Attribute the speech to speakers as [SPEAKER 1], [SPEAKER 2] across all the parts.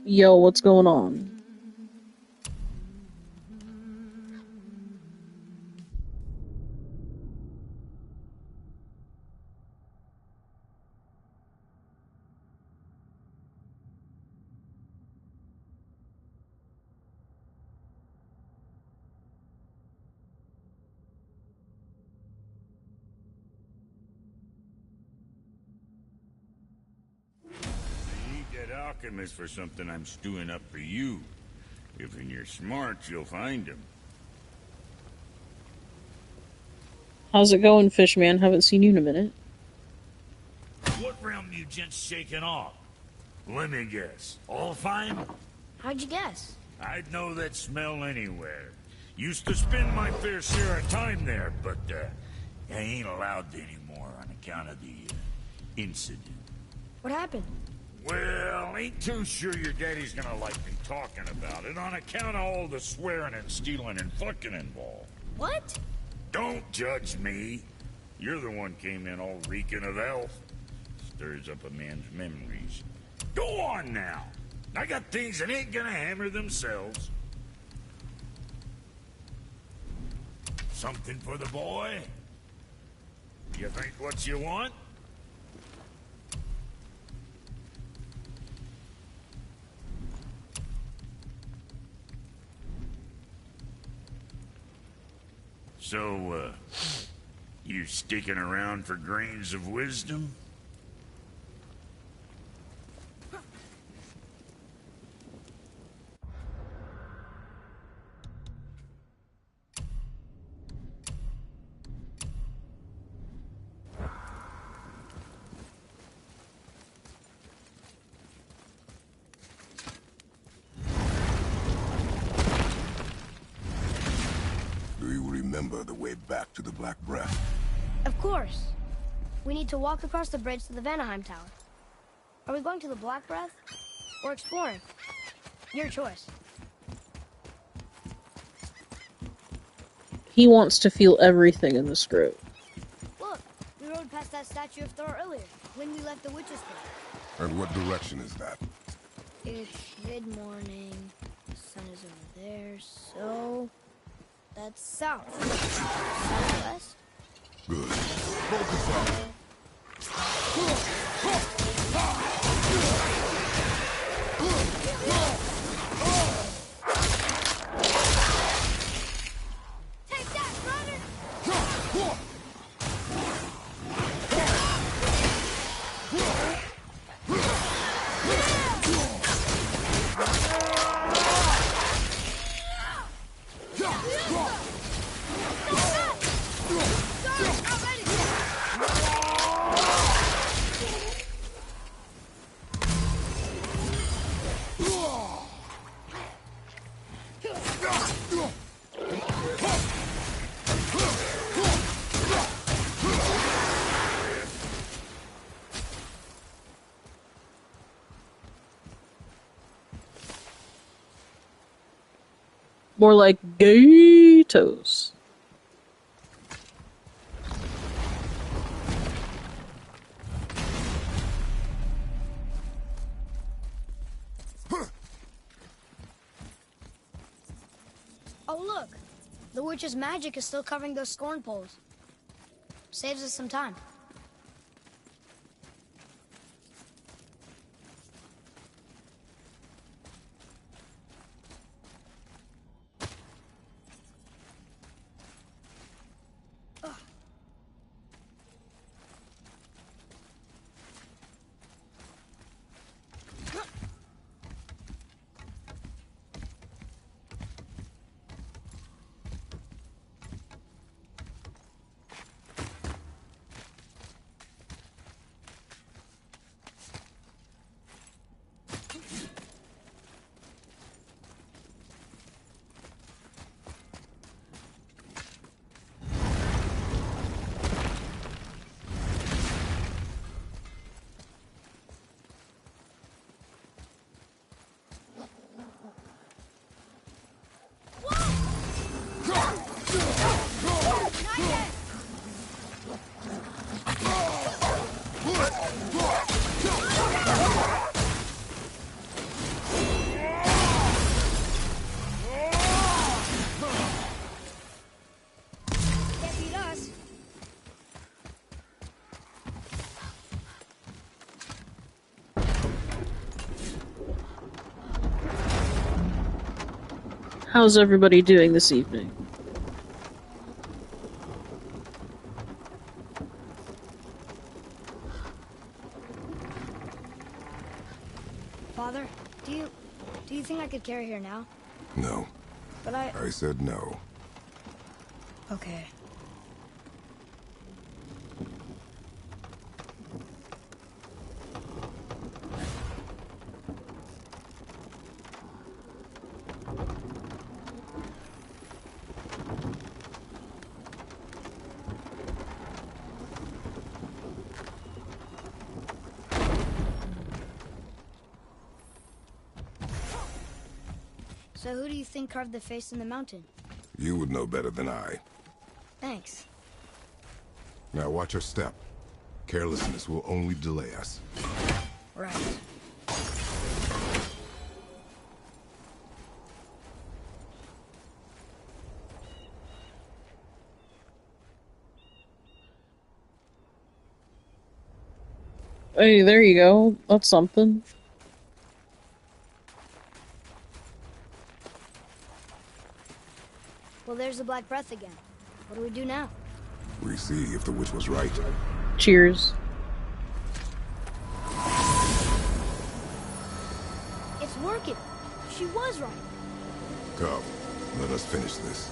[SPEAKER 1] Yo, what's going on?
[SPEAKER 2] Alchemist for something I'm stewing up for you. If you're smart, you'll find him.
[SPEAKER 1] How's it going, Fishman? Haven't seen you in a minute.
[SPEAKER 2] What realm you gents shaking off? Let me guess. All fine?
[SPEAKER 3] How'd you guess?
[SPEAKER 2] I'd know that smell anywhere. Used to spend my fair share of time there, but I ain't allowed to anymore on account of the incident.
[SPEAKER 3] What happened?
[SPEAKER 2] Well, ain't too sure your daddy's gonna like me talking about it on account of all the swearing and stealing and fucking involved.
[SPEAKER 3] What?
[SPEAKER 2] Don't judge me. You're the one came in all reeking of elf. Stirs up a man's memories. Go on now. I got things that ain't gonna hammer themselves. Something for the boy? You think what you want? So, you sticking around for grains of wisdom?
[SPEAKER 4] Remember the way back to the Black Breath?
[SPEAKER 3] Of course. We need to walk across the bridge to the Vanaheim Tower. Are we going to the Black Breath or exploring? Your choice.
[SPEAKER 1] He wants to feel everything in this group.
[SPEAKER 3] Look, we rode past that statue of Thor earlier, when we left the Witch's Cave.
[SPEAKER 4] And what direction is that?
[SPEAKER 3] It's mid-morning, the sun is over there, so... that's south. Southwest?
[SPEAKER 4] Good. Focus on.
[SPEAKER 3] Take that, brother!
[SPEAKER 1] More like gatos.
[SPEAKER 3] Oh, look! The witch's magic is still covering those scorn poles. Saves us some time.
[SPEAKER 1] How's everybody doing this evening?
[SPEAKER 3] Father, do you think I could carry her now?
[SPEAKER 4] No.
[SPEAKER 3] But I
[SPEAKER 4] said no.
[SPEAKER 3] Okay. So who do you think carved the face in the mountain?
[SPEAKER 4] You would know better than I.
[SPEAKER 3] Thanks.
[SPEAKER 4] Now watch your step. Carelessness will only delay us.
[SPEAKER 3] Right.
[SPEAKER 1] Hey, there you go. That's something.
[SPEAKER 3] Well, there's the Black Breath again. What do we do now?
[SPEAKER 4] We see if the witch was right.
[SPEAKER 1] Cheers.
[SPEAKER 3] It's working. She was right.
[SPEAKER 4] Come, let us finish this.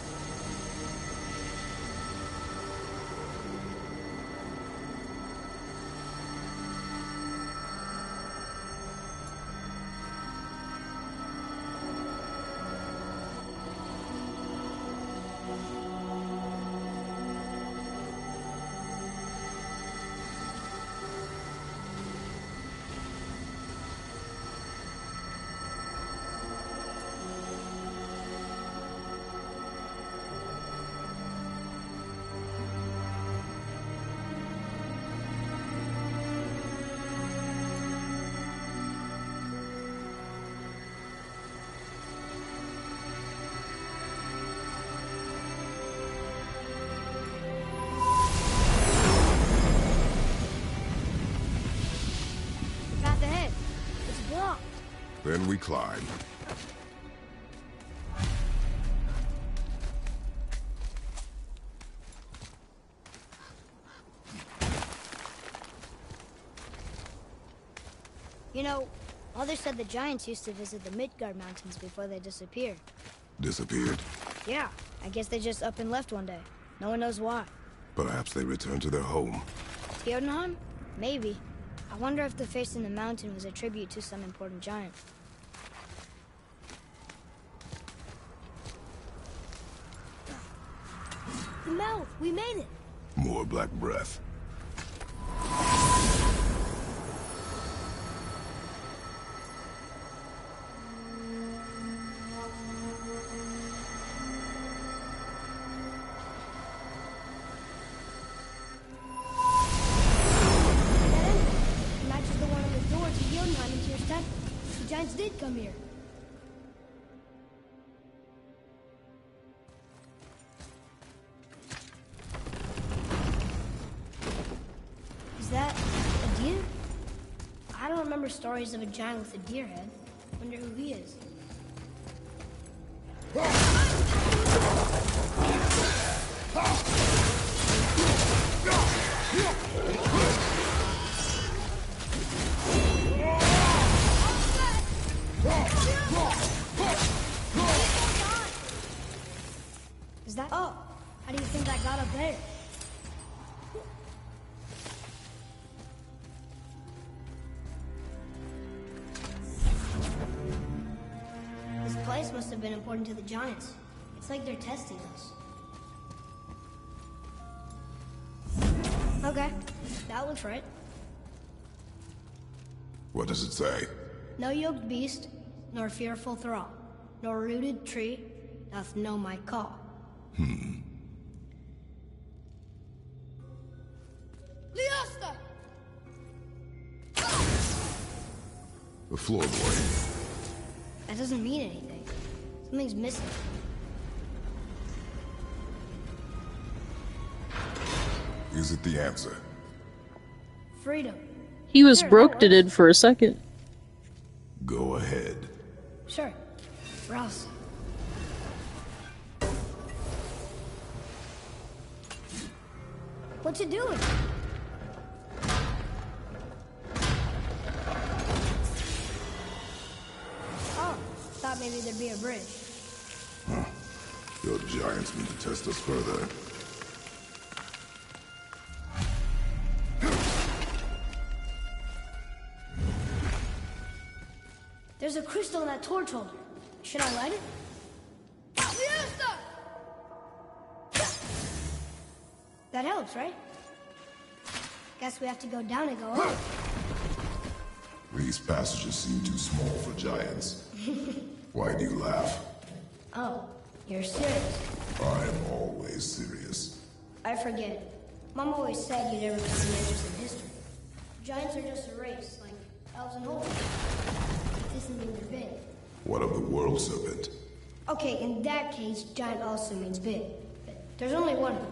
[SPEAKER 3] Path ahead. It's blocked.
[SPEAKER 4] Then we climb.
[SPEAKER 3] You know, Mother said the giants used to visit the Midgard Mountains before they disappeared.
[SPEAKER 4] Disappeared.
[SPEAKER 3] Yeah, I guess they just up and left one day. No one knows why.
[SPEAKER 4] Perhaps they returned to their home.
[SPEAKER 3] Jotunheim? Maybe. I wonder if the face in the mountain was a tribute to some important giant. The mouth! We made it!
[SPEAKER 4] More black breath.
[SPEAKER 3] It matches the one on the door to Jotunheim and Tyr's temple. The giants did come here. Is that a deer? I don't remember stories of a giant with a deer head. Wonder who he is. Is that? Oh, how do you think that got up there? This place must have been important to the giants. It's like they're testing us. Okay, that looks right.
[SPEAKER 4] What does it say?
[SPEAKER 3] No yoked beast, nor fearful thrall, nor rooted tree doth know my call. Liasta!
[SPEAKER 4] The floorboard.
[SPEAKER 3] That doesn't mean anything. Something's missing.
[SPEAKER 4] Is it the answer?
[SPEAKER 3] Freedom.
[SPEAKER 1] He was
[SPEAKER 3] Sure, that
[SPEAKER 1] broke to
[SPEAKER 3] works.
[SPEAKER 1] did for a second.
[SPEAKER 4] Go ahead.
[SPEAKER 3] Sure. Rouse. What's it doing? Oh, thought maybe there'd be a bridge.
[SPEAKER 4] Your giants mean to test us further.
[SPEAKER 3] There's a crystal in that torch holder. Should I light it? That helps, right? Guess we have to go down and go up.
[SPEAKER 4] These passages seem too small for giants. Why do you laugh?
[SPEAKER 3] Oh, you're serious.
[SPEAKER 4] I am always serious.
[SPEAKER 3] I forget. Mom always said you never took an interest in history. Giants are just a race, like elves and hobbits. This doesn't mean they're big.
[SPEAKER 4] What of the world serpent?
[SPEAKER 3] Okay, in that case, giant also means big. But there's only one of them.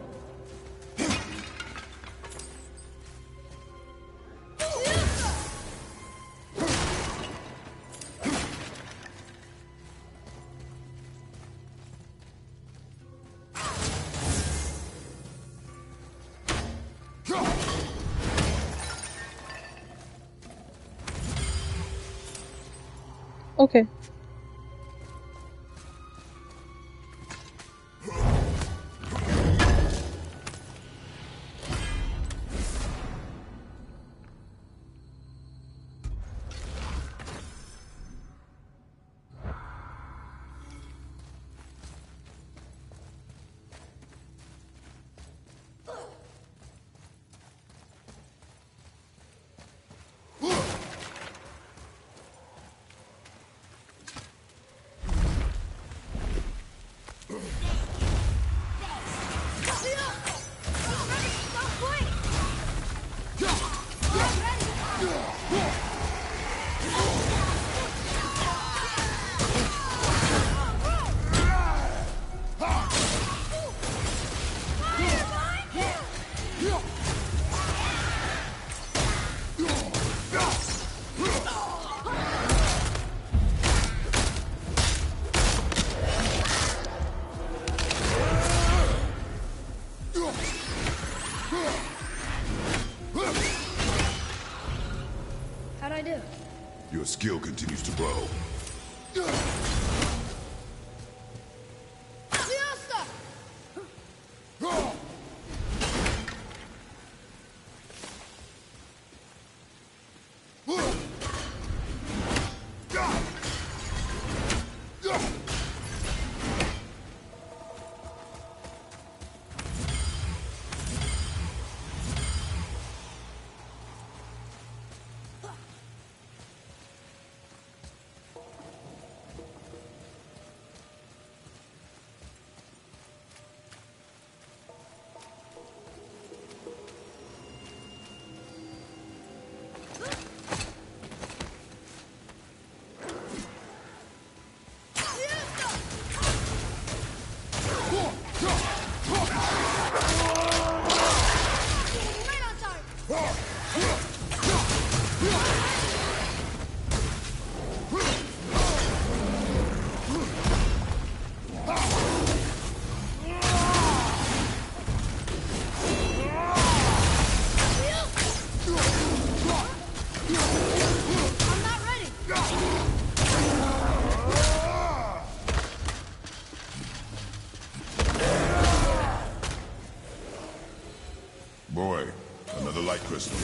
[SPEAKER 1] Okay.
[SPEAKER 3] How'd I do?
[SPEAKER 4] Your skill continues to grow. Boy, another light crystal.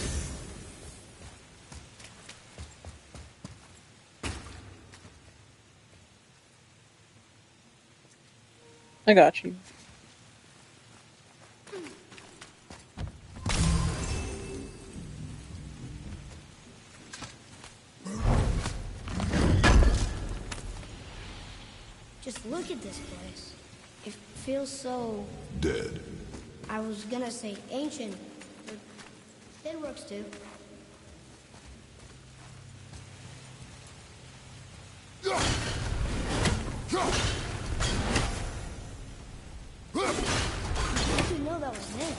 [SPEAKER 1] I got you.
[SPEAKER 3] Just look at this place. It feels so...
[SPEAKER 4] Dead.
[SPEAKER 3] I was gonna say ancient, but it works too. How did you know that was there?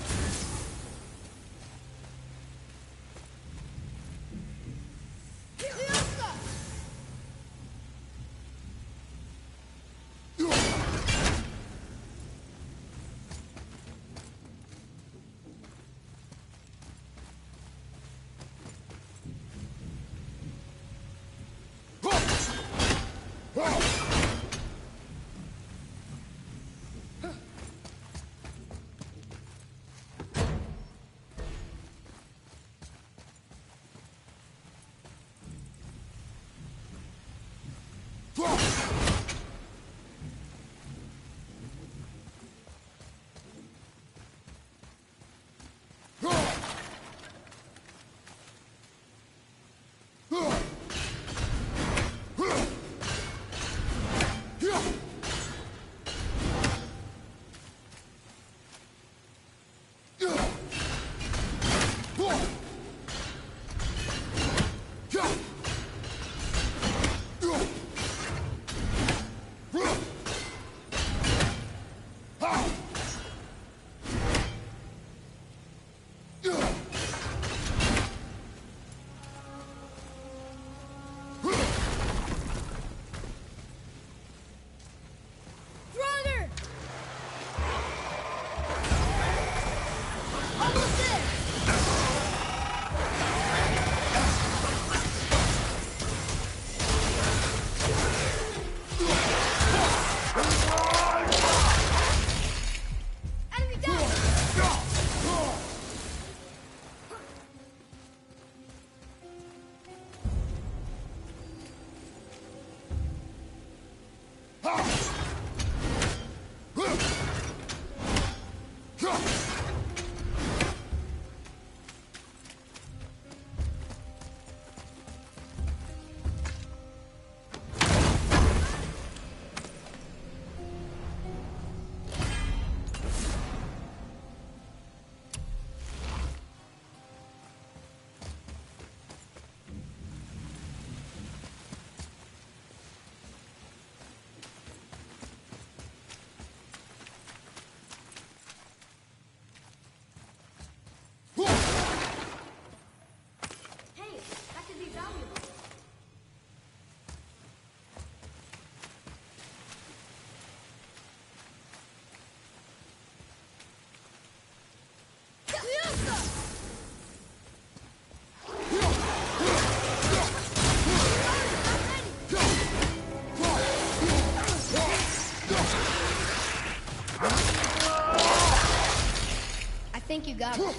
[SPEAKER 3] I think you got it.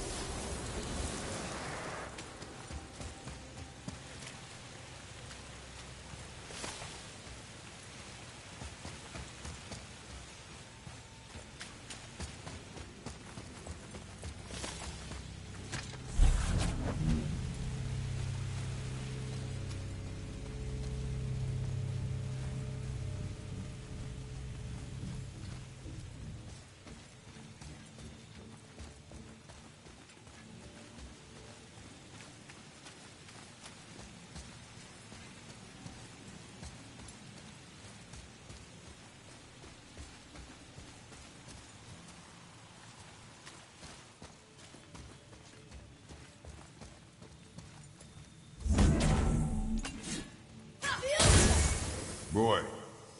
[SPEAKER 4] Boy,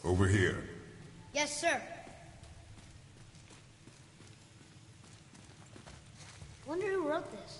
[SPEAKER 4] over here.
[SPEAKER 3] Yes, sir. Wonder who wrote this.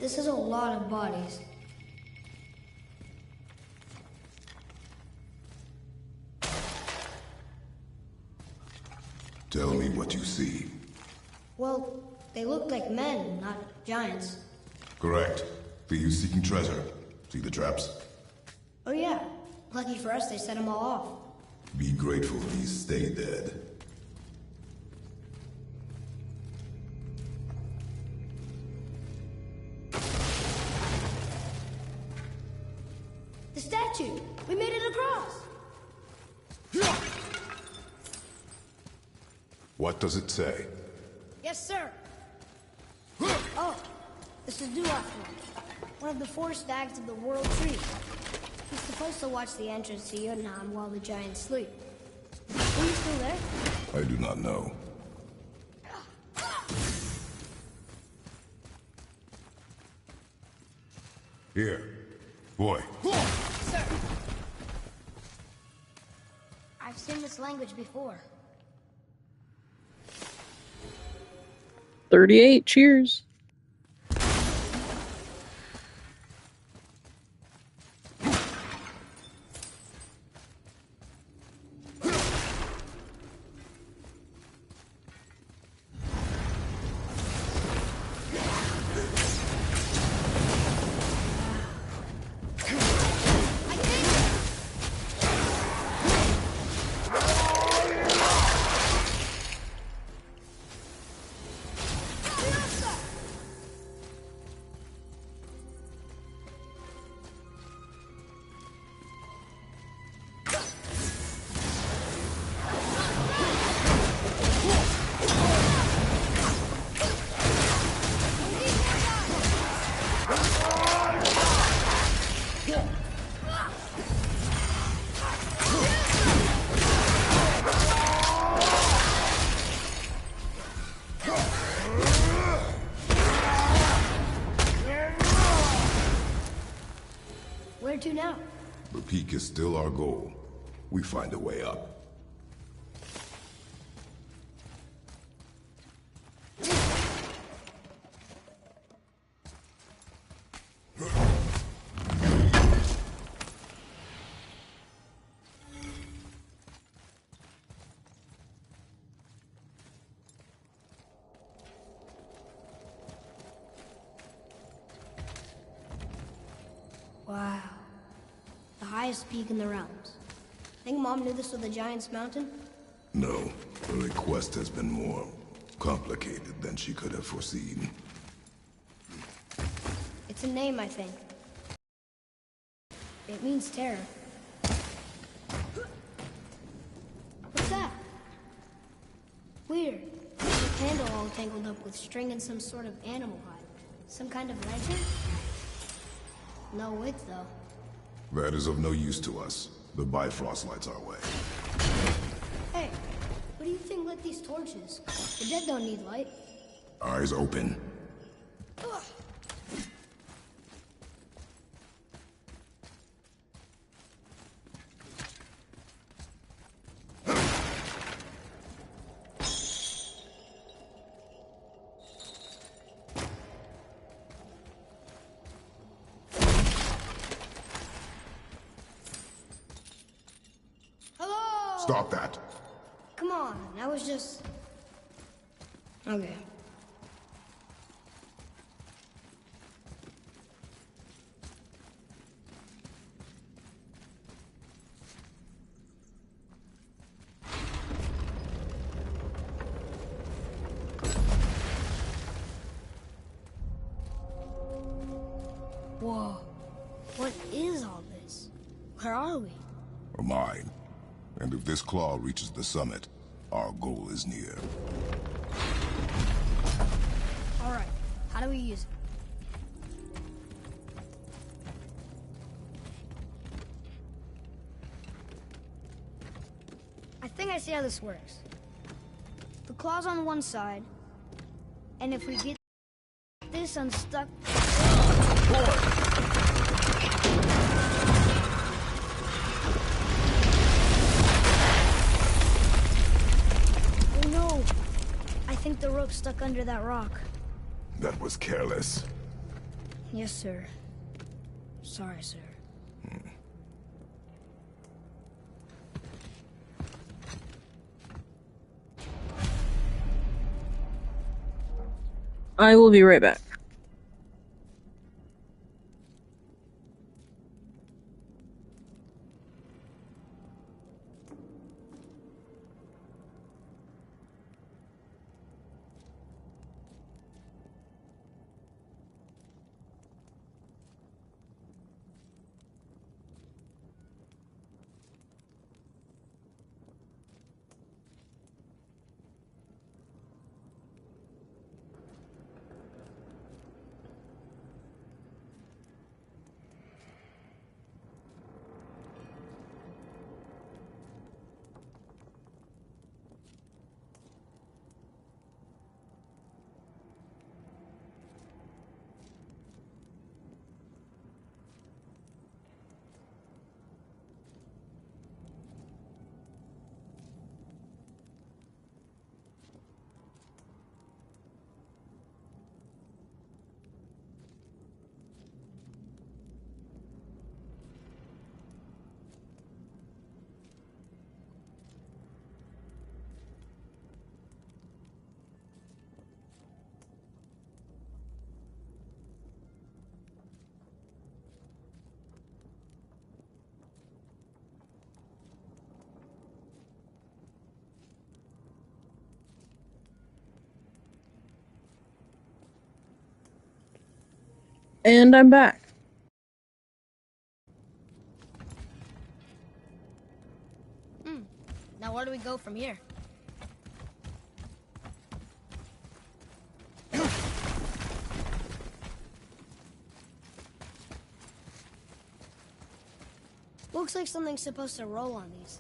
[SPEAKER 3] This is a lot of bodies.
[SPEAKER 4] Tell me what you see.
[SPEAKER 3] Well, they look like men, not giants.
[SPEAKER 4] Correct. See you seeking treasure. See the traps?
[SPEAKER 3] Oh yeah. Lucky for us, they set them all off.
[SPEAKER 4] Be grateful these stay dead.
[SPEAKER 3] The statue! We made it across!
[SPEAKER 4] What does it say?
[SPEAKER 3] Yes, sir. Oh, this is Duothra, one of the 4 stags of the World Tree. He's supposed to watch the entrance to Yunnan while the giants sleep. Are you still there?
[SPEAKER 4] I do not know. Here. Boy.
[SPEAKER 3] Sir. I've seen this language before.
[SPEAKER 1] 38. Cheers.
[SPEAKER 3] Where to now?
[SPEAKER 4] The peak is still our goal. We find a way up.
[SPEAKER 3] Wow. The highest peak in the realms. Think Mom knew this was the Giant's Mountain?
[SPEAKER 4] No, the request has been more complicated than she could have foreseen.
[SPEAKER 3] It's a name, I think. It means terror. What's that? Weird. There's a candle all tangled up with string and some sort of animal hide. Some kind of lantern? No wick, though.
[SPEAKER 4] That is of no use to us. The Bifrost lights our way.
[SPEAKER 3] Hey, what do you think lit these torches? The dead don't need light.
[SPEAKER 4] Eyes open.
[SPEAKER 3] Ugh. Hello?
[SPEAKER 4] Stop that.
[SPEAKER 3] Come on, I was just... Okay. Whoa. What is all this? Where are we?
[SPEAKER 4] A mine. And if this claw reaches the summit, our goal is near.
[SPEAKER 3] All right. How do we use it? I think I see how this works. The claw's on one side, and if we get this unstuck... Oh no! I think the rope's stuck under that rock.
[SPEAKER 4] That was careless.
[SPEAKER 3] Yes, sir. Sorry, sir.
[SPEAKER 1] I will be right back. And I'm back.
[SPEAKER 3] Now where do we go from here? Looks like something's supposed to roll on these.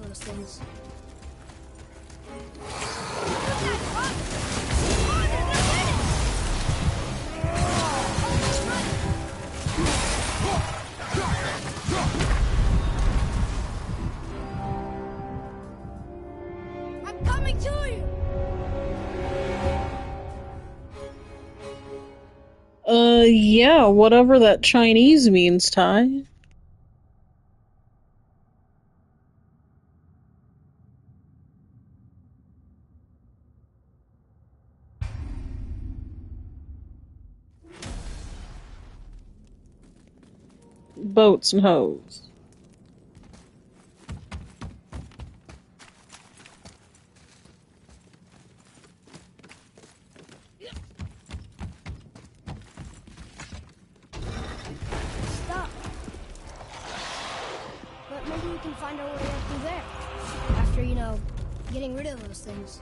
[SPEAKER 3] Those things.
[SPEAKER 1] whatever that Chinese means, Ty. Boats and hoes.
[SPEAKER 3] Stop. But maybe we can find our way up through there. After, getting rid of those things.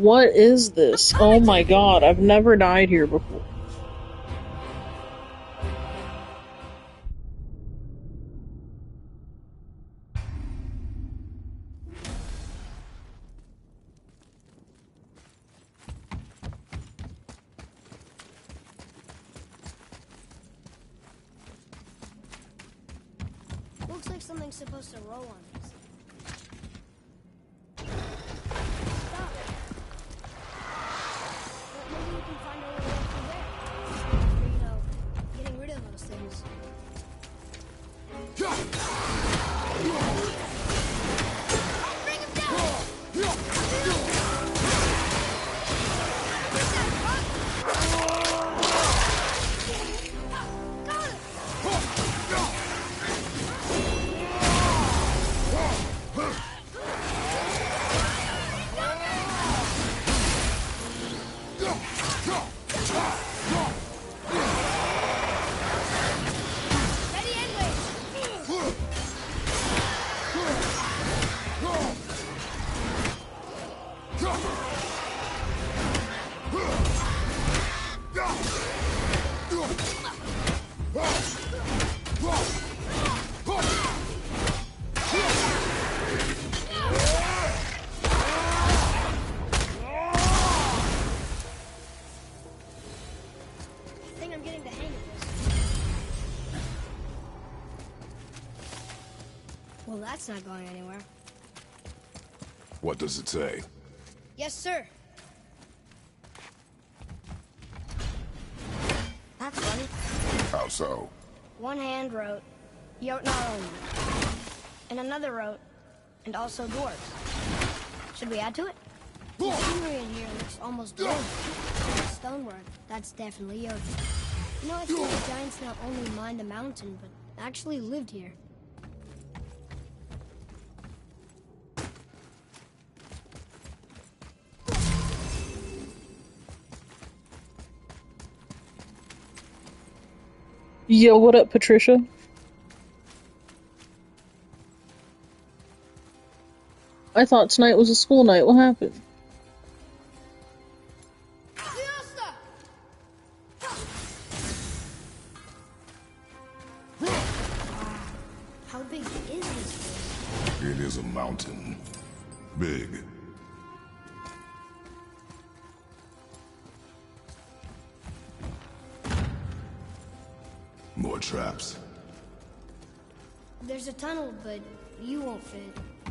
[SPEAKER 1] What is this? Oh my god, I've never died here before.
[SPEAKER 3] Looks like something's supposed to roll on this. Stop. But maybe we can find our way up through there. After, getting rid of those things. Bring him down! Well, that's not going anywhere.
[SPEAKER 4] What does it say?
[SPEAKER 3] Yes, sir. That's funny.
[SPEAKER 4] How so?
[SPEAKER 3] One hand wrote, Jotnar only. And another wrote, and also dwarves. Should we add to it? The scenery in here looks almost dwarven. The stonework, that's definitely Jotnar. I think the giants not only mined the mountain, but actually lived here.
[SPEAKER 1] Yo, what up, Patricia? I thought tonight was a school night. What happened?
[SPEAKER 3] How big is this thing?
[SPEAKER 4] It is a mountain. Big. More traps.
[SPEAKER 3] There's a tunnel, but you won't fit.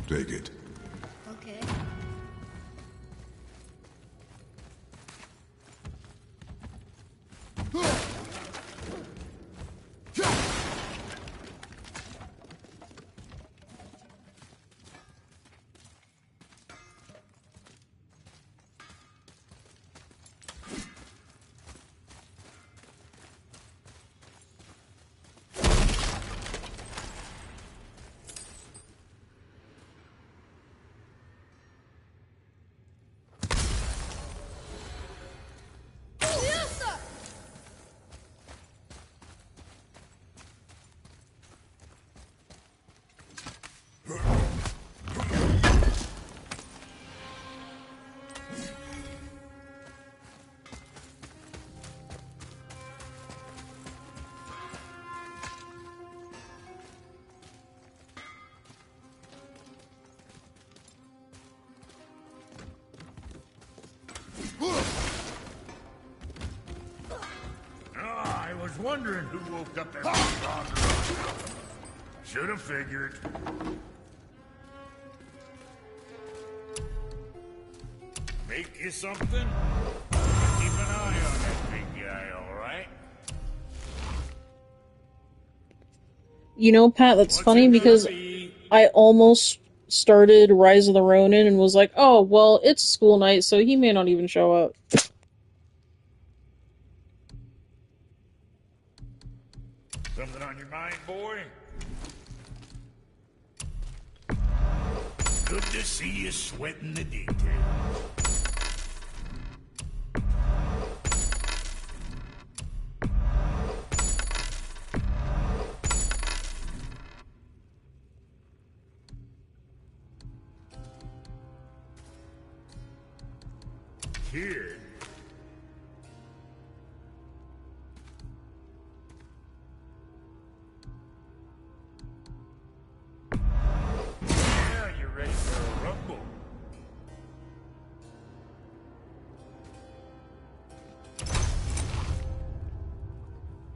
[SPEAKER 4] Take it.
[SPEAKER 3] Okay.
[SPEAKER 2] I was wondering who woke up every father. Should have figured. Make you something? Keep an eye on that big guy, alright?
[SPEAKER 1] You know, Pat, that's
[SPEAKER 2] What's
[SPEAKER 1] funny
[SPEAKER 2] it gonna
[SPEAKER 1] because
[SPEAKER 2] be?
[SPEAKER 1] I almost started Rise of the Ronin and was like, oh, well, it's school night, so he may not even show up.
[SPEAKER 2] Something on your mind, boy? Good to see you sweating the details. Kid. Yeah, you ready for a rumble?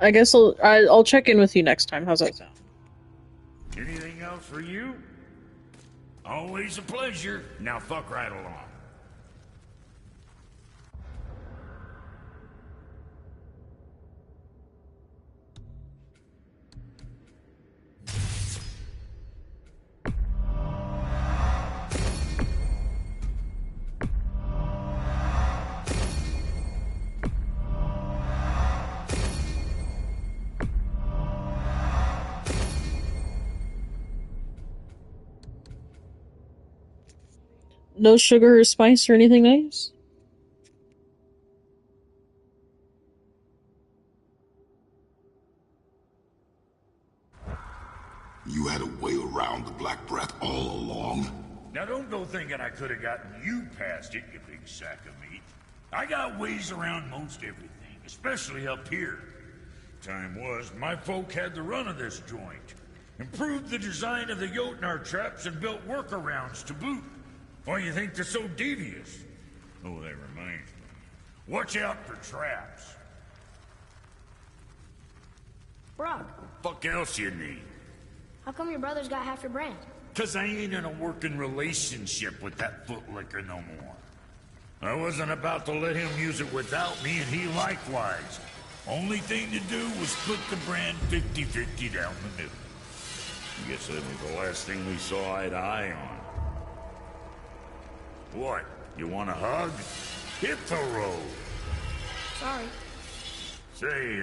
[SPEAKER 1] I guess I'll check in with you next time. How's that sound?
[SPEAKER 2] Anything else for you? Always a pleasure. Now fuck right along.
[SPEAKER 1] No sugar or spice or anything nice?
[SPEAKER 4] You had a way around the Black Breath all along?
[SPEAKER 2] Now don't go thinking I could have gotten you past it, you big sack of meat. I got ways around most everything, especially up here. Time was, my folk had the run of this joint. Improved the design of the Jotnar traps and built workarounds to boot. Why you think they're so devious? Oh, that reminds me. Watch out for traps.
[SPEAKER 3] Brock,
[SPEAKER 2] Fuck else you need?
[SPEAKER 3] how come your brother's got half your brand?
[SPEAKER 2] 'Cause I ain't in a working relationship with that footlicker no more. I wasn't about to let him use it without me, and he likewise. Only thing to do was split the brand 50-50 down the middle. I guess that was the last thing we saw eye to eye on. What? You want a hug? Hit the road.
[SPEAKER 3] Sorry.
[SPEAKER 2] Say,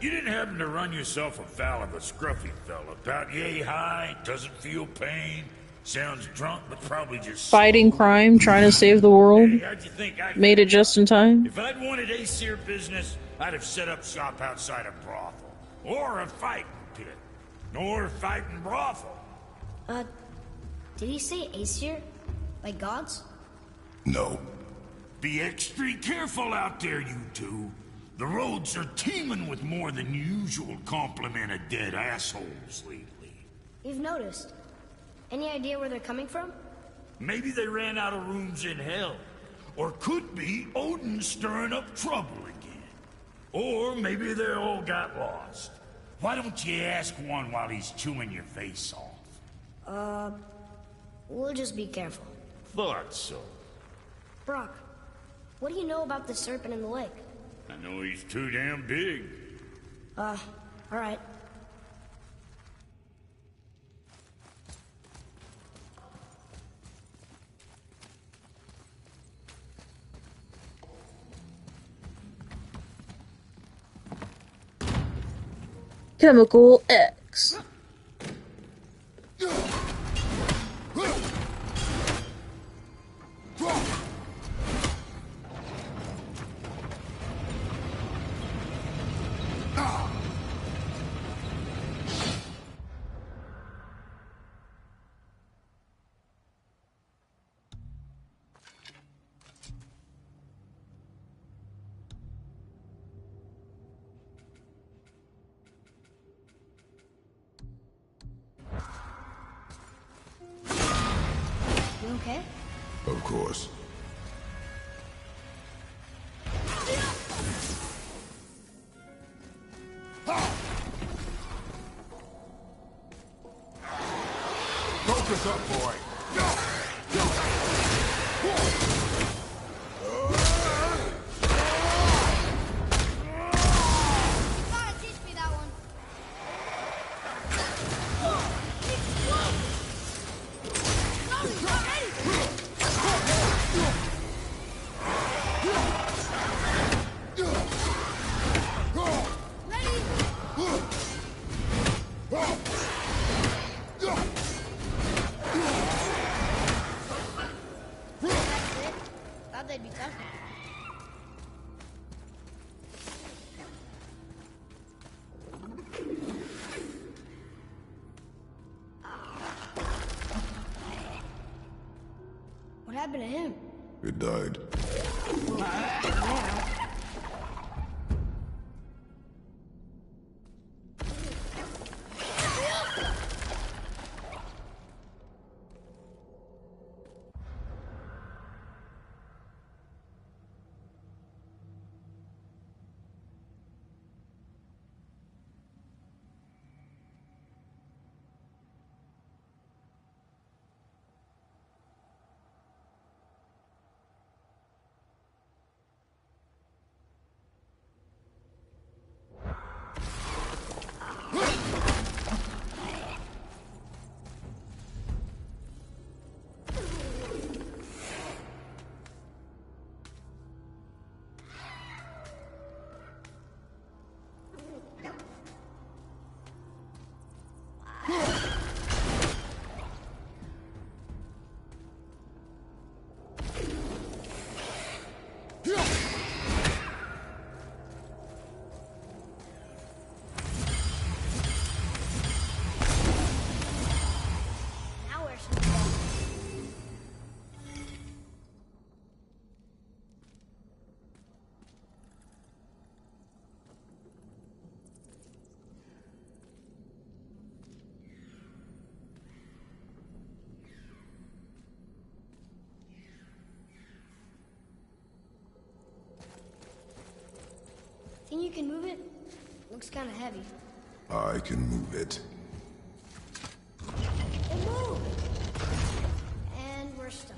[SPEAKER 2] you didn't happen to run yourself afoul of a scruffy fella, about yay high, doesn't feel pain, sounds drunk, but probably just
[SPEAKER 1] Fighting crime, trying to save the world.
[SPEAKER 2] Hey, how'd you think I
[SPEAKER 1] Made it just in time.
[SPEAKER 2] If I'd wanted Aesir business, I'd have set up shop outside a brothel. Or a fighting pit. Or a fighting brothel.
[SPEAKER 3] Did he say Aesir? Like gods?
[SPEAKER 4] No.
[SPEAKER 2] Be extra careful out there, you two. The roads are teeming with more than usual complement of dead assholes lately.
[SPEAKER 3] You've noticed. Any idea where they're coming from?
[SPEAKER 2] Maybe they ran out of rooms in hell. Or could be Odin stirring up trouble again. Or maybe they all got lost. Why don't you ask one while he's chewing your face off?
[SPEAKER 3] We'll just be careful.
[SPEAKER 2] Thought so.
[SPEAKER 3] Brock, what do you know about the serpent in the lake?
[SPEAKER 2] I know he's too damn big.
[SPEAKER 3] Alright.
[SPEAKER 1] Chemical X.
[SPEAKER 3] You okay?
[SPEAKER 4] Of course. Focus up, boy.
[SPEAKER 3] Gotta teach me that one. Thought they'd be tougher. What happened to him?
[SPEAKER 4] It died.
[SPEAKER 3] Now. Now where should we go? Think you can move it? Looks kind of heavy.
[SPEAKER 4] I can move it.
[SPEAKER 3] It moved! And we're stuck.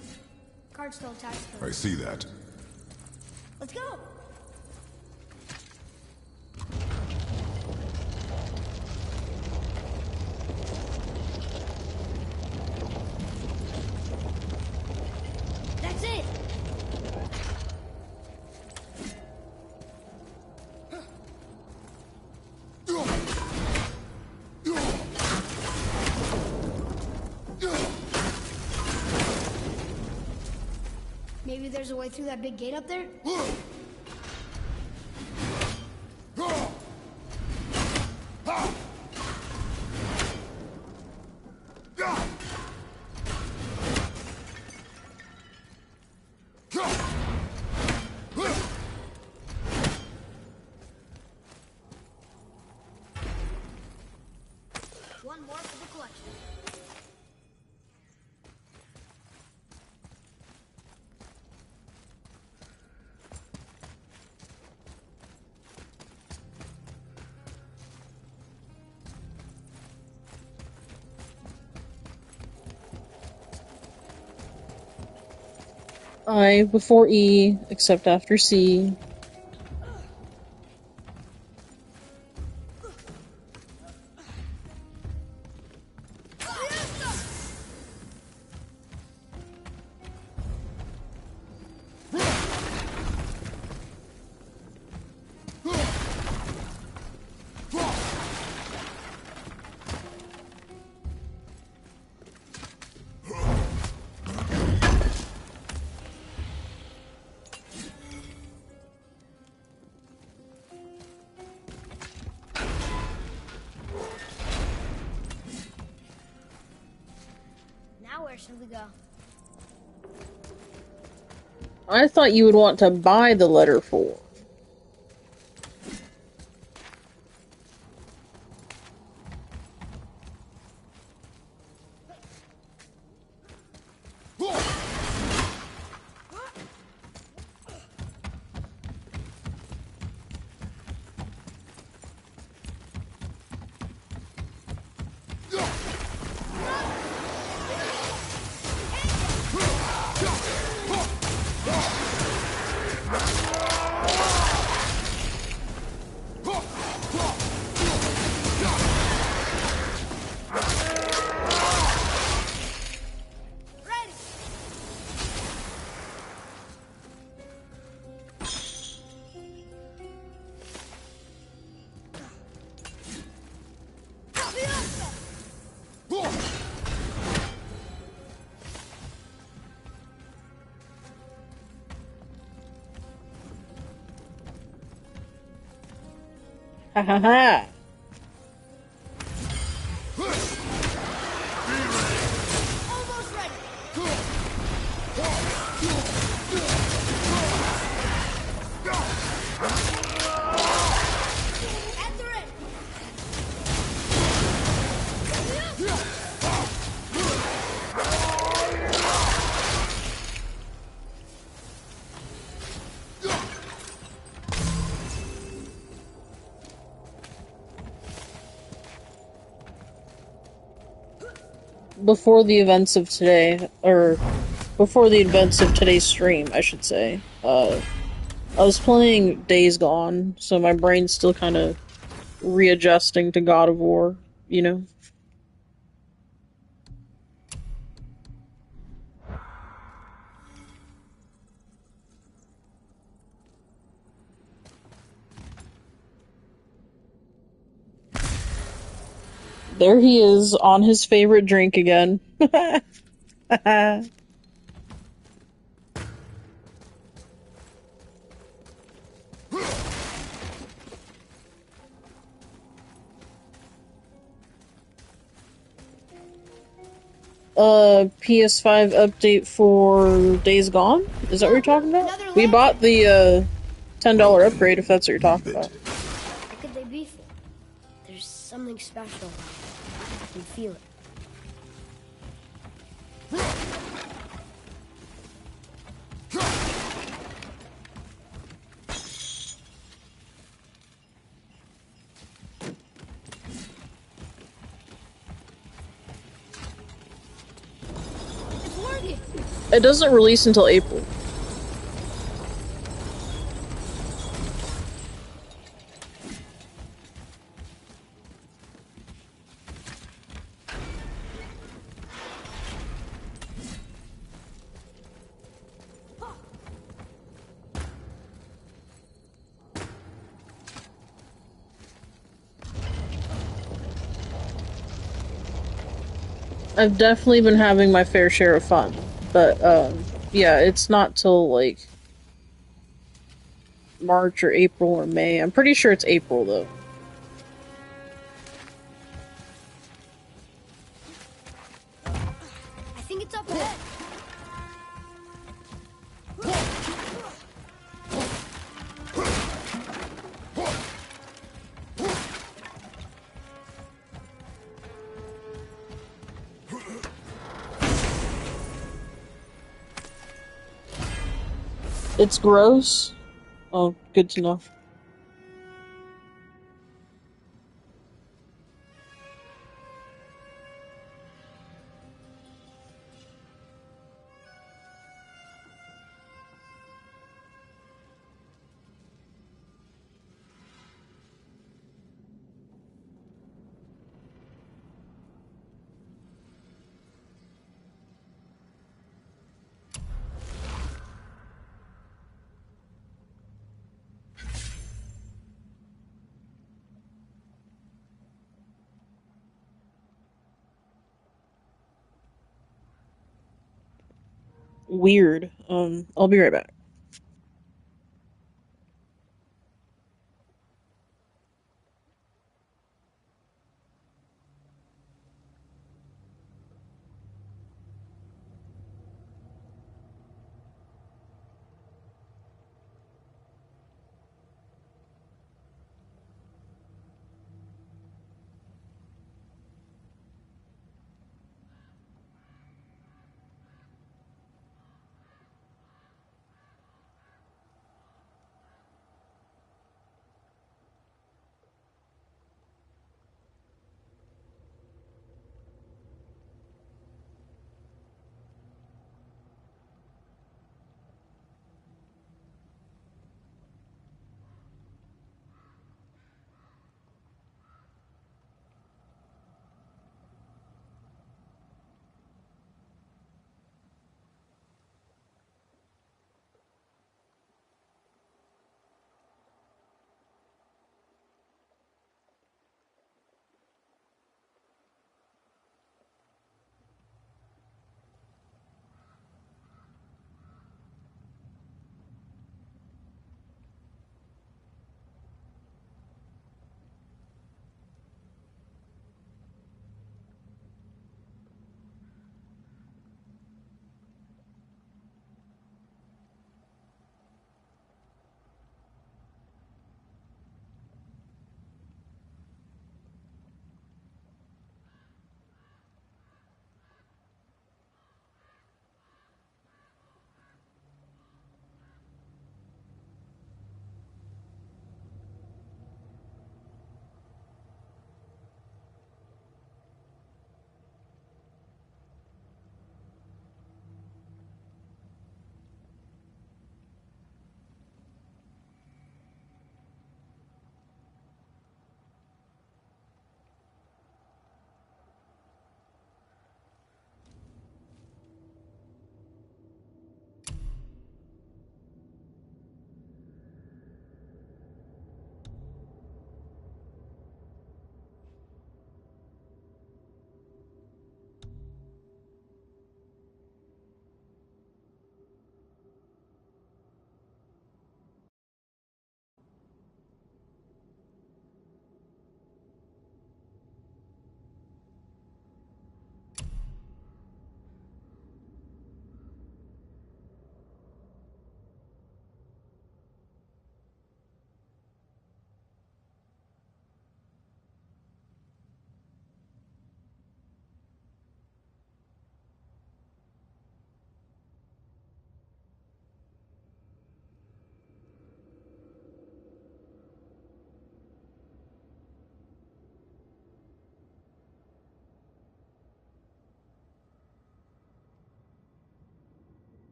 [SPEAKER 3] Card's still attached to
[SPEAKER 4] I
[SPEAKER 3] it.
[SPEAKER 4] see that.
[SPEAKER 3] Let's go! That's it! Maybe there's a way through that big gate up there? One more for the collection.
[SPEAKER 1] I before E, except after C.
[SPEAKER 3] Now where should we go?
[SPEAKER 1] I thought you would want to buy the letter 4. Ha ha ha.
[SPEAKER 3] Almost ready. At the ready.
[SPEAKER 1] Before the events of today, or before the events of today's stream, I should say, I was playing Days Gone, so my brain's still kind of readjusting to God of War, you know? There he is, on his favorite drink again. PS5 update for Days Gone? Is that what you're talking about?
[SPEAKER 3] Another
[SPEAKER 1] We
[SPEAKER 3] leg?
[SPEAKER 1] bought the, $10 upgrade, if that's what you're talking about.
[SPEAKER 3] What could they be for? There's something special about it. I can feel it. It's working!
[SPEAKER 1] It doesn't release until April. I've definitely been having my fair share of fun, but yeah, it's not till like March or April or May. I'm pretty sure it's April though.
[SPEAKER 3] I think it's up ahead.
[SPEAKER 1] It's gross. Oh, good to know. Weird. I'll be right back.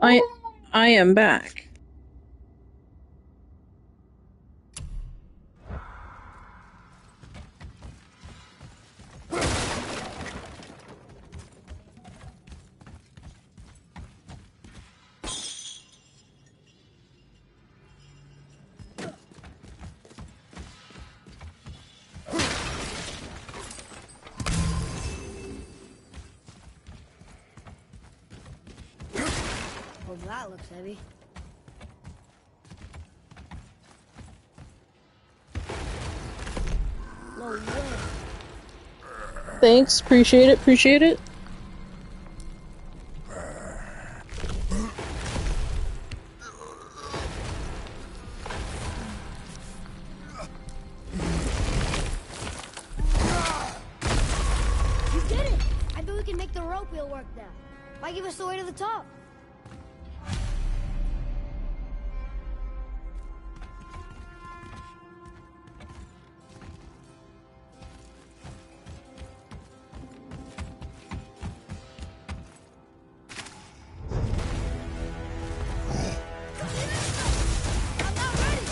[SPEAKER 1] I am back.
[SPEAKER 3] Well, that looks heavy. No way.
[SPEAKER 1] Thanks, appreciate it, appreciate it.
[SPEAKER 3] You did it! I bet we can make the rope wheel work now. Why give us the way to the top? I'm not ready!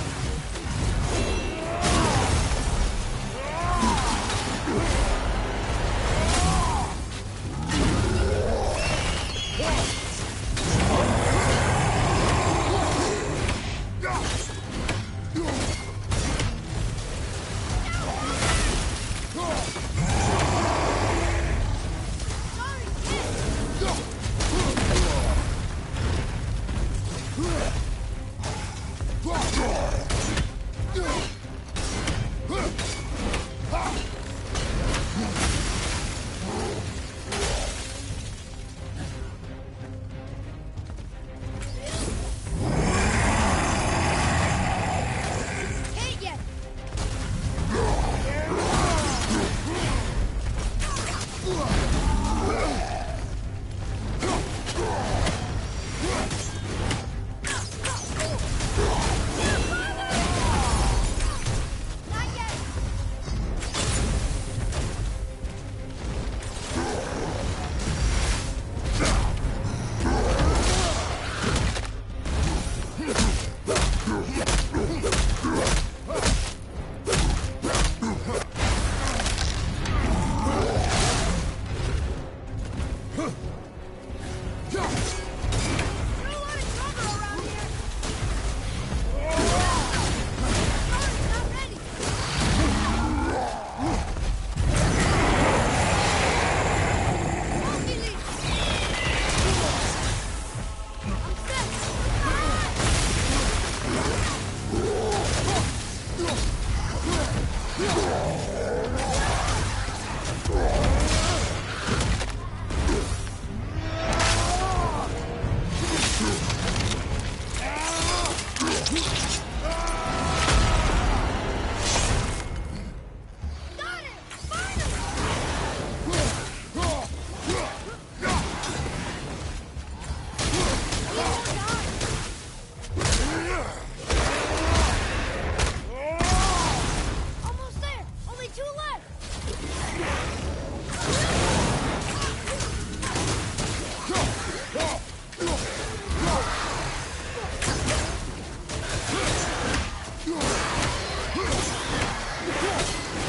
[SPEAKER 3] Hit it yet! Not yet! There's a lot of trouble around here. Sorry, not ready. Monkey lead. I'm set. Got it! Finally! He won't die. Almost there. Only 2 left.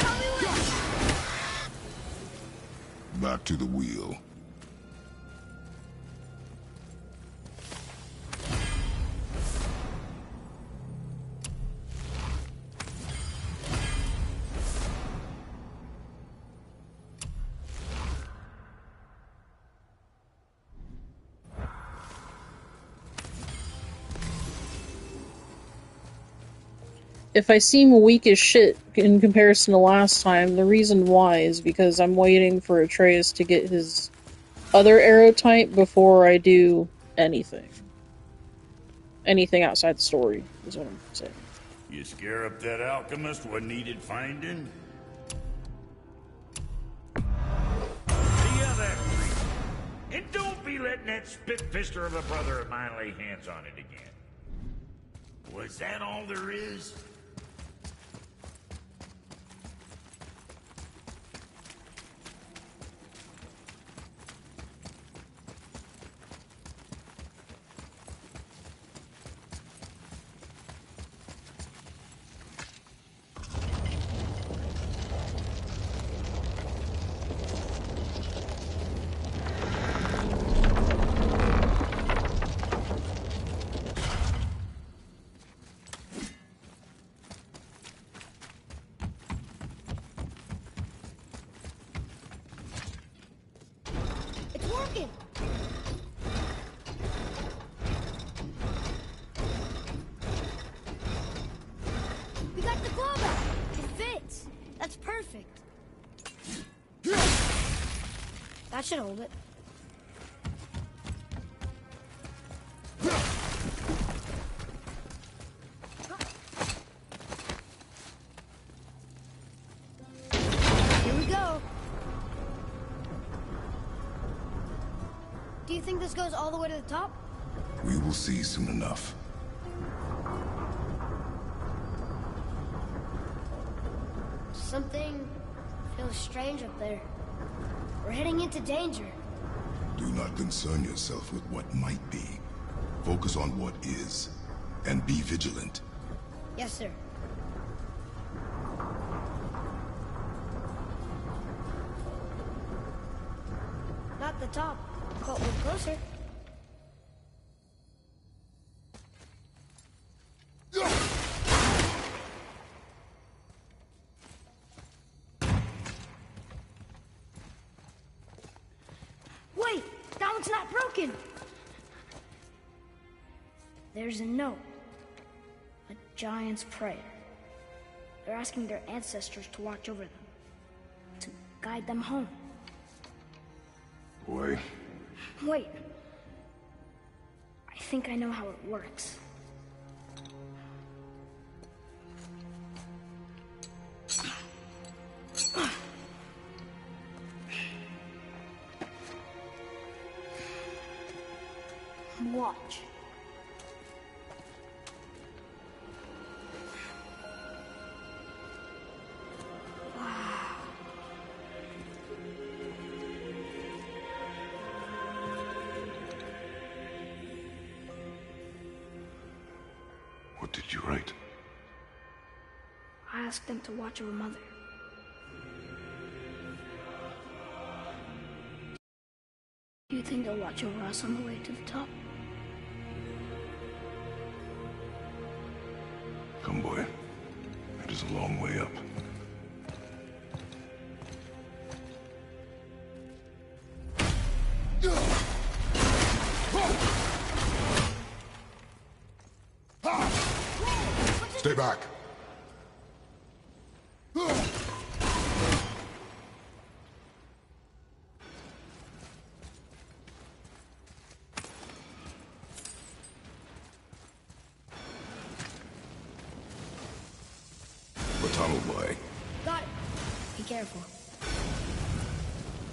[SPEAKER 3] Probably win.
[SPEAKER 4] Back to the wheel.
[SPEAKER 1] If I seem weak as shit in comparison to last time, the reason why is because I'm waiting for Atreus to get his other arrow type before I do anything. Anything outside the story, is what I'm saying.
[SPEAKER 2] You scare up that alchemist what needed finding? See ya there, creep. And don't be letting that spit-fister of a brother of mine lay hands on it again. Was that all there is?
[SPEAKER 3] That's perfect. That should hold it. Here we go. Do you think this goes all the way to the top?
[SPEAKER 4] We will see soon enough.
[SPEAKER 3] Something feels strange up there. We're heading into danger.
[SPEAKER 4] Do not concern yourself with what might be. Focus on what is, and be vigilant.
[SPEAKER 3] Yes, sir. Not the top, but we're closer. Wait! That one's not broken! There's a note. A giant's prayer. They're asking their ancestors to watch over them. To guide them home.
[SPEAKER 4] Boy.
[SPEAKER 3] Wait. I think I know how it works. Watch.
[SPEAKER 4] What did you write?
[SPEAKER 3] I asked them to watch over Mother. Do you think they'll watch over us on the way to the top?
[SPEAKER 4] Come, boy. It is a long way up. Stay back. The tunnel, boy.
[SPEAKER 3] Got it. Be careful.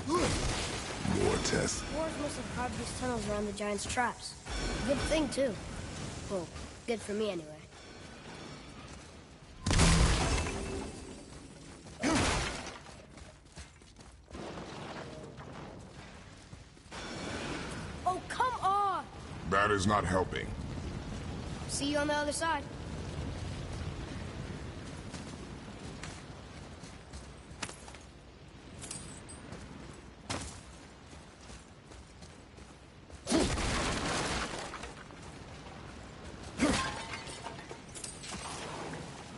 [SPEAKER 4] More tests.
[SPEAKER 3] Wars must have carved these tunnels around the giant's traps. Good thing, too. Well, good for me, anyway. Oh, come on!
[SPEAKER 4] That is not helping.
[SPEAKER 3] See you on the other side.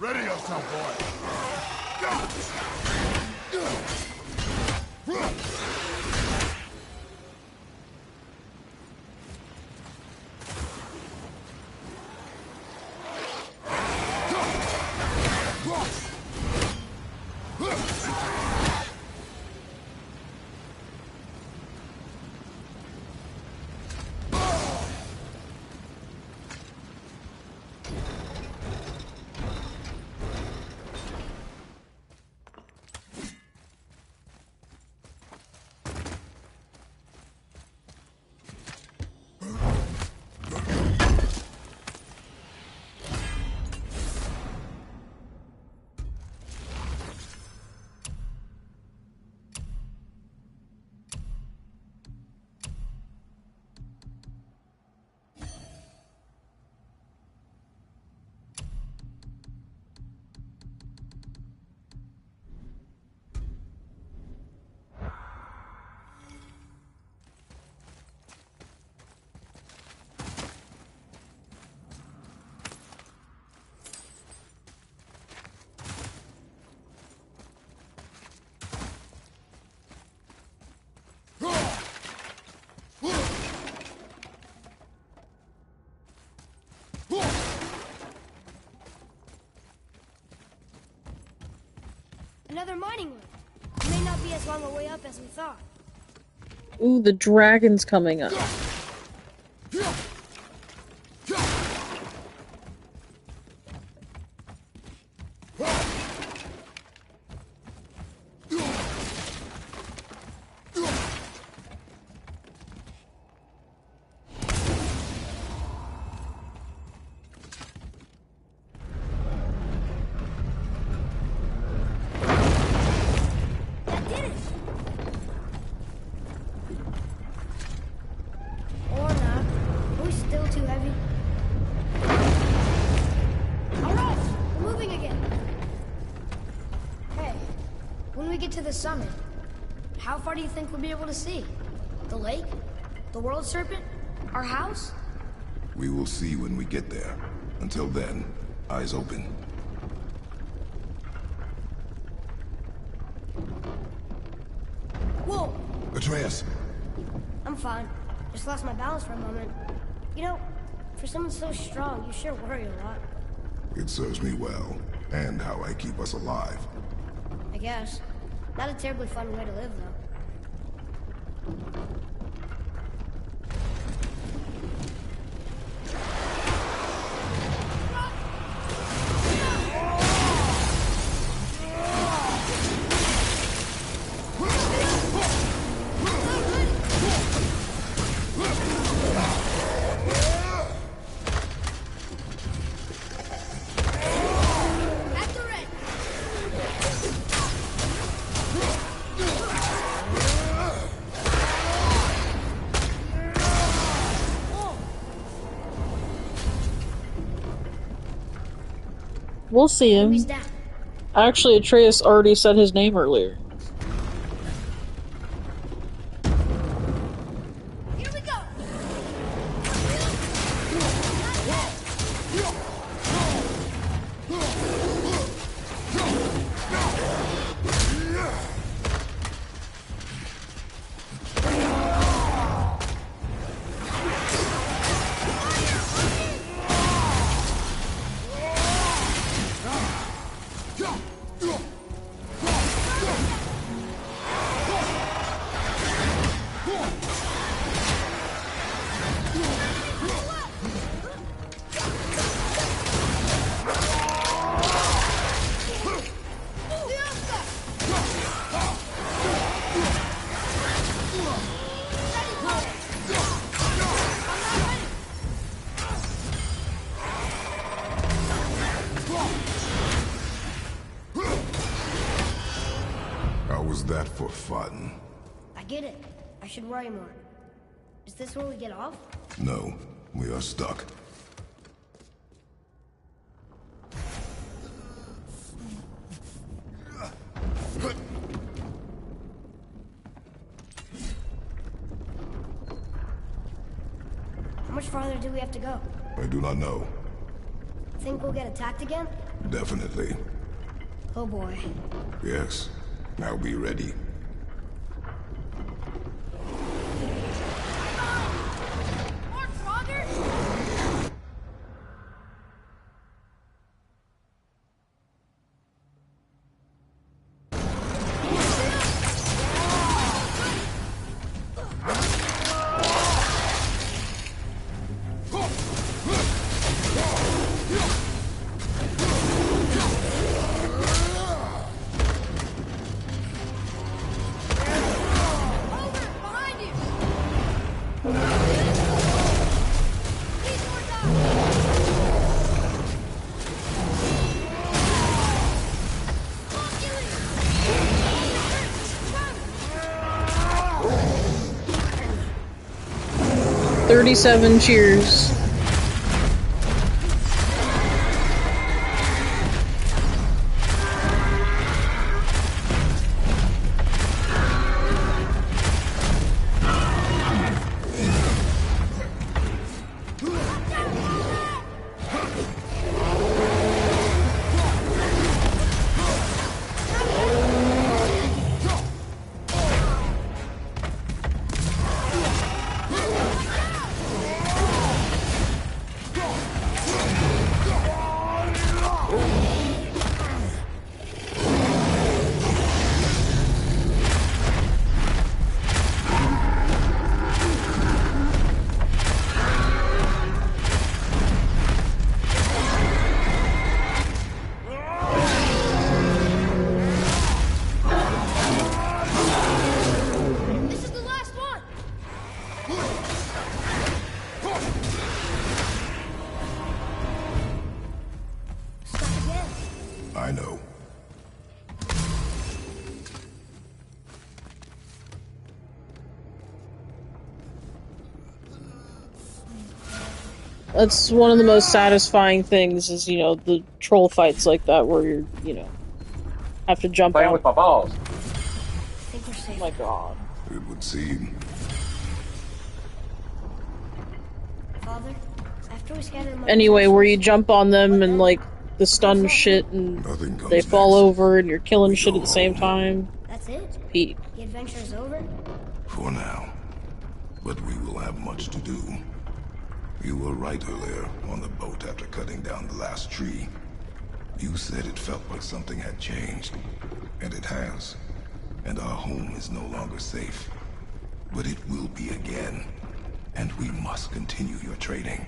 [SPEAKER 4] Ready yourself, boy.
[SPEAKER 3] Another mining room. It may not be as long a way up as we thought.
[SPEAKER 1] Ooh, the dragon's coming up.
[SPEAKER 3] Summit. How far do you think we'll be able to see? The lake? The world serpent? Our house?
[SPEAKER 4] We will see when we get there. Until then, eyes open.
[SPEAKER 3] Whoa!
[SPEAKER 4] Atreus!
[SPEAKER 3] I'm fine. Just lost my balance for a moment. You know, for someone so strong, you sure worry a lot.
[SPEAKER 4] It serves me well, and how I keep us alive.
[SPEAKER 3] I guess. Not a terribly fun way to live, though.
[SPEAKER 1] We'll see him. Actually, Atreus already said his name earlier.
[SPEAKER 3] Here we go.
[SPEAKER 4] 'Was that for fun?
[SPEAKER 3] I get it. I should worry more. Is this where we get off?
[SPEAKER 4] No, we are stuck.
[SPEAKER 3] How much farther do we have to go?
[SPEAKER 4] I do not know.
[SPEAKER 3] Think we'll get attacked again?
[SPEAKER 4] Definitely.
[SPEAKER 3] Oh boy.
[SPEAKER 4] Yes. Now be ready.
[SPEAKER 3] More Frogger?
[SPEAKER 1] "37 cheers." That's one of the most satisfying things is, you know, the troll fights like that where you're, you know, have to jump
[SPEAKER 5] Playing
[SPEAKER 1] on.
[SPEAKER 5] with my balls.
[SPEAKER 3] I think we're
[SPEAKER 1] Oh
[SPEAKER 3] safe.
[SPEAKER 1] my god.
[SPEAKER 4] It would seem.
[SPEAKER 3] Father, after we scatter them
[SPEAKER 1] Anyway, where you jump on them and, like, the stun shit and
[SPEAKER 4] Nothing
[SPEAKER 1] they
[SPEAKER 4] comes
[SPEAKER 1] fall
[SPEAKER 4] next.
[SPEAKER 1] over and you're killing
[SPEAKER 4] We
[SPEAKER 1] shit
[SPEAKER 4] go
[SPEAKER 1] at the same
[SPEAKER 4] home.
[SPEAKER 1] time.
[SPEAKER 3] That's it?
[SPEAKER 1] Peak.
[SPEAKER 3] The adventure is over?
[SPEAKER 4] For now. But we will have much to do. You were right earlier on the boat after cutting down the last tree. You said it felt like something had changed. And it has. And our home is no longer safe. But it will be again. And we must continue your training.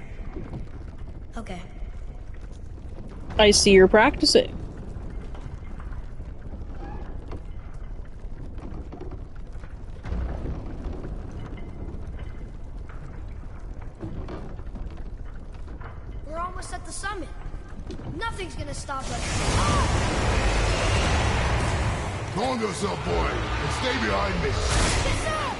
[SPEAKER 3] Okay.
[SPEAKER 1] I see you're practicing.
[SPEAKER 3] We're almost at the summit. Nothing's gonna stop us.
[SPEAKER 4] Calm yourself, boy, and stay behind me.
[SPEAKER 3] Yes, sir!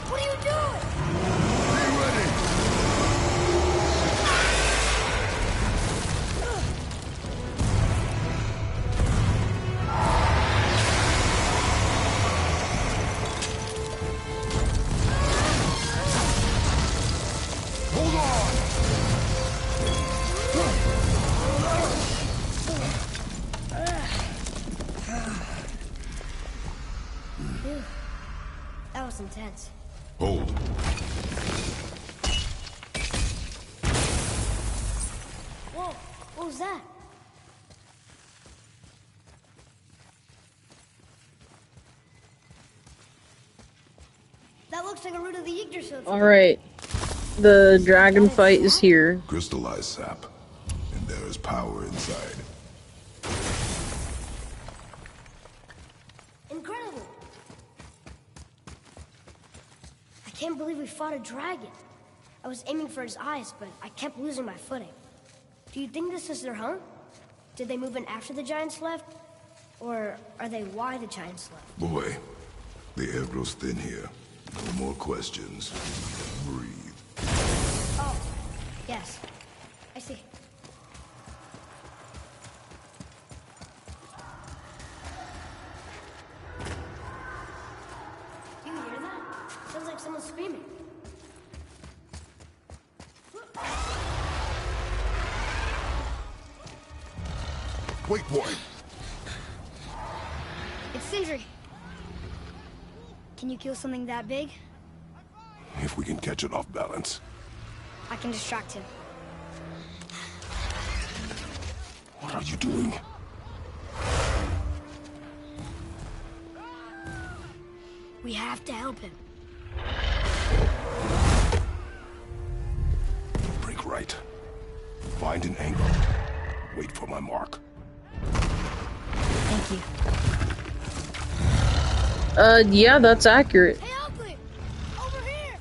[SPEAKER 3] What are you doing?
[SPEAKER 4] Be ready. Hold on.
[SPEAKER 3] That was intense.
[SPEAKER 4] Hold.
[SPEAKER 3] Whoa, what was that? That looks like a root of the Yggdrasil.
[SPEAKER 1] Alright. The dragon fight is here.
[SPEAKER 4] Crystallized sap. And there is power inside.
[SPEAKER 3] Incredible! I can't believe we fought a dragon. I was aiming for his eyes, but I kept losing my footing. Do you think this is their home? Did they move in after the giants left? Or are they why the giants left?
[SPEAKER 4] Boy, the air grows thin here. No more questions. Breathe.
[SPEAKER 3] Oh, yes. I see. Do you hear that? Sounds like someone screaming.
[SPEAKER 4] Wait, boy.
[SPEAKER 3] It's Sindri. Can you kill something that big?
[SPEAKER 4] If we can catch it off balance.
[SPEAKER 3] I can distract him.
[SPEAKER 4] What are you doing?
[SPEAKER 3] We have to help him.
[SPEAKER 4] Break right. Find an angle. Wait for my mark.
[SPEAKER 3] Thank you.
[SPEAKER 1] Yeah, that's accurate.
[SPEAKER 3] Hey, Ugly! Over here!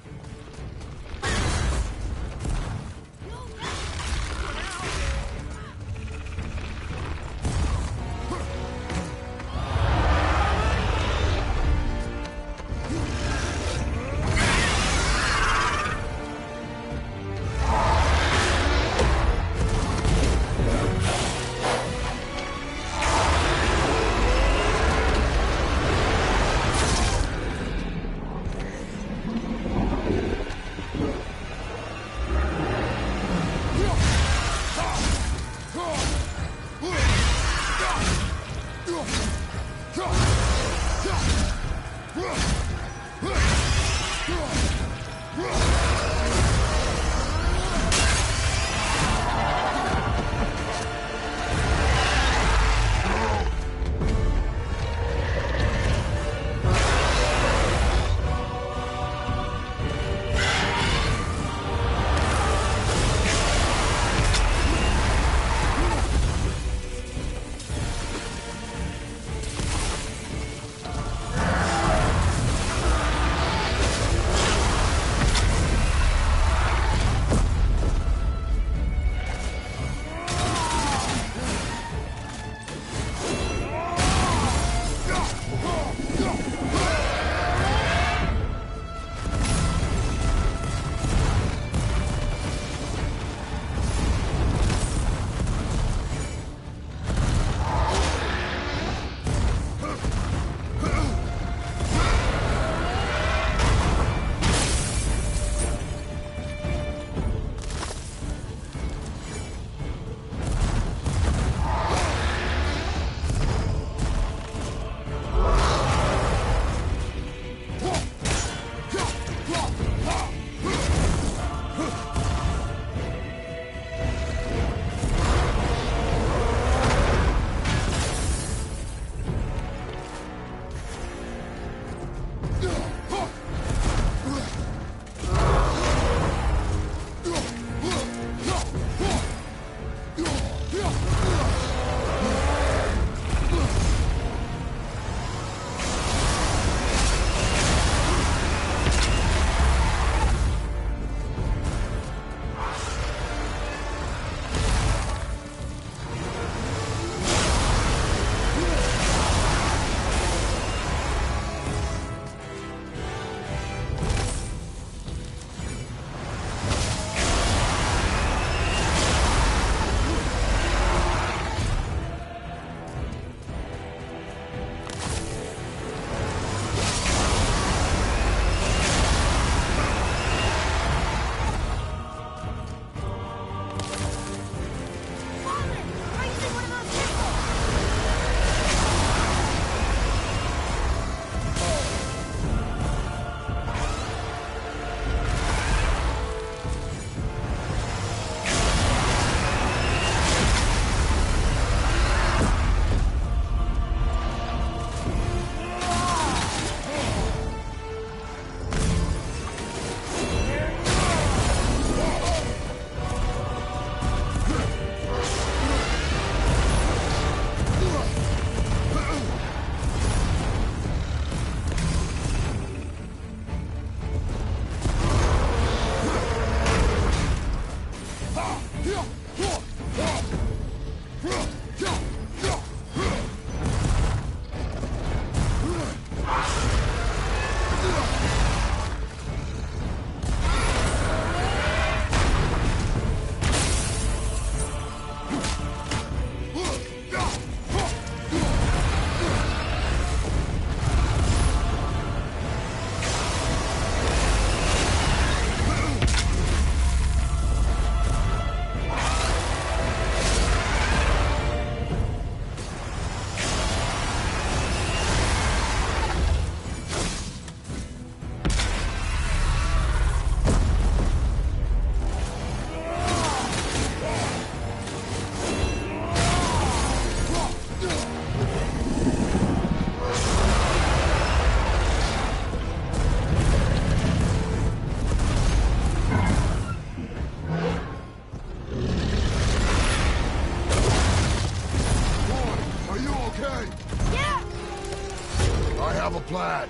[SPEAKER 4] have a plan.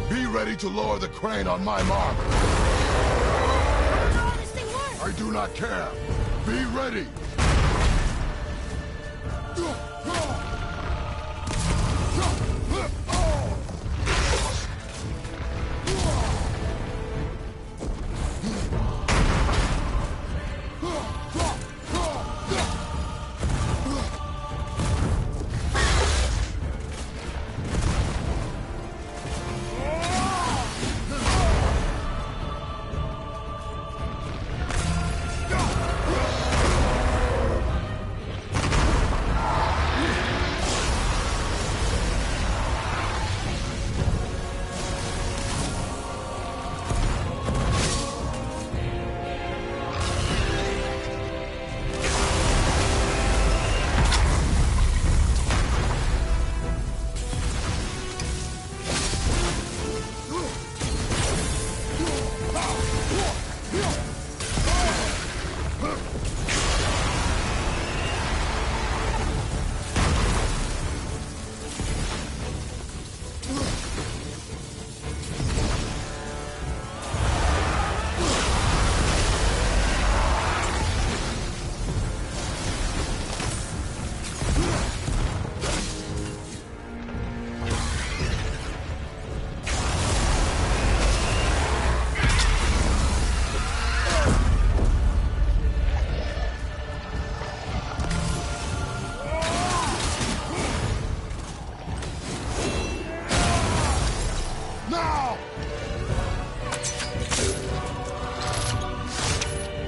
[SPEAKER 4] Be ready to lower the crane on my mark.
[SPEAKER 3] I don't know how this thing works.
[SPEAKER 4] I do not care. Be ready.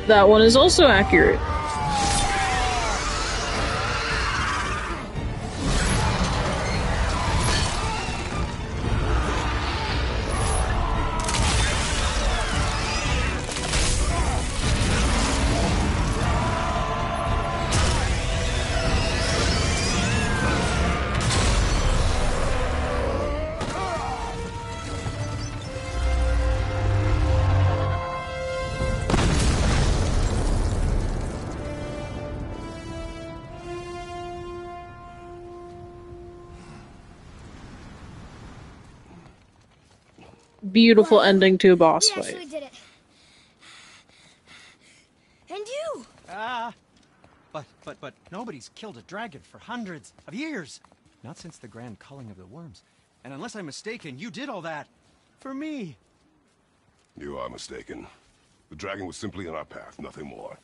[SPEAKER 1] That one is also accurate. Beautiful
[SPEAKER 3] Wow.
[SPEAKER 1] ending to a boss
[SPEAKER 3] We
[SPEAKER 1] fight.
[SPEAKER 3] actually did it. And you!
[SPEAKER 5] But nobody's killed a dragon for hundreds of years. Not since the grand culling of the worms. And unless I'm mistaken, you did all that for me.
[SPEAKER 4] You are mistaken. The dragon was simply in our path, nothing more.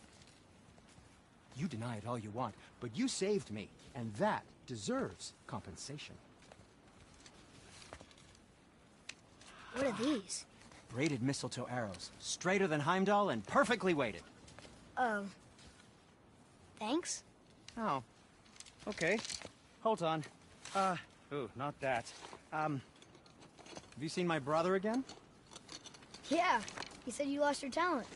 [SPEAKER 5] You deny it all you want, but you saved me, and that deserves compensation.
[SPEAKER 3] What are these?
[SPEAKER 5] Braided mistletoe arrows, straighter than Heimdall and perfectly weighted.
[SPEAKER 3] Oh. Thanks?
[SPEAKER 5] Oh. Okay. Hold on. Ooh, not that. Have you seen my brother again?
[SPEAKER 3] Yeah. He said you lost your talent.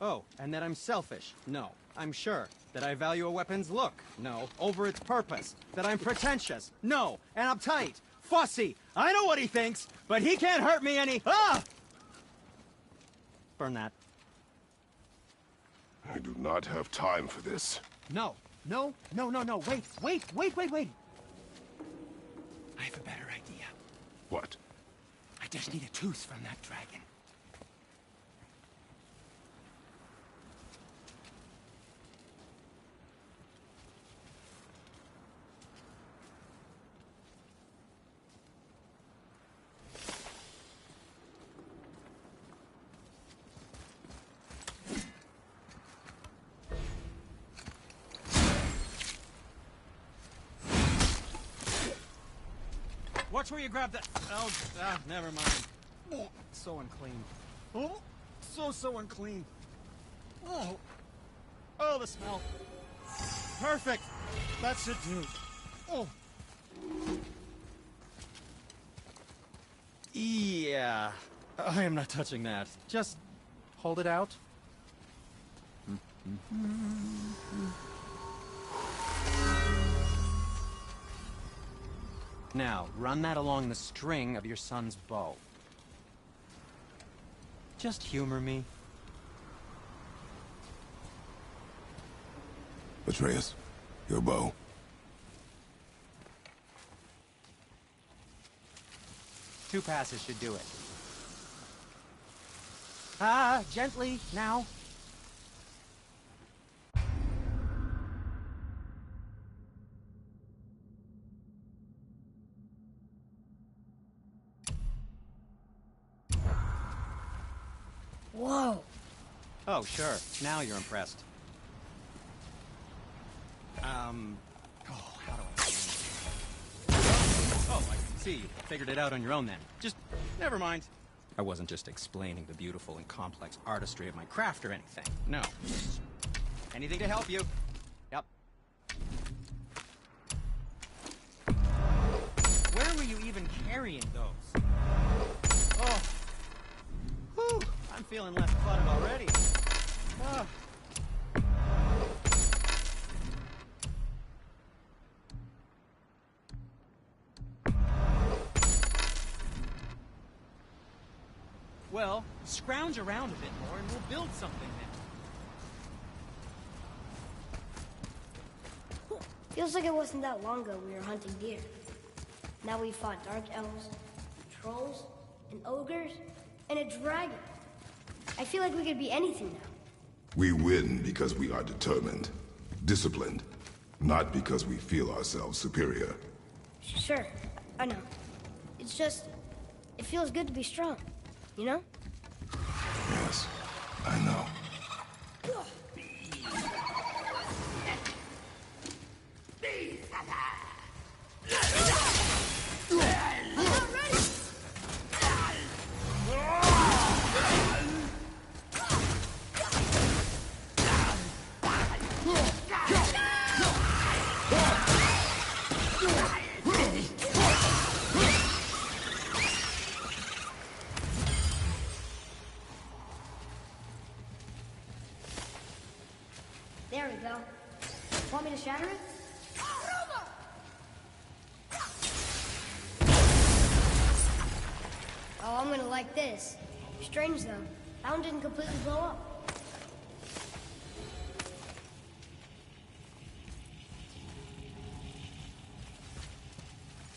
[SPEAKER 5] Oh, and that I'm selfish? No. I'm sure. That I value a weapon's look? No. Over its purpose? That I'm pretentious? No. And uptight? Fussy? I know what he thinks, but he can't hurt me any— Ah! Burn that.
[SPEAKER 4] I do not have time for this.
[SPEAKER 5] No. Wait. I have a better idea.
[SPEAKER 4] What?
[SPEAKER 5] I just need a tooth from that dragon. Watch where you grab that. Oh, never mind. Oh, so unclean. Oh, so unclean. Oh, the smell. Perfect. That should do. Oh. Yeah. I am not touching that. Just hold it out. Now, run that along the string of your son's bow. Just humor me.
[SPEAKER 4] Atreus, your bow.
[SPEAKER 5] 2 passes should do it. Ah, gently, now.
[SPEAKER 3] Whoa.
[SPEAKER 5] Oh, sure. Now you're impressed. How do I... Oh, I see. You figured it out on your own then. Just, never mind. I wasn't just explaining the beautiful and complex artistry of my craft or anything. No. Anything to help you. Yep. Where were you even carrying those? Oh. Whew. I'm feeling less cluttered already. Ah. Well, scrounge around a bit more and we'll build something then.
[SPEAKER 3] Feels like it wasn't that long ago we were hunting deer. Now we fought dark elves, trolls, and ogres, and a dragon. I feel like we could be anything now.
[SPEAKER 4] We win because we are determined, disciplined, not because we feel ourselves superior.
[SPEAKER 3] Sure, I know. It's just, it feels good to be strong, you know?
[SPEAKER 4] Yes, I know.
[SPEAKER 3] There we go. Want me to shatter it? Oh, I'm gonna like this. Strange though, that one didn't completely blow up.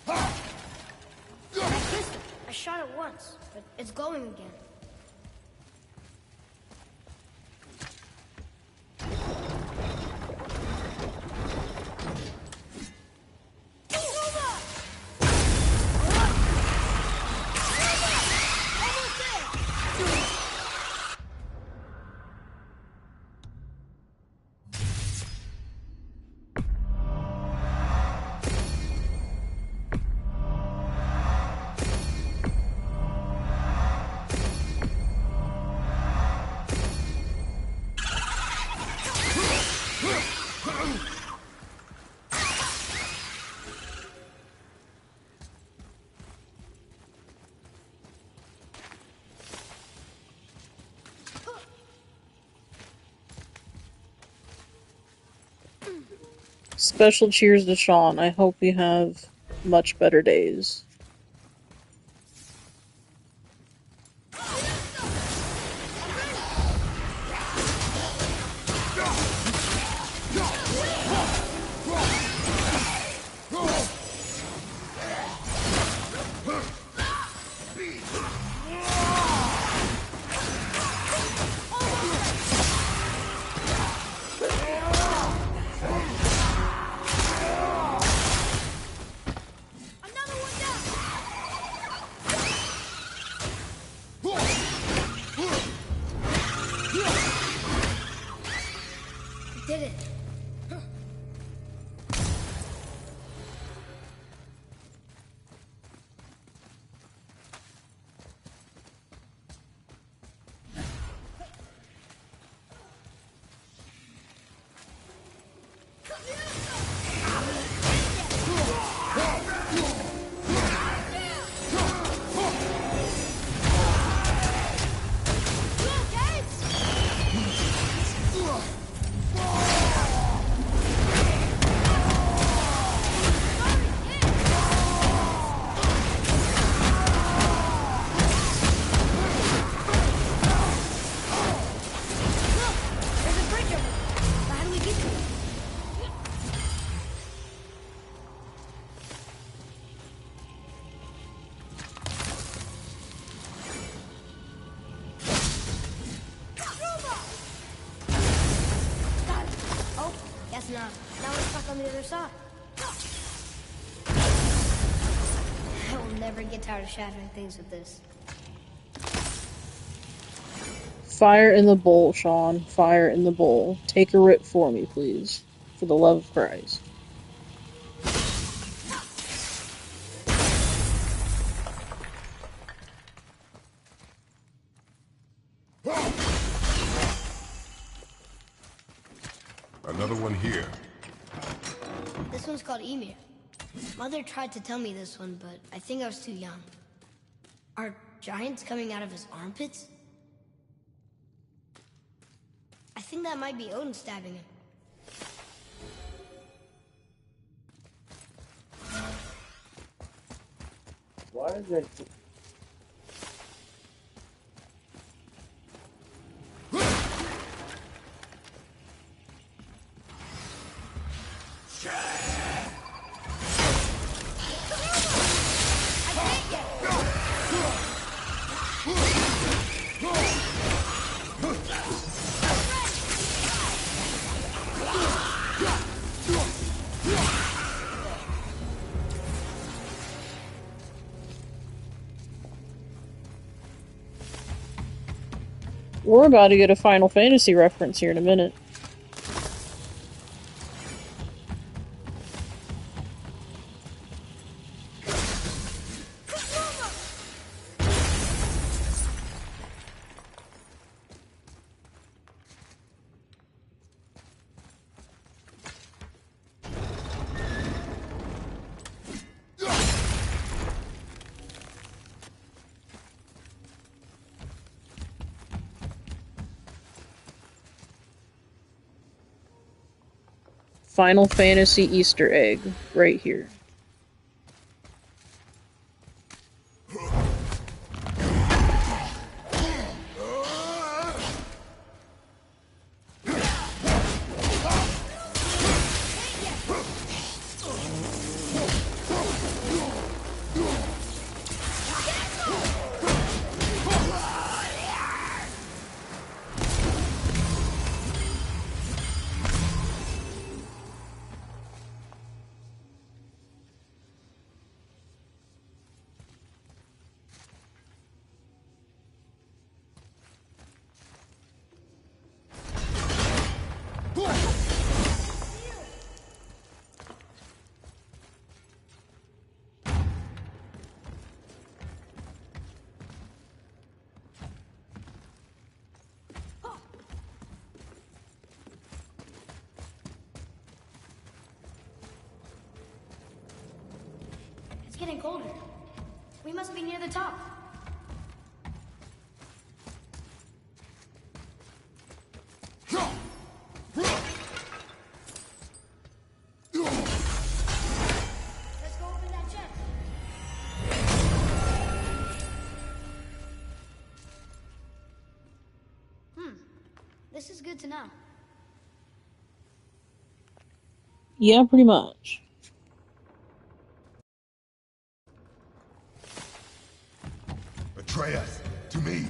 [SPEAKER 3] That pistol, I shot it once, but it's glowing again.
[SPEAKER 1] Special cheers to Sean. I hope you have much better days.
[SPEAKER 3] Another one down! on the other side. I will never get tired of shattering things with this.
[SPEAKER 1] Fire in the bowl, Sean. Fire in the bowl. Take a rip for me, please. For the love of Christ.
[SPEAKER 4] Another one here.
[SPEAKER 3] This one's called Emir. Mother tried to tell me this one, but I think I was too young. Are giants coming out of his armpits? I think that might be Odin stabbing him.
[SPEAKER 1] Why is it? We're about to get a Final Fantasy reference here in a minute. Final Fantasy Easter egg right here.
[SPEAKER 3] It's getting colder. We must be near the top. Let's go open that chest. This is good to know.
[SPEAKER 1] Yeah, pretty much.
[SPEAKER 4] Atreus, to me.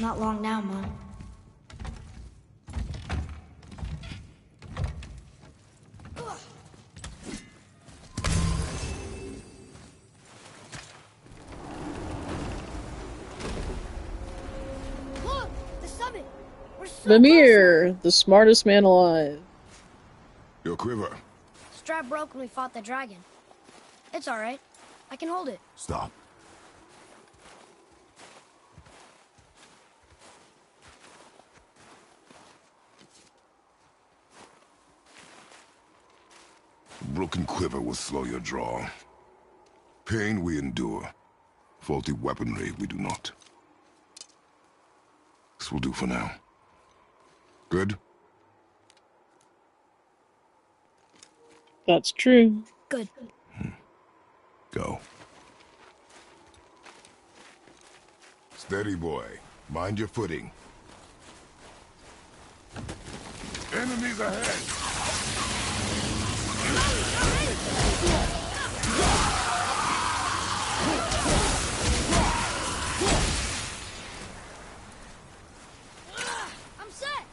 [SPEAKER 3] Not long now, Mom. Look! The summit! We're so
[SPEAKER 1] Mimir, the smartest man alive.
[SPEAKER 4] Your quiver.
[SPEAKER 3] close! Strap broke when we fought the dragon. It's alright. I can hold it.
[SPEAKER 4] Stop. Broken quiver will slow your draw. Pain we endure. Faulty weaponry we do not. This will do for now. Good?
[SPEAKER 1] That's true.
[SPEAKER 3] Good.
[SPEAKER 4] Go. Steady, boy. Mind your footing. Enemies ahead!
[SPEAKER 3] I'm set.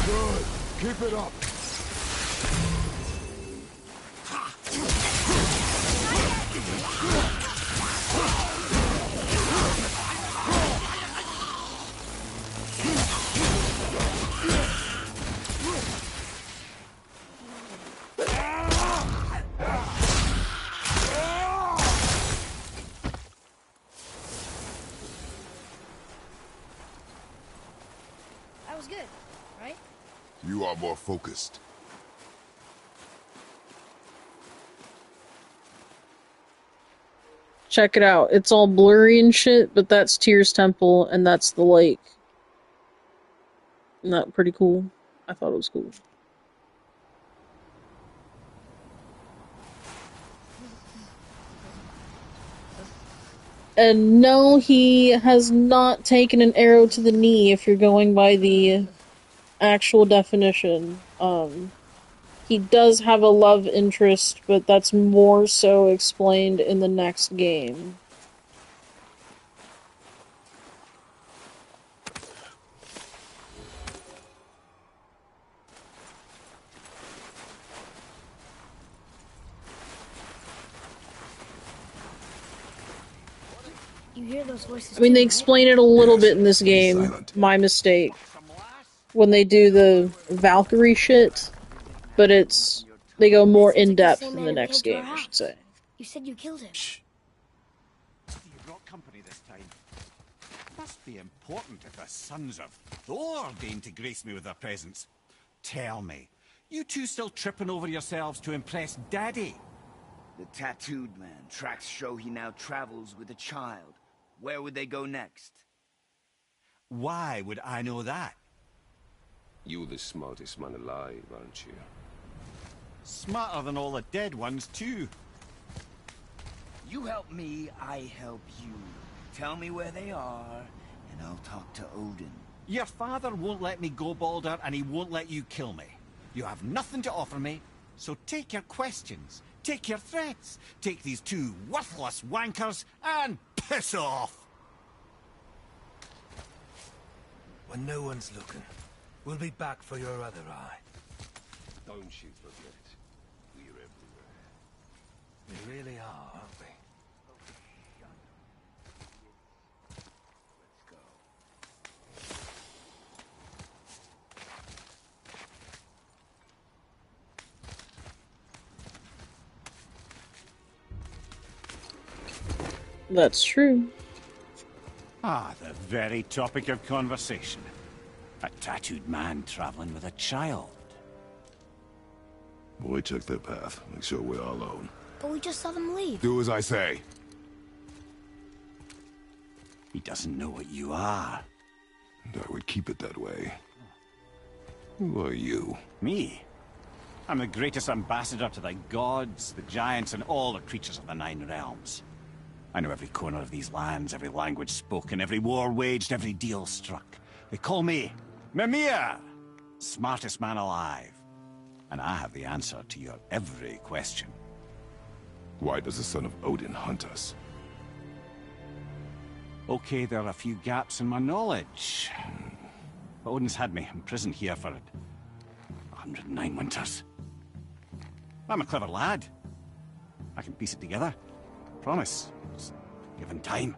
[SPEAKER 4] Good. Keep it up.
[SPEAKER 3] That was good, right?
[SPEAKER 4] You are more focused.
[SPEAKER 1] Check it out. It's all blurry and shit, but that's Tyr's temple, and that's the lake. Isn't that pretty cool? I thought it was cool. And no, he has not taken an arrow to the knee if you're going by the actual definition. He does have a love interest, but that's more so explained in the next game.
[SPEAKER 3] You hear those voices
[SPEAKER 1] I mean,
[SPEAKER 3] too,
[SPEAKER 1] they
[SPEAKER 3] right?
[SPEAKER 1] explain it a little
[SPEAKER 4] Yes,
[SPEAKER 1] bit in this
[SPEAKER 4] be
[SPEAKER 1] game.
[SPEAKER 4] silent.
[SPEAKER 1] My mistake. When they do the Valkyrie shit, but they go more in
[SPEAKER 3] Sounds like the
[SPEAKER 1] depth
[SPEAKER 3] same
[SPEAKER 1] in
[SPEAKER 3] man
[SPEAKER 1] the
[SPEAKER 3] who
[SPEAKER 1] next
[SPEAKER 3] came to our
[SPEAKER 1] game, I should
[SPEAKER 3] house.
[SPEAKER 1] say.
[SPEAKER 3] You said you killed him.
[SPEAKER 5] You brought company this time. Must be important if the sons of Thor deign to grace me with their presence. Tell me, you two still tripping over yourselves to impress Daddy?
[SPEAKER 6] The tattooed man. Tracks show he now travels with a child. Where would they go next?
[SPEAKER 5] Why would I know that?
[SPEAKER 7] You're the smartest man alive, aren't you?
[SPEAKER 5] Smarter than all the dead ones, too.
[SPEAKER 6] You help me, I help you. Tell me where they are, and I'll talk to Odin.
[SPEAKER 5] Your father won't let me go, Balder, and he won't let you kill me. You have nothing to offer me, so take your questions, take your threats, take these two worthless wankers, and piss off!
[SPEAKER 8] When no one's looking, we'll be back for your other eye.
[SPEAKER 7] Don't you forget, we're everywhere.
[SPEAKER 8] We really are, aren't we?
[SPEAKER 1] That's true.
[SPEAKER 5] Ah, the very topic of conversation. A tattooed man traveling with a child.
[SPEAKER 4] Boy, check their path. Make sure we're all alone.
[SPEAKER 3] But we just saw them leave.
[SPEAKER 4] Do as I say.
[SPEAKER 5] He doesn't know what you are.
[SPEAKER 4] And I would keep it that way. Who are you?
[SPEAKER 5] Me? I'm the greatest ambassador to the gods, the giants, and all the creatures of the Nine Realms. I know every corner of these lands, every language spoken, every war waged, every deal struck. They call me Mimir, smartest man alive. And I have the answer to your every question.
[SPEAKER 4] Why does the son of Odin hunt us?
[SPEAKER 5] Okay, there are a few gaps in my knowledge. But Odin's had me imprisoned here for 109 winters. I'm a clever lad. I can piece it together. Promise. Just given time.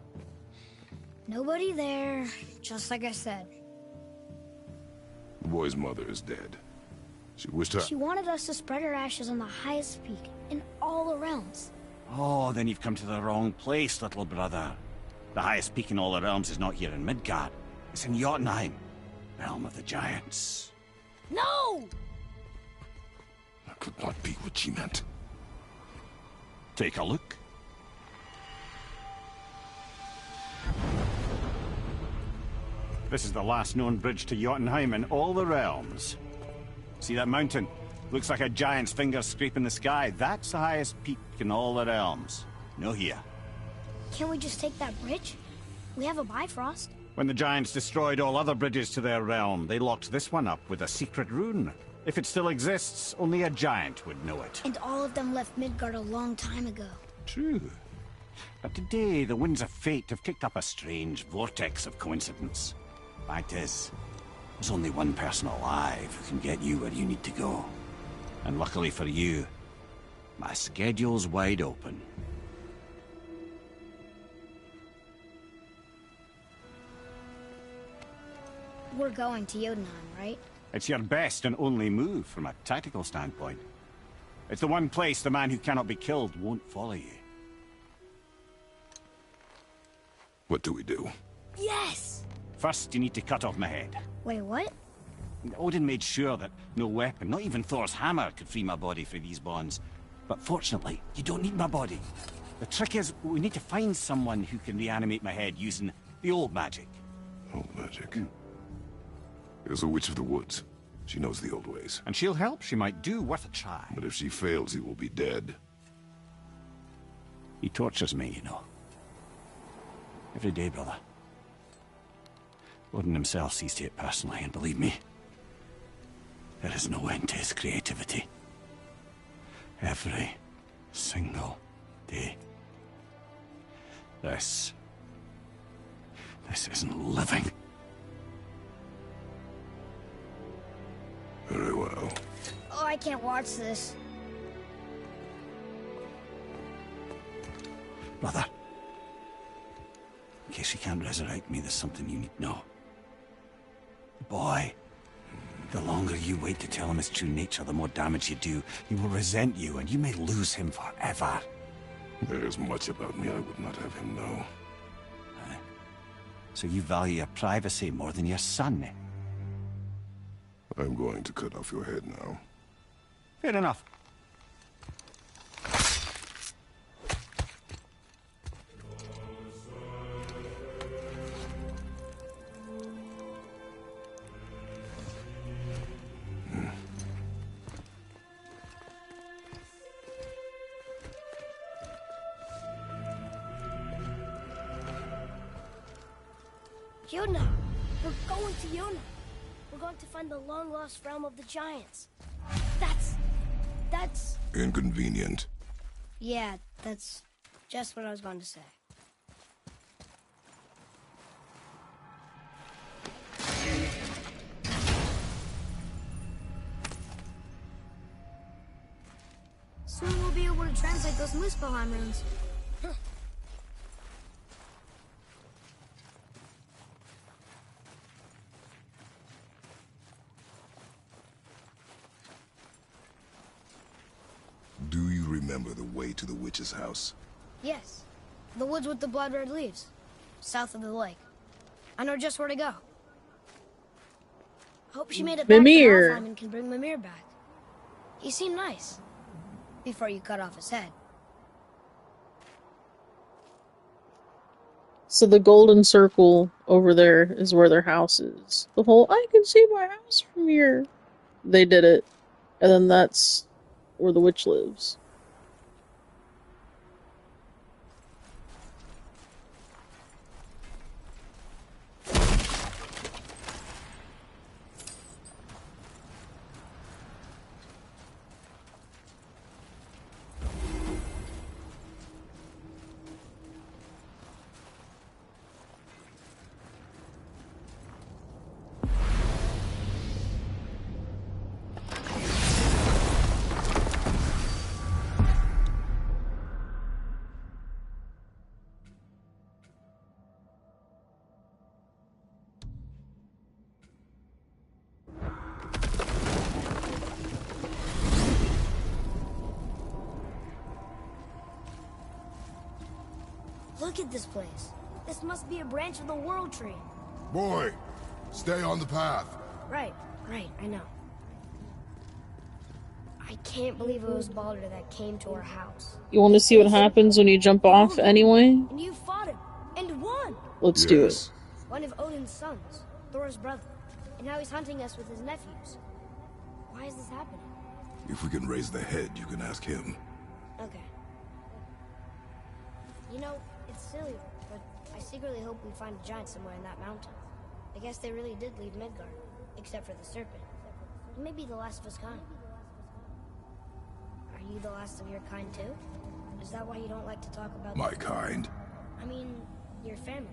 [SPEAKER 3] Nobody there, just like I said.
[SPEAKER 4] The boy's mother is dead. She wished her...
[SPEAKER 3] She wanted us to spread her ashes on the highest peak in all the realms.
[SPEAKER 5] Oh, then you've come to the wrong place, little brother. The highest peak in all the realms is not here in Midgard. It's in Jotunheim, realm of the giants.
[SPEAKER 3] No!
[SPEAKER 4] That could not be what she meant.
[SPEAKER 9] Take a look. This is the last known bridge to Jotunheim in all the realms. See that mountain? Looks like a giant's finger scraping the sky. That's the highest peak in all the realms. No here.
[SPEAKER 3] Can't we just take that bridge? We have a Bifrost.
[SPEAKER 9] When the giants destroyed all other bridges to their realm, they locked this one up with a secret rune. If it still exists, only a giant would know it.
[SPEAKER 3] And all of them left Midgard a long time ago.
[SPEAKER 9] True. But today, the winds of fate have kicked up a strange vortex of coincidence. Fact is, there's only one person alive who can get you where you need to go. And luckily for you, my schedule's wide open.
[SPEAKER 3] We're going to Jotunheim, right?
[SPEAKER 9] It's your best and only move from a tactical standpoint. It's the one place the man who cannot be killed won't follow you.
[SPEAKER 4] What do we do?
[SPEAKER 3] Yes!
[SPEAKER 9] First, you need to cut off my head.
[SPEAKER 3] Wait, what?
[SPEAKER 9] Odin made sure that no weapon, not even Thor's hammer, could free my body from these bonds. But fortunately, you don't need my body. The trick is, we need to find someone who can reanimate my head using the old magic.
[SPEAKER 4] Old magic? There's a witch of the woods. She knows the old ways.
[SPEAKER 9] And she'll help. She might do worth a try.
[SPEAKER 4] But if she fails, he will be dead.
[SPEAKER 9] He tortures me, you know. Every day, brother. Odin himself sees to it personally, and believe me, there is no end to his creativity. Every single day. This isn't living.
[SPEAKER 4] Very well.
[SPEAKER 3] Oh, I can't watch this.
[SPEAKER 9] Brother, in case you can't resurrect me, there's something you need to know. Boy, the longer you wait to tell him his true nature, the more damage you do. He will resent you, and you may lose him forever.
[SPEAKER 4] There's much about me I would not have him know.
[SPEAKER 9] So you value your privacy more than your son?
[SPEAKER 4] I'm going to cut off your head now.
[SPEAKER 9] Fair enough.
[SPEAKER 3] Yona! We're going to Yona! We're going to find the long-lost realm of the giants. That's...
[SPEAKER 4] Inconvenient.
[SPEAKER 3] Yeah, that's just what I was going to say. Soon we'll be able to translate those Muspelheim runes.
[SPEAKER 4] Do you remember the way to the witch's house?
[SPEAKER 3] Yes. The woods with the blood-red leaves. South of the lake. I know just where to go. Hope she made it back to
[SPEAKER 1] Mimir.
[SPEAKER 3] Alfheim and can bring Mimir back. He seemed nice. Before you cut off his head.
[SPEAKER 1] So the golden circle over there is where their house is. The whole, I can see my house from here. They did it. And then that's where the witch lives.
[SPEAKER 3] Look at this place. This must be a branch of the World Tree.
[SPEAKER 4] Boy, stay on the path.
[SPEAKER 3] Right, I know. I can't believe it was Baldur that came to our house.
[SPEAKER 1] You want to see what happens when you jump off anyway?
[SPEAKER 3] And you fought him, and won!
[SPEAKER 1] Let's do it.
[SPEAKER 3] One of Odin's sons, Thor's brother. And now he's hunting us with his nephews. Why is this happening?
[SPEAKER 4] If we can raise the head, you can ask him.
[SPEAKER 3] Okay. You know, it's silly, but I secretly hope we find a giant somewhere in that mountain. I guess they really did leave Midgard, except for the serpent. Maybe the last of his kind. Are you the last of your kind too? Is that why you don't like to talk about
[SPEAKER 4] My kind?
[SPEAKER 3] I mean, your family.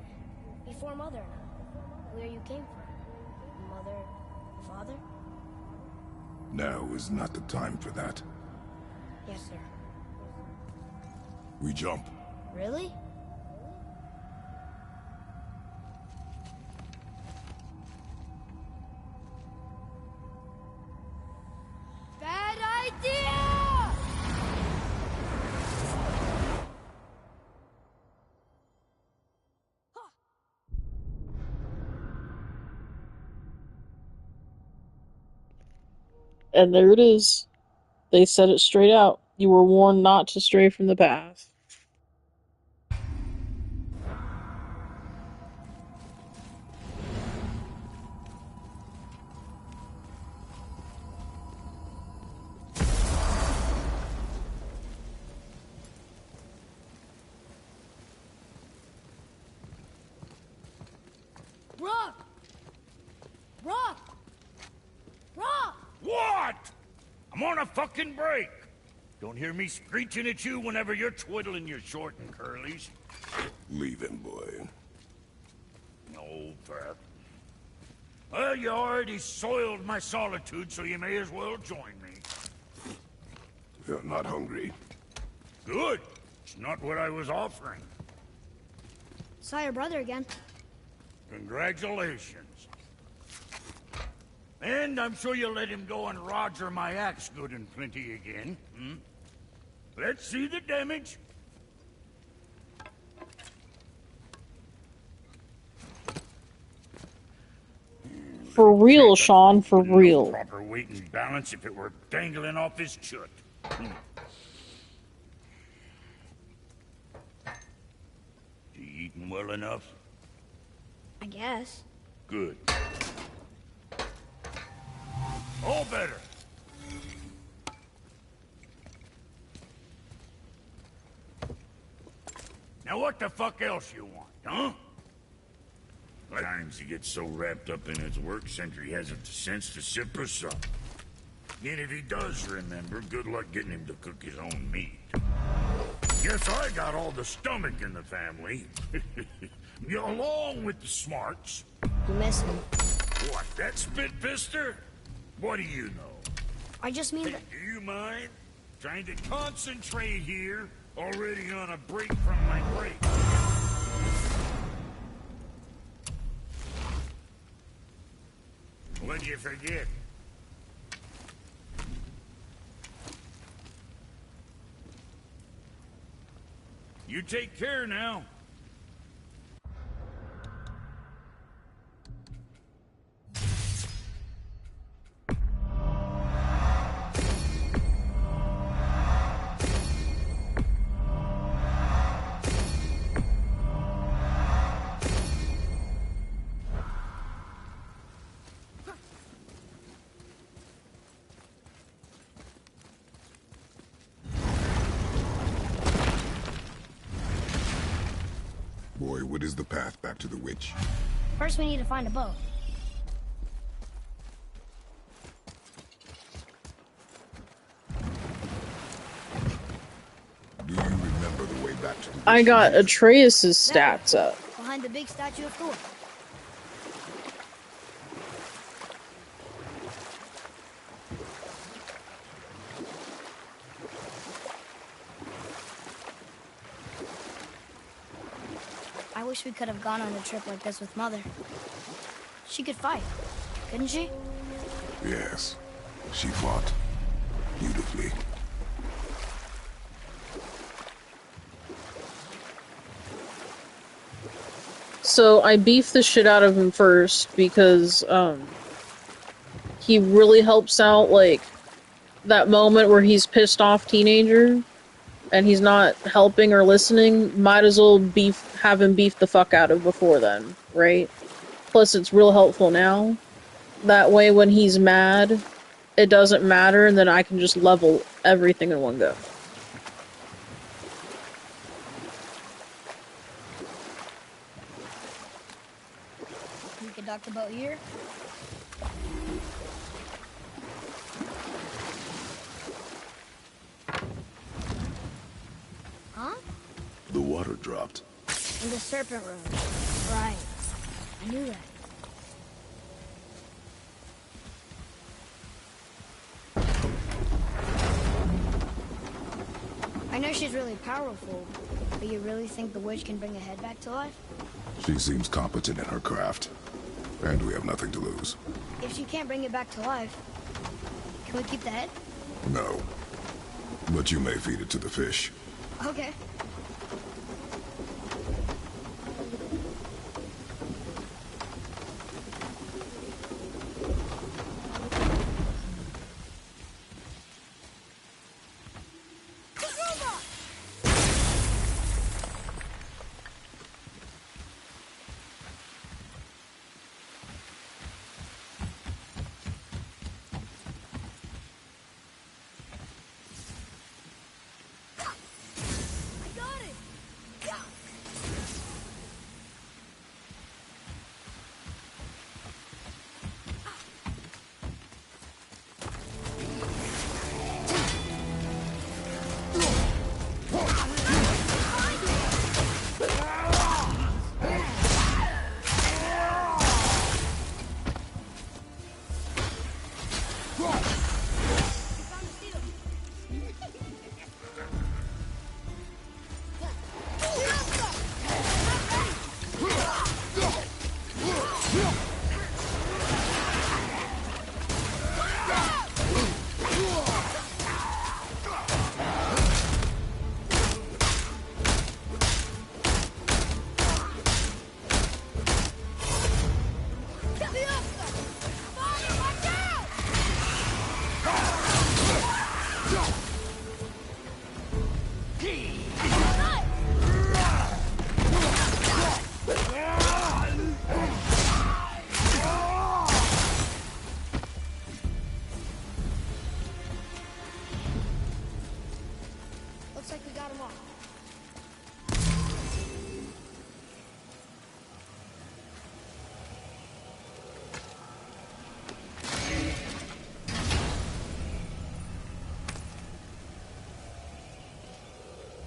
[SPEAKER 3] Before Mother and I. Where you came from. Mother, father?
[SPEAKER 4] Now is not the time for that.
[SPEAKER 3] Yes, sir.
[SPEAKER 4] We jump.
[SPEAKER 3] Really? Bad idea!
[SPEAKER 1] And there it is. They said it straight out. You were warned not to stray from the path.
[SPEAKER 3] Rock! Rock! Rock!
[SPEAKER 2] What? I'm on a fucking break. Don't hear me screeching at you whenever you're twiddling your short and curlies.
[SPEAKER 4] Leave him, boy.
[SPEAKER 2] No, Pat. Well, you already soiled my solitude, so you may as well join me.
[SPEAKER 4] You're not hungry.
[SPEAKER 2] Good. It's not what I was offering.
[SPEAKER 3] Saw your brother again.
[SPEAKER 2] Congratulations. And I'm sure you'll let him go and Roger my axe good and plenty again. Hmm? Let's see the damage.
[SPEAKER 1] For real, Sean, for real.
[SPEAKER 2] No proper weight and balance if it were dangling off his chut. You eating well enough?
[SPEAKER 3] I guess.
[SPEAKER 2] Good. All better. Now what the fuck else you want, huh? Times he gets so wrapped up in his work, Sentry hasn't the sense to sip or sup. And if he does remember, good luck getting him to cook his own meat. Guess I got all the stomach in the family. Along with the smarts.
[SPEAKER 3] You miss him.
[SPEAKER 2] What, that spit-fister? What do you know?
[SPEAKER 3] I just mean
[SPEAKER 2] Hey,
[SPEAKER 3] that...
[SPEAKER 2] do you mind? Trying to concentrate here, already on a break from my break. What'd you forget? You take care now.
[SPEAKER 4] Boy, what is the path back to the witch?
[SPEAKER 3] First we need to find a boat.
[SPEAKER 4] Do you remember the way back to the witch?
[SPEAKER 1] I got Atreus' stats up.
[SPEAKER 3] Behind the big statue of Thor. I wish we could have gone on a trip like this with Mother. She could fight, couldn't she?
[SPEAKER 4] Yes. She fought. Beautifully.
[SPEAKER 1] So I beefed the shit out of him first because he really helps out, like, that moment where he's pissed off teenager and he's not helping or listening, might as well have him beef the fuck out of before then, right? Plus, it's real helpful now. That way, when he's mad, it doesn't matter, and then I can just level everything in one go.
[SPEAKER 3] We can dock the boat here. Huh?
[SPEAKER 4] The water dropped.
[SPEAKER 3] In the serpent room. Right. I knew that. I know she's really powerful, but you really think the witch can bring a head back to life?
[SPEAKER 4] She seems competent in her craft, and we have nothing to lose.
[SPEAKER 3] If she can't bring it back to life, can we keep the head?
[SPEAKER 4] No. But you may feed it to the fish.
[SPEAKER 3] Okay. Looks like we got them all.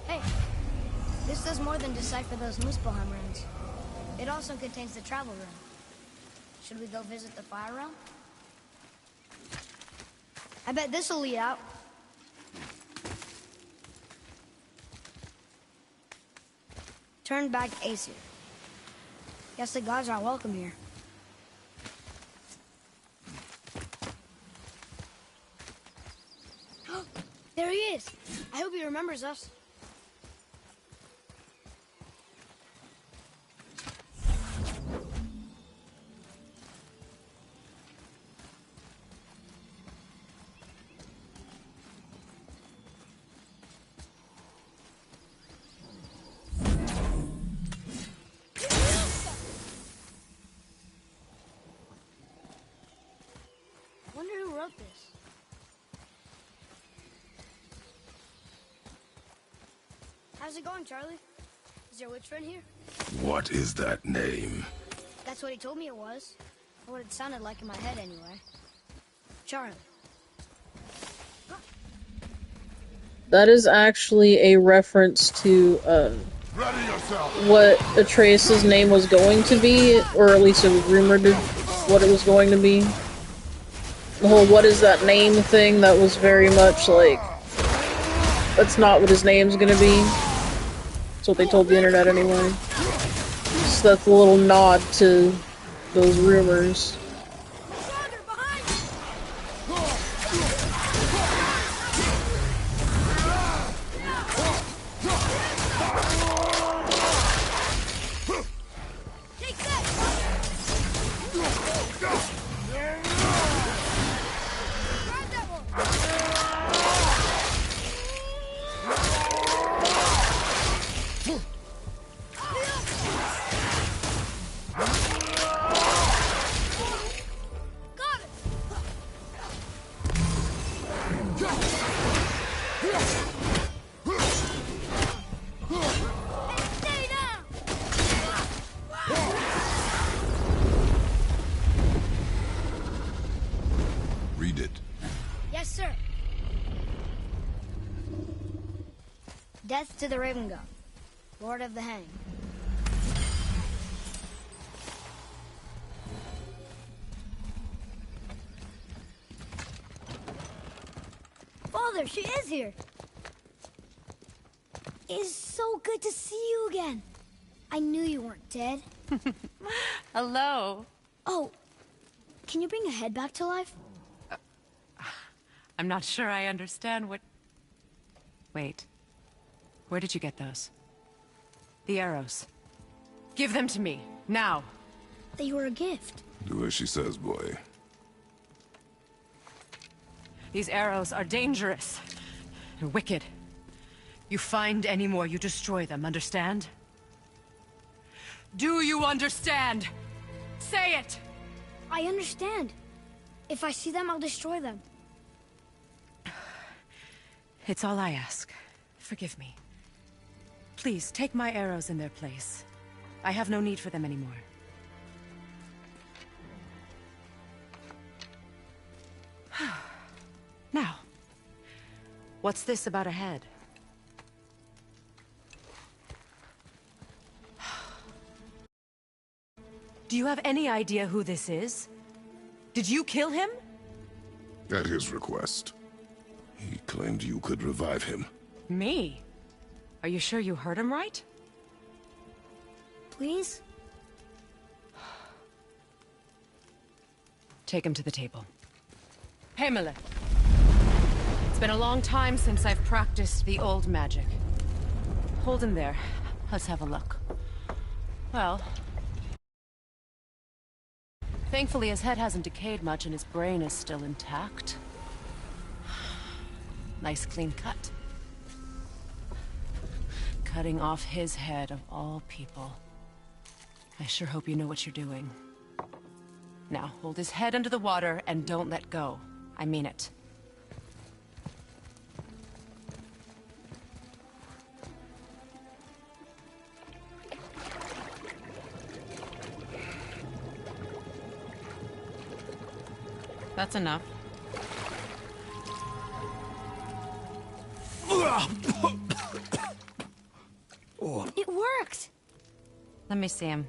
[SPEAKER 3] Hey, this does more than decipher those Muspelheim runes. It also contains the travel rune. Should we go visit the fire realm? I bet this'll lead out. Turn back Aesir. Guess the gods aren't welcome here. There he is! I hope he remembers us. Wonder who wrote this. How's it going, Charlie? Is there a witch friend here?
[SPEAKER 4] What is that name?
[SPEAKER 3] That's what he told me it was. Or what it sounded like in my head, anyway. Charlie.
[SPEAKER 1] That is actually a reference to, what Atreus' name was going to be, or at least it was rumored what it was going to be. The whole what is that name thing, that was very much like, that's not what his name's gonna be. That's what they told the internet anyway. So that's a little nod to those rumors.
[SPEAKER 3] Got it! Stay down!
[SPEAKER 4] Read it.
[SPEAKER 3] Yes, sir. Death to the Raven God, Lord of the Hang. Father, she is here. It is so good to see you again. I knew you weren't dead.
[SPEAKER 10] Hello.
[SPEAKER 3] Oh, can you bring a head back to life?
[SPEAKER 10] I'm not sure I understand what... Wait. Where did you get those? The arrows. Give them to me, now.
[SPEAKER 3] They were a gift.
[SPEAKER 4] Do as she says, boy.
[SPEAKER 10] These arrows are dangerous. And wicked. You find any more, you destroy them, understand? Do you understand? Say it!
[SPEAKER 3] I understand. If I see them, I'll destroy them.
[SPEAKER 10] It's all I ask. Forgive me. Please, take my arrows in their place. I have no need for them anymore. Now, what's this about a head? Do you have any idea who this is? Did you kill him?
[SPEAKER 4] At his request. He claimed you could revive him.
[SPEAKER 10] Me? Are you sure you heard him right?
[SPEAKER 3] Please?
[SPEAKER 10] Take him to the table. Pamela. It's been a long time since I've practiced the old magic. Hold him there. Let's have a look. Well... thankfully his head hasn't decayed much and his brain is still intact. Nice clean cut. Cutting off his head of all people. I sure hope you know what you're doing. Now, hold his head under the water and don't let go. I mean it. That's enough.
[SPEAKER 3] It worked!
[SPEAKER 10] Let me see him.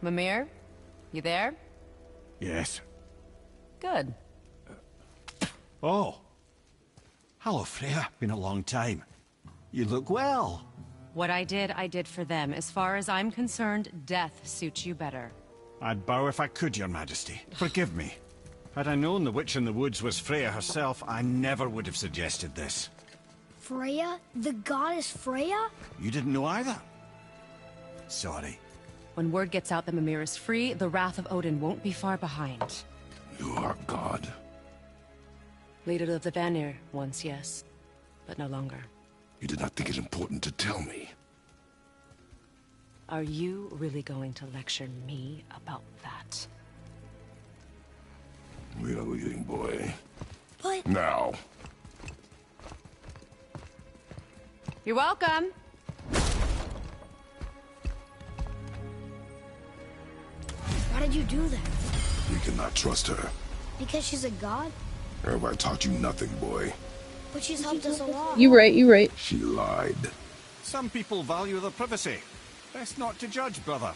[SPEAKER 10] Mimir? You there?
[SPEAKER 9] Yes.
[SPEAKER 10] Good.
[SPEAKER 9] Oh. Hello, Freya. Been a long time. You look well.
[SPEAKER 10] What I did for them. As far as I'm concerned, death suits you better.
[SPEAKER 9] I'd bow if I could, Your Majesty. Forgive me. Had I known the witch in the woods was Freya herself, I never would have suggested this.
[SPEAKER 3] Freya? The goddess Freya?
[SPEAKER 9] You didn't know either? Sorry.
[SPEAKER 10] When word gets out that Mimir is free, the wrath of Odin won't be far behind.
[SPEAKER 4] You are God.
[SPEAKER 10] Leader of the Vanir, once, yes. But no longer.
[SPEAKER 4] You did not think it important to tell me.
[SPEAKER 10] Are you really going to lecture me about that?
[SPEAKER 4] We are leaving, boy.
[SPEAKER 3] But...
[SPEAKER 4] now.
[SPEAKER 10] You're welcome.
[SPEAKER 3] why did you do that?
[SPEAKER 4] We cannot trust her.
[SPEAKER 3] Because she's a god?
[SPEAKER 4] Have I taught you nothing, boy?
[SPEAKER 3] But she's helped us a lot.
[SPEAKER 1] You right, you right.
[SPEAKER 4] She lied.
[SPEAKER 9] Some people value their privacy. Best not to judge, brother.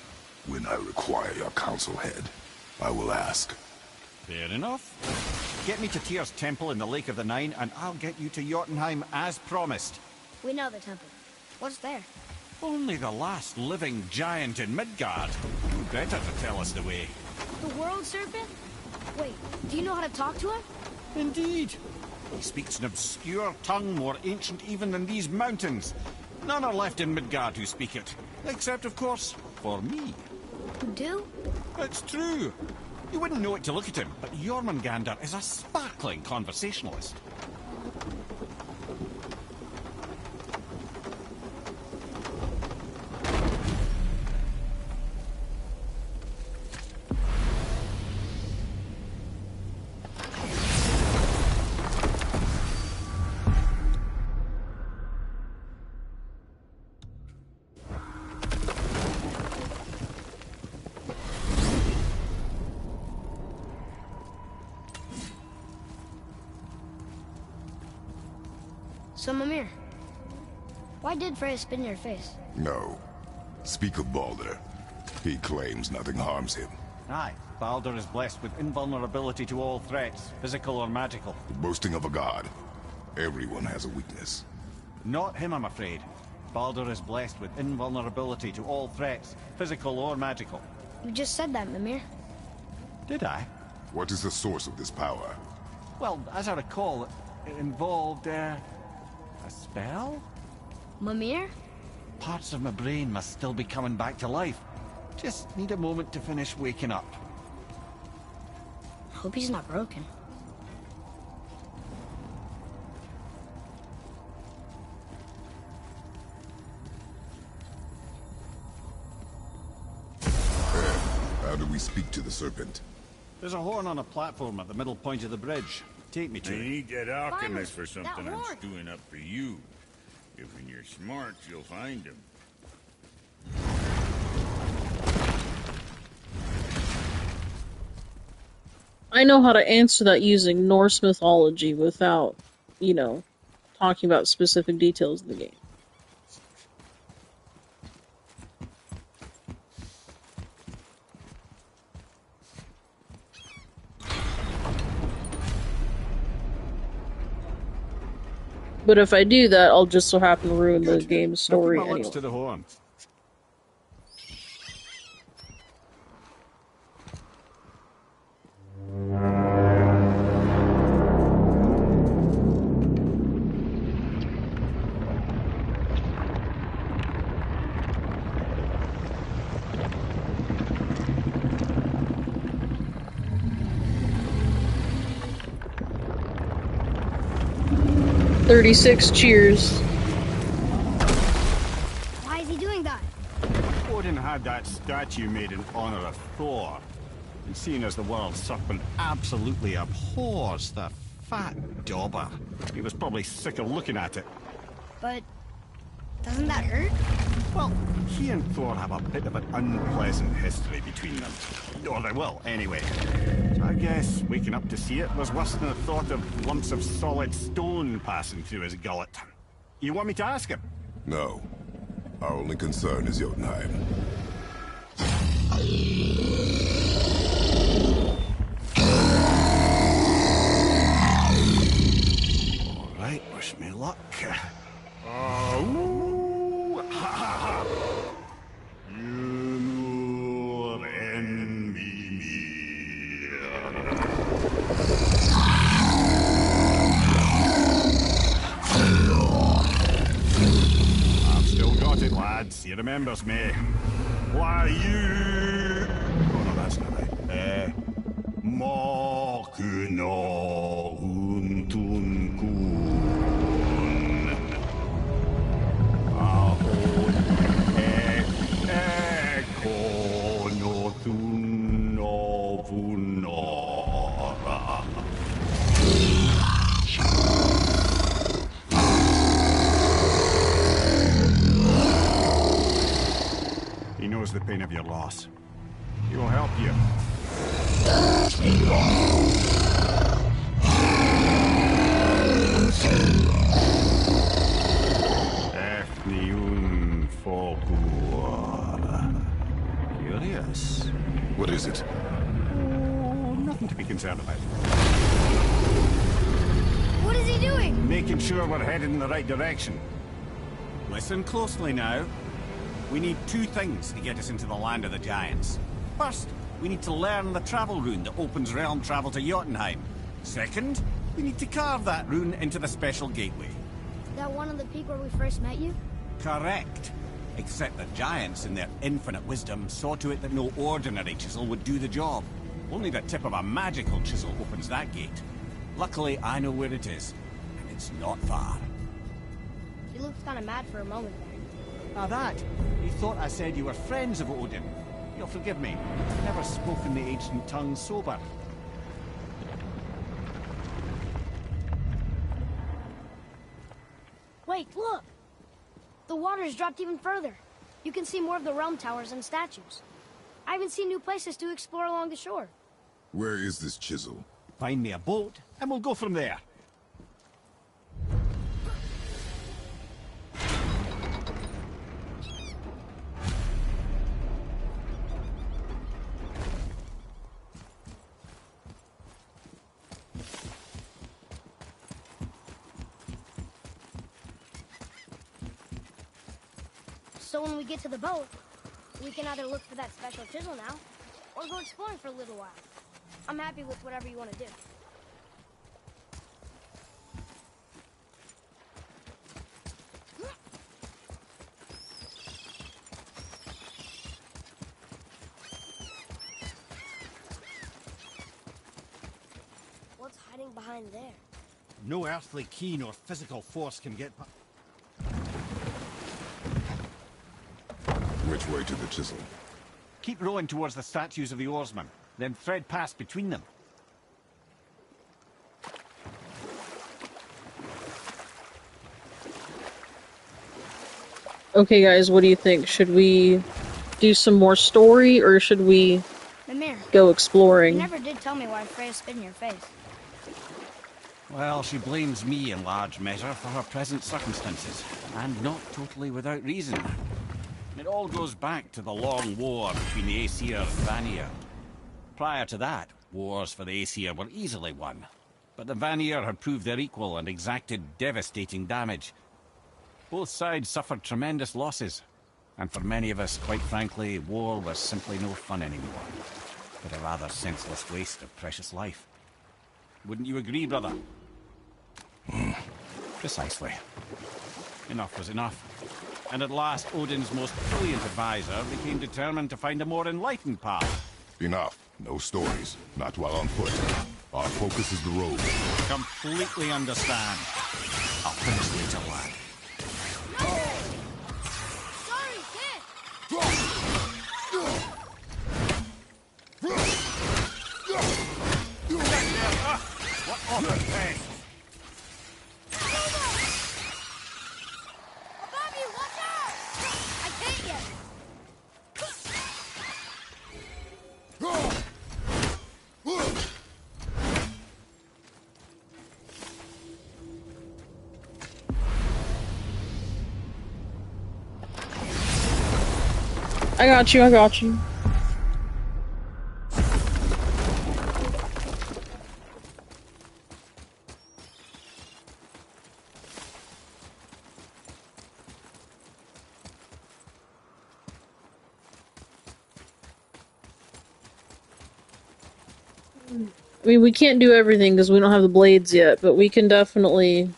[SPEAKER 4] When I require your council head, I will ask.
[SPEAKER 9] Fair enough. Get me to Tyr's temple in the Lake of the Nine, and I'll get you to Jotunheim as promised.
[SPEAKER 3] We know the temple. What's there?
[SPEAKER 9] Only the last living giant in Midgard. Who better to tell us the way?
[SPEAKER 3] The world serpent? Wait, do you know how to talk to him?
[SPEAKER 9] Indeed. He speaks an obscure tongue more ancient even than these mountains. None are left in Midgard who speak it. Except, of course, for me.
[SPEAKER 3] You do?
[SPEAKER 9] It's true. You wouldn't know it to look at him, but Jormungandr is a sparkling conversationalist.
[SPEAKER 3] So, Mimir, why did Freya spit in your face?
[SPEAKER 4] No. Speak of Baldur. He claims nothing harms him.
[SPEAKER 9] Aye, Baldur is blessed with invulnerability to all threats, physical or magical.
[SPEAKER 4] Boasting of a god. Everyone has a weakness.
[SPEAKER 9] Not him, I'm afraid. Baldur is blessed with invulnerability to all threats, physical or magical.
[SPEAKER 3] You just said that, Mimir.
[SPEAKER 9] Did I?
[SPEAKER 4] What is the source of this power?
[SPEAKER 9] Well, as I recall, it involved, a spell?
[SPEAKER 3] Mimir?
[SPEAKER 9] Parts of my brain must still be coming back to life. Just need a moment to finish waking up.
[SPEAKER 3] Hope he's not broken.
[SPEAKER 4] How do we speak to the serpent?
[SPEAKER 9] There's a horn on a platform at the middle point of the bridge. Take me to
[SPEAKER 2] I
[SPEAKER 9] it.
[SPEAKER 2] need that alchemist for
[SPEAKER 3] That
[SPEAKER 2] something I'm
[SPEAKER 3] horn.
[SPEAKER 2] stewing up for you. If when you're smart, you'll find him.
[SPEAKER 1] I know how to answer that using Norse mythology without, you know, talking about specific details of the game. But if I do that, I'll just so happen to ruin the game's story
[SPEAKER 9] Now put my
[SPEAKER 1] anyway.
[SPEAKER 9] lips to the horn.
[SPEAKER 1] "36 cheers."
[SPEAKER 3] Why is he doing that?
[SPEAKER 9] Odin had that statue made in honor of Thor. And seeing as the world serpent absolutely abhors the fat dauber, he was probably sick of looking at it.
[SPEAKER 3] But doesn't that hurt?
[SPEAKER 9] Well, he and Thor have a bit of an unpleasant history between them. Or they will, anyway. So I guess waking up to see it was worse than the thought of lumps of solid stone passing through his gullet. You want me to ask him?
[SPEAKER 4] No. Our only concern is Jotunheim.
[SPEAKER 9] All right, wish me luck. Oh, ha ha ha. You envy me. I've still got it, lads. He remembers me. Why, you... Oh, no, that's not right. Makuna untun kun. Ahon ekonotun novunora. He knows the pain of your loss. He will help you. Efniun Fogur. Curious.
[SPEAKER 4] What is it?
[SPEAKER 9] Oh, nothing to be concerned about.
[SPEAKER 3] What is he doing?
[SPEAKER 9] Making sure we're headed in the right direction. Listen closely now. We need two things to get us into the land of the giants. First, we need to learn the travel rune that opens realm travel to Jotunheim. Second, we need to carve that rune into the special gateway.
[SPEAKER 3] That one on the peak where we first met you?
[SPEAKER 9] Correct. Except the giants, in their infinite wisdom, saw to it that no ordinary chisel would do the job. Only the tip of a magical chisel opens that gate. Luckily, I know where it is, and it's not far.
[SPEAKER 3] He looked kind of mad for a moment there.
[SPEAKER 9] Now that, you thought I said you were friends of Odin. You'll forgive me. I've never spoken the ancient tongue sober.
[SPEAKER 3] Wait, look! The water's dropped even further. You can see more of the realm towers and statues. I even see new places to explore along the shore.
[SPEAKER 4] Where is this chisel?
[SPEAKER 9] Find me a boat, and we'll go from there.
[SPEAKER 3] So when we get to the boat, we can either look for that special chisel now, or go exploring for a little while. I'm happy with whatever you want to do. What's hiding behind there?
[SPEAKER 9] No earthly key nor physical force can get...
[SPEAKER 4] Which way to the chisel?
[SPEAKER 9] Keep rowing towards the statues of the oarsmen, then thread past between them.
[SPEAKER 1] Okay, guys, what do you think? Should we do some more story, or should we go exploring?
[SPEAKER 3] You never did tell me why Freya spit in your face.
[SPEAKER 9] Well, she blames me in large measure for her present circumstances, and not totally without reason. It all goes back to the long war between the Aesir and Vanir. Prior to that, wars for the Aesir were easily won, but the Vanir had proved their equal and exacted devastating damage. Both sides suffered tremendous losses, and for many of us, quite frankly, war was simply no fun anymore, but a rather senseless waste of precious life. Wouldn't you agree, brother? Precisely. Enough was enough. And at last, Odin's most brilliant advisor became determined to find a more enlightened path.
[SPEAKER 4] Enough. No stories. Not while on foot. Our focus is the road.
[SPEAKER 9] Completely understand. I'll finish later, lad.
[SPEAKER 3] Sorry, kid!
[SPEAKER 9] What on the peg?
[SPEAKER 3] Above you, watch out! I can't yet.
[SPEAKER 1] I got you, I got you. I mean, we can't do everything because we don't have the blades yet, but we can definitely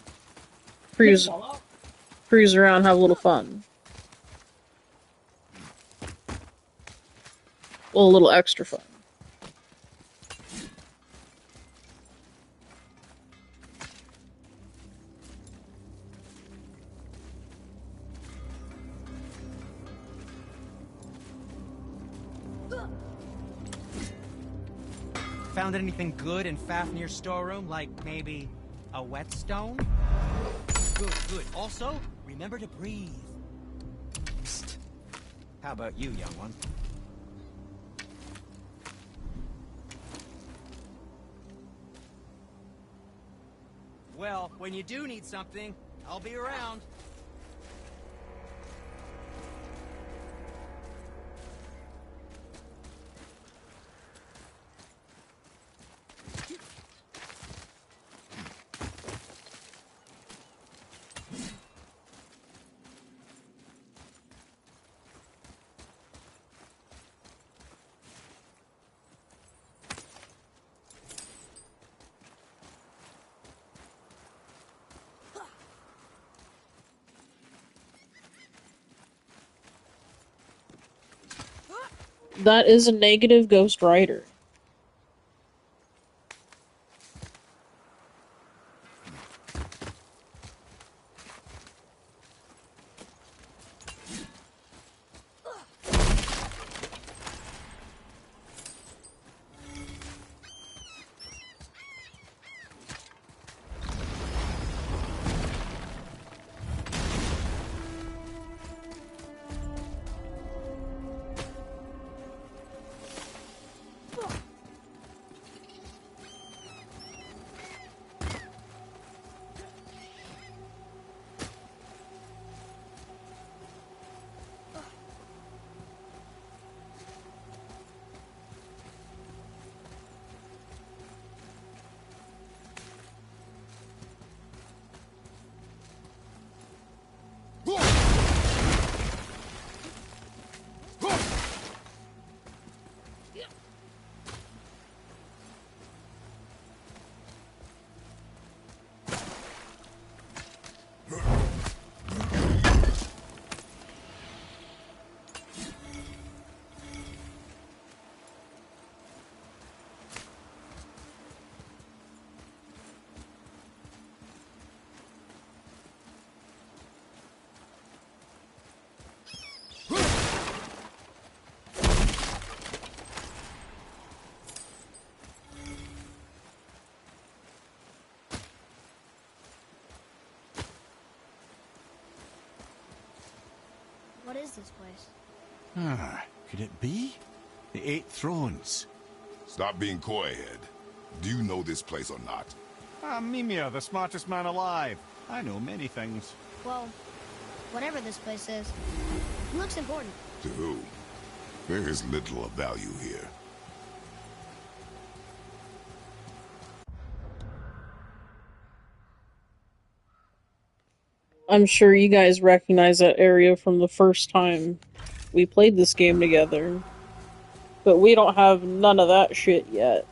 [SPEAKER 1] cruise around, have a little fun. Well, a little extra fun.
[SPEAKER 5] Found anything good in Fafnir's storeroom? Like maybe a whetstone? Good, good. Also, remember to breathe. Psst. How about you, young one? Well, when you do need something, I'll be around.
[SPEAKER 1] That is a negative Ghost Rider.
[SPEAKER 3] What is this place?
[SPEAKER 9] Ah, could it be? The Eight Thrones.
[SPEAKER 4] Stop being coy-head. Do you know this place or not?
[SPEAKER 9] I'm Mimir, the smartest man alive. I know many things.
[SPEAKER 3] Well, whatever this place is, it looks important.
[SPEAKER 4] To who? There is little of value here.
[SPEAKER 1] I'm sure you guys recognize that area from the first time we played this game together. But we don't have none of that shit yet.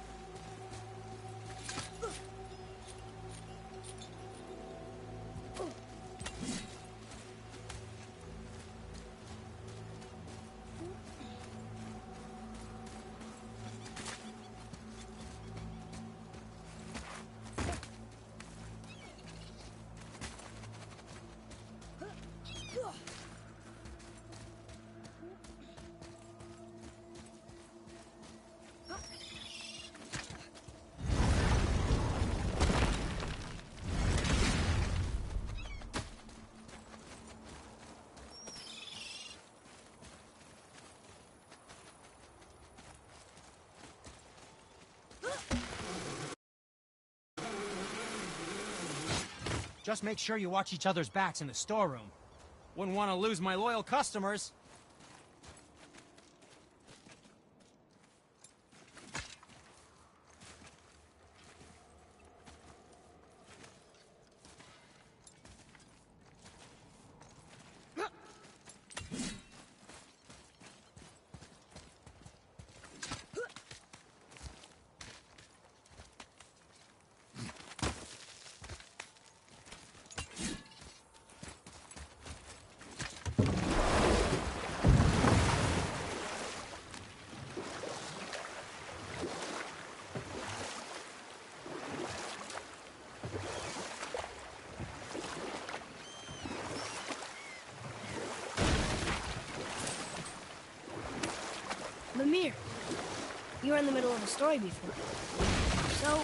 [SPEAKER 5] Just make sure you watch each other's backs in the storeroom. Wouldn't want to lose my loyal customers.
[SPEAKER 3] Mimir, you were in the middle of a story before. So,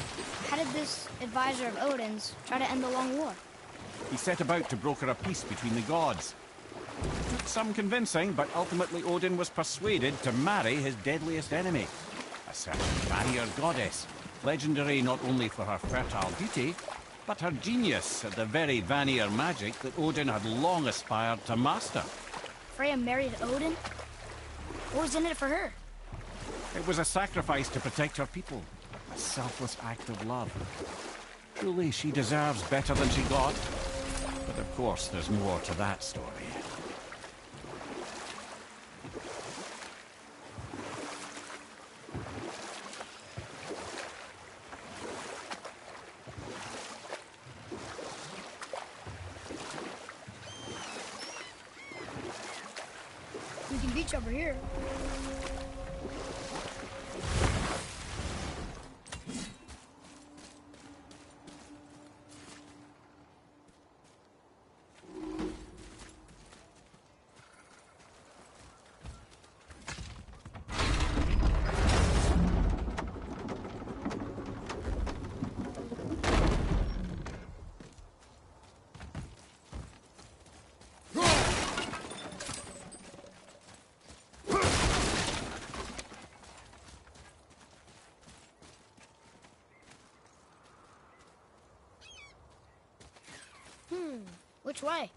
[SPEAKER 3] how did this advisor of Odin's try to end the long war?
[SPEAKER 9] He set about to broker a peace between the gods. Took some convincing, but ultimately Odin was persuaded to marry his deadliest enemy, a certain Vanir goddess, legendary not only for her fertile beauty, but her genius at the very Vanir magic that Odin had long aspired to master.
[SPEAKER 3] Freya married Odin? What was in it for her?
[SPEAKER 9] It was a sacrifice to protect her people, a selfless act of love. Truly, she deserves better than she got. But of course, there's more to that story.
[SPEAKER 3] We can beach over here. Which way?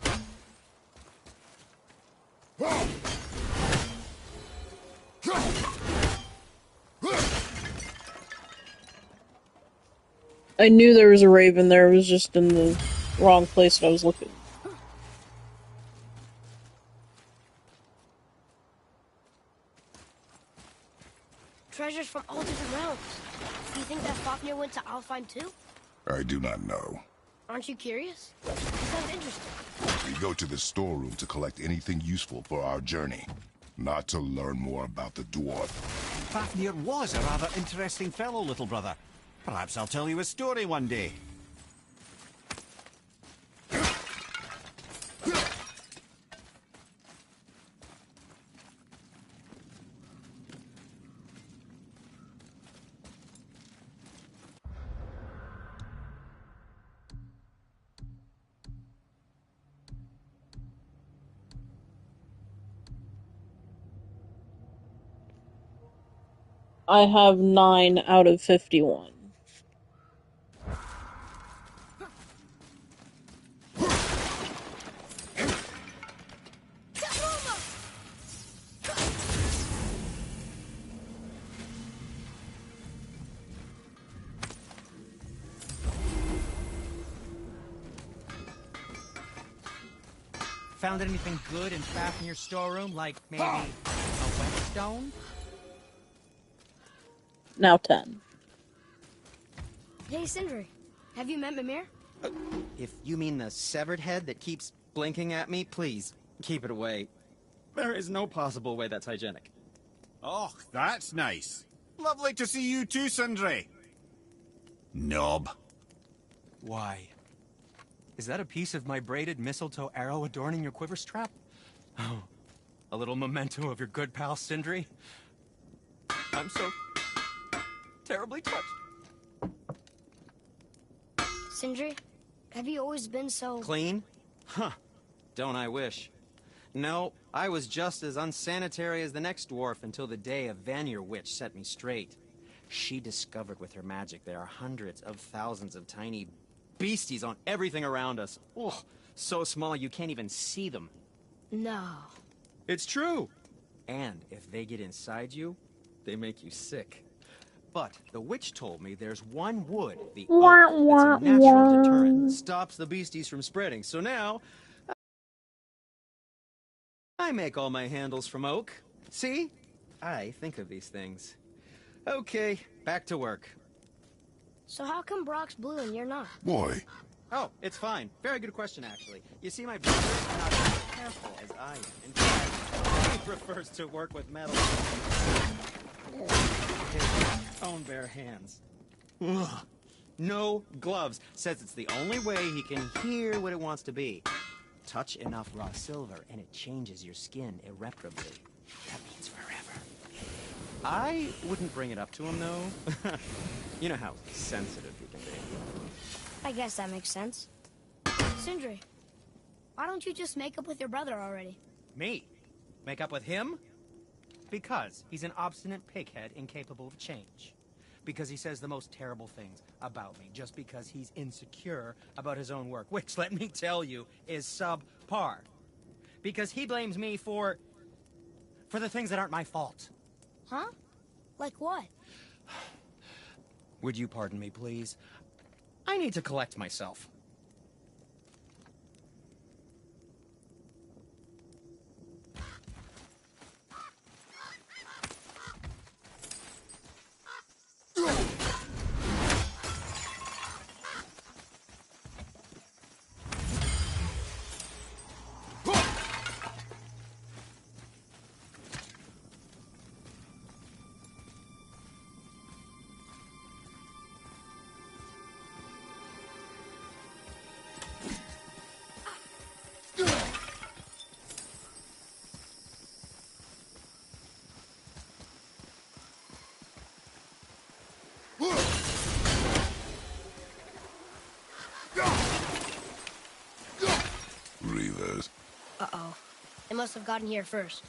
[SPEAKER 1] I knew there was a raven there, it was just in the wrong place that I was looking.
[SPEAKER 3] Treasures from all different realms. Do you think that Fafnir went to Alfheim too?
[SPEAKER 4] I do not know.
[SPEAKER 3] Aren't you curious? It sounds interesting.
[SPEAKER 4] We go to the storeroom to collect anything useful for our journey, not to learn more about the dwarf.
[SPEAKER 9] Fafnir was a rather interesting fellow, little brother. Perhaps I'll tell you a story one day.
[SPEAKER 1] I have 9 out of 51.
[SPEAKER 5] Found anything good and fast in your storeroom? Like maybe a whetstone?
[SPEAKER 1] Now 10.
[SPEAKER 3] Hey, Sindri. Have you met Mimir?
[SPEAKER 5] If you mean the severed head that keeps blinking at me, please, keep it away. There is no possible way that's hygienic.
[SPEAKER 9] Oh, that's nice. Lovely to see you too, Sindri. Knob.
[SPEAKER 5] Why? Is that a piece of my braided mistletoe arrow adorning your quiver strap? Oh, a little memento of your good pal, Sindri? I'm so terribly touched.
[SPEAKER 3] Sindri, have you always been so...
[SPEAKER 5] Clean? Huh. Don't I wish. No, I was just as unsanitary as the next dwarf until the day a Vanir witch set me straight. She discovered with her magic there are hundreds of thousands of tiny beasties on everything around us. Oh, so small you can't even see them.
[SPEAKER 3] No.
[SPEAKER 5] It's true. And if they get inside you, they make you sick. But the witch told me there's one wood, the oak, that's a natural deterrent. Stops the beasties from spreading. So now, I make all my handles from oak. See? I think of these things. Okay, back to work.
[SPEAKER 3] So how come Brock's blue and you're not?
[SPEAKER 4] Why?
[SPEAKER 5] Oh, it's fine. Very good question, actually. You see, my brother is not as careful as I am. In fact, he prefers to work with metal. His own bare hands. Ugh. No gloves. Says it's the only way he can hear what it wants to be. Touch enough raw silver and it changes your skin irreparably. That means forever. I wouldn't bring it up to him, though. You know how sensitive he can be.
[SPEAKER 3] I guess that makes sense. Sindri, why don't you just make up with your brother already?
[SPEAKER 5] Me? Make up with him? Because he's an obstinate pighead incapable of change. Because he says the most terrible things about me, just because he's insecure about his own work, which, let me tell you, is subpar. Because he blames me for the things that aren't my fault.
[SPEAKER 3] Huh? Like what?
[SPEAKER 5] Would you pardon me, please? I need to collect myself.
[SPEAKER 4] Reavers.
[SPEAKER 3] Uh-oh. They must have gotten here first.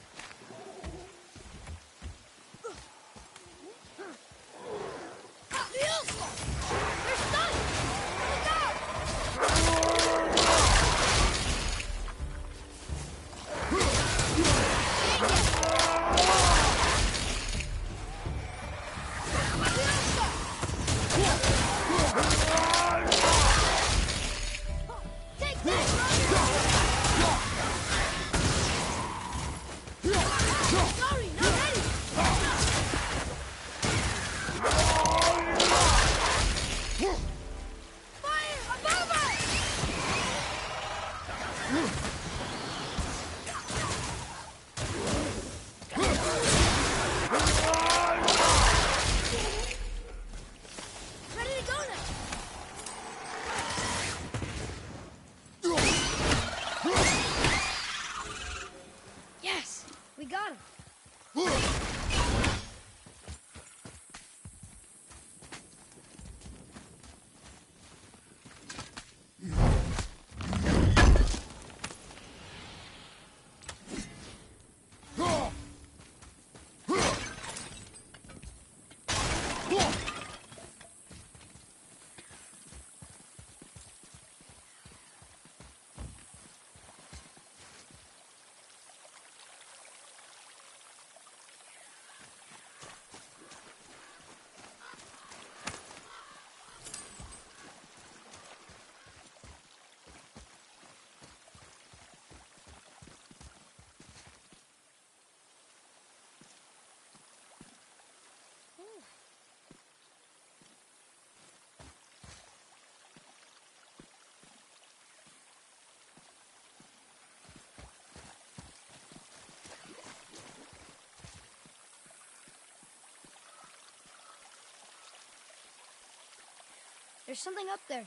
[SPEAKER 3] There's something up there.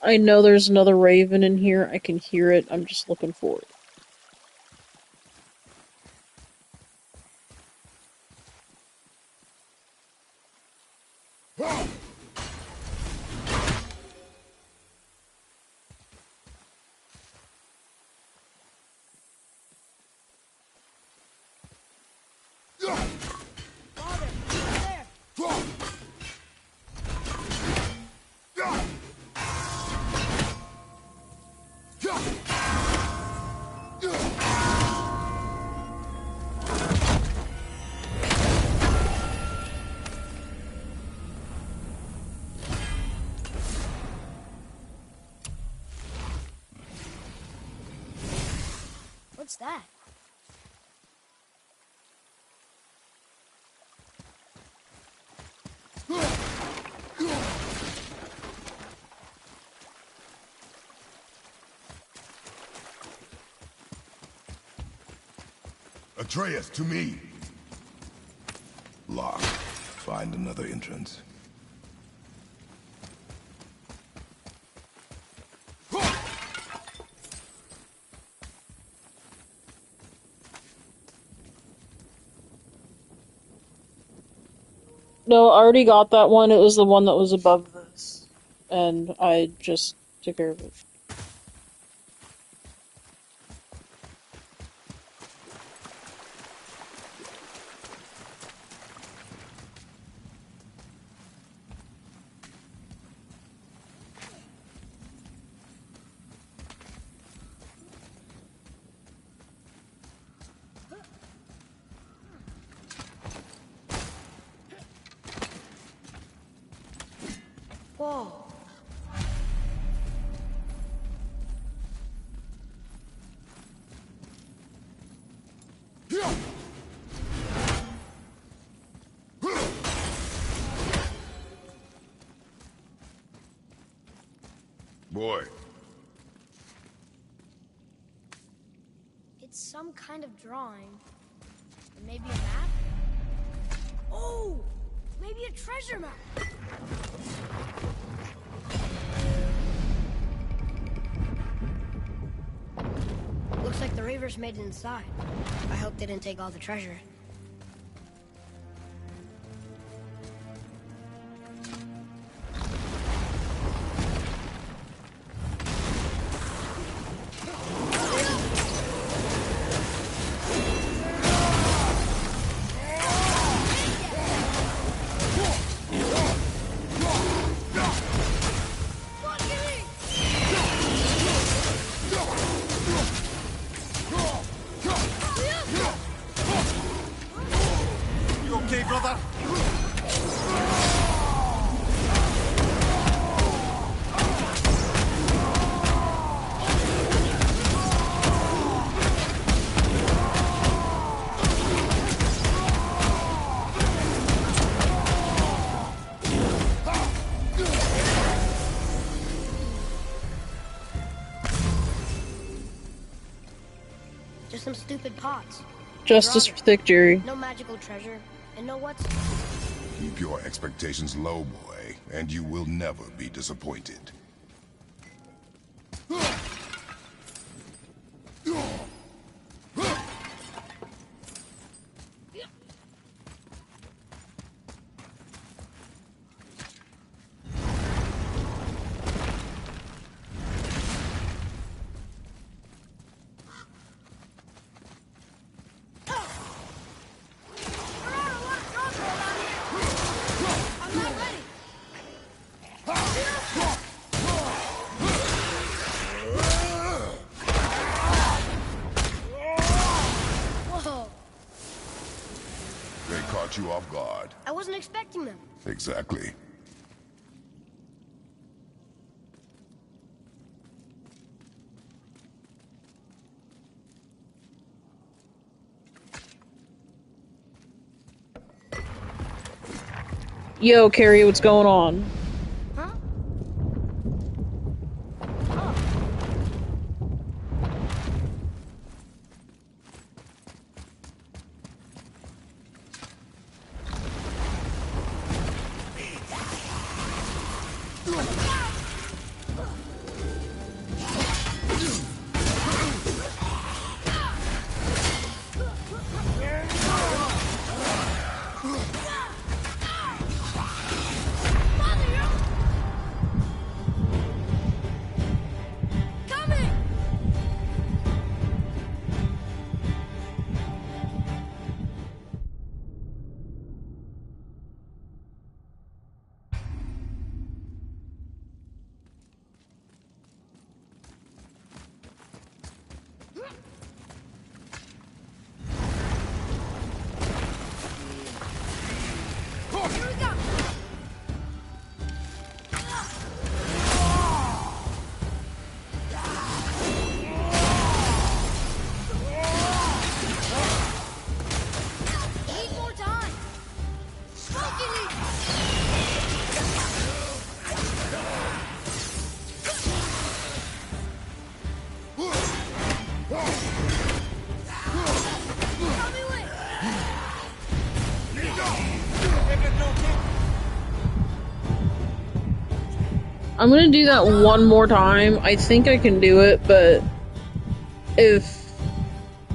[SPEAKER 1] I know there's another raven in here. I can hear it. I'm just looking for it.
[SPEAKER 3] Father, there. What's that?
[SPEAKER 4] Atreus, to me! Locked. Find another entrance.
[SPEAKER 1] No, I already got that one. It was the one that was above this. And I just took care of it.
[SPEAKER 3] Whoa.
[SPEAKER 4] Boy.
[SPEAKER 3] It's some kind of drawing. Maybe a map? Oh! Maybe a treasure map! Looks like the Reavers made it inside. I hope they didn't take all the treasure.
[SPEAKER 9] You okay, brother?
[SPEAKER 3] Just some stupid pots.
[SPEAKER 1] Justice for Thick Jerry.
[SPEAKER 3] No magical treasure. And no what's...
[SPEAKER 4] Keep your expectations low, boy, and you will never be disappointed.
[SPEAKER 3] Whoa!
[SPEAKER 4] They caught you off guard.
[SPEAKER 3] I wasn't expecting them.
[SPEAKER 4] Exactly.
[SPEAKER 1] Yo, Carrie, what's going on?
[SPEAKER 3] Huh?
[SPEAKER 1] I'm gonna do that one more time. I think I can do it, but if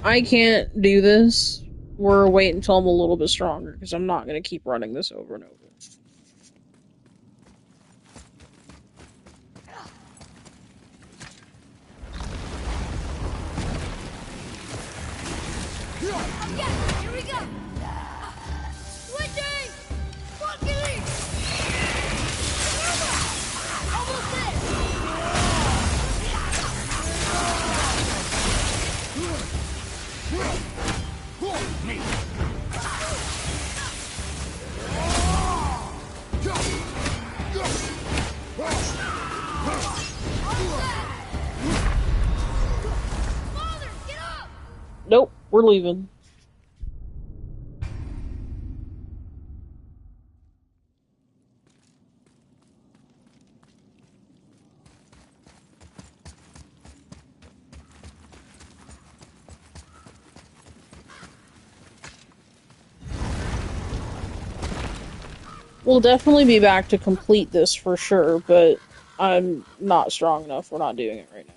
[SPEAKER 1] I can't do this, we're waiting until I'm a little bit stronger, because I'm not gonna keep running this over and over.
[SPEAKER 3] Here we go! Switching! Fucking! Almost
[SPEAKER 1] Nope, we're leaving. We'll definitely be back to complete this for sure, but I'm not strong enough. We're not doing it right now.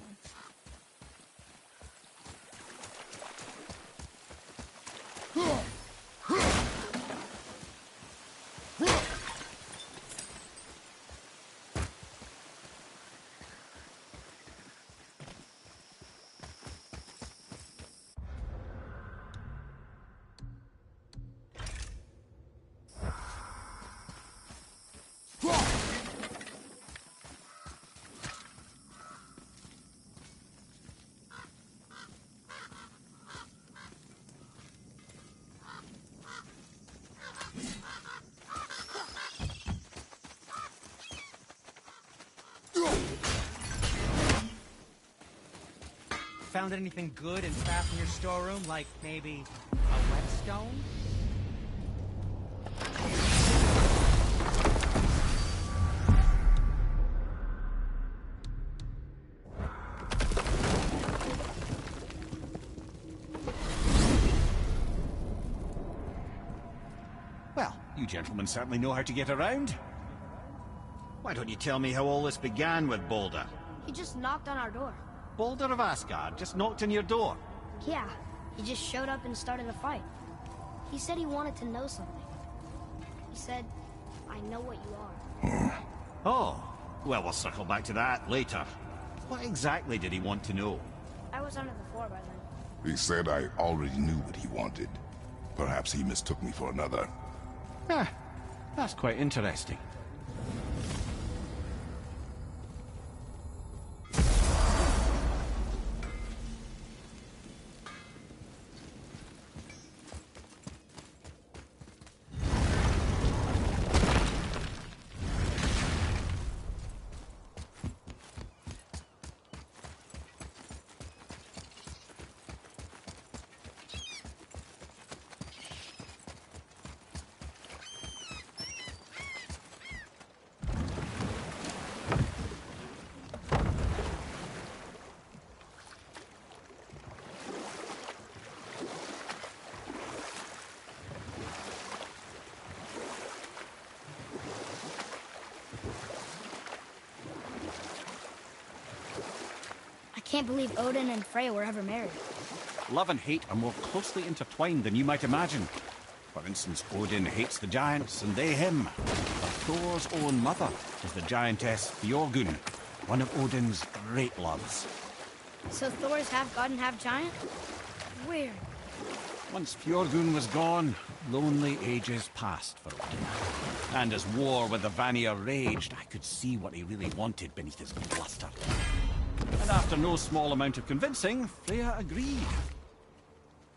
[SPEAKER 5] Found anything good and fast in your storeroom? Like maybe a whetstone?
[SPEAKER 9] Well, you gentlemen certainly know how to get around. Why don't you tell me how all this began with Boulder?
[SPEAKER 3] He just knocked on our door.
[SPEAKER 9] Boulder of Asgard just knocked on your door.
[SPEAKER 3] Yeah, he just showed up and started a fight. He said he wanted to know something. He said, I know what you are.
[SPEAKER 9] Oh, well, we'll circle back to that later. What exactly did he want to know?
[SPEAKER 3] I was under the floor by then.
[SPEAKER 4] He said I already knew what he wanted. Perhaps he mistook me for another.
[SPEAKER 9] Ah, that's quite interesting.
[SPEAKER 3] can't believe Odin and Freya were ever married.
[SPEAKER 9] Love and hate are more closely intertwined than you might imagine. For instance, Odin hates the giants and they him. But Thor's own mother is the giantess Björgun, one of Odin's great loves.
[SPEAKER 3] So Thor's half god and half giant? Weird.
[SPEAKER 9] Once Björgun was gone, lonely ages passed for Odin. And as war with the Vanir raged, I could see what he really wanted beneath his bluster. And after no small amount of convincing, Freya agreed.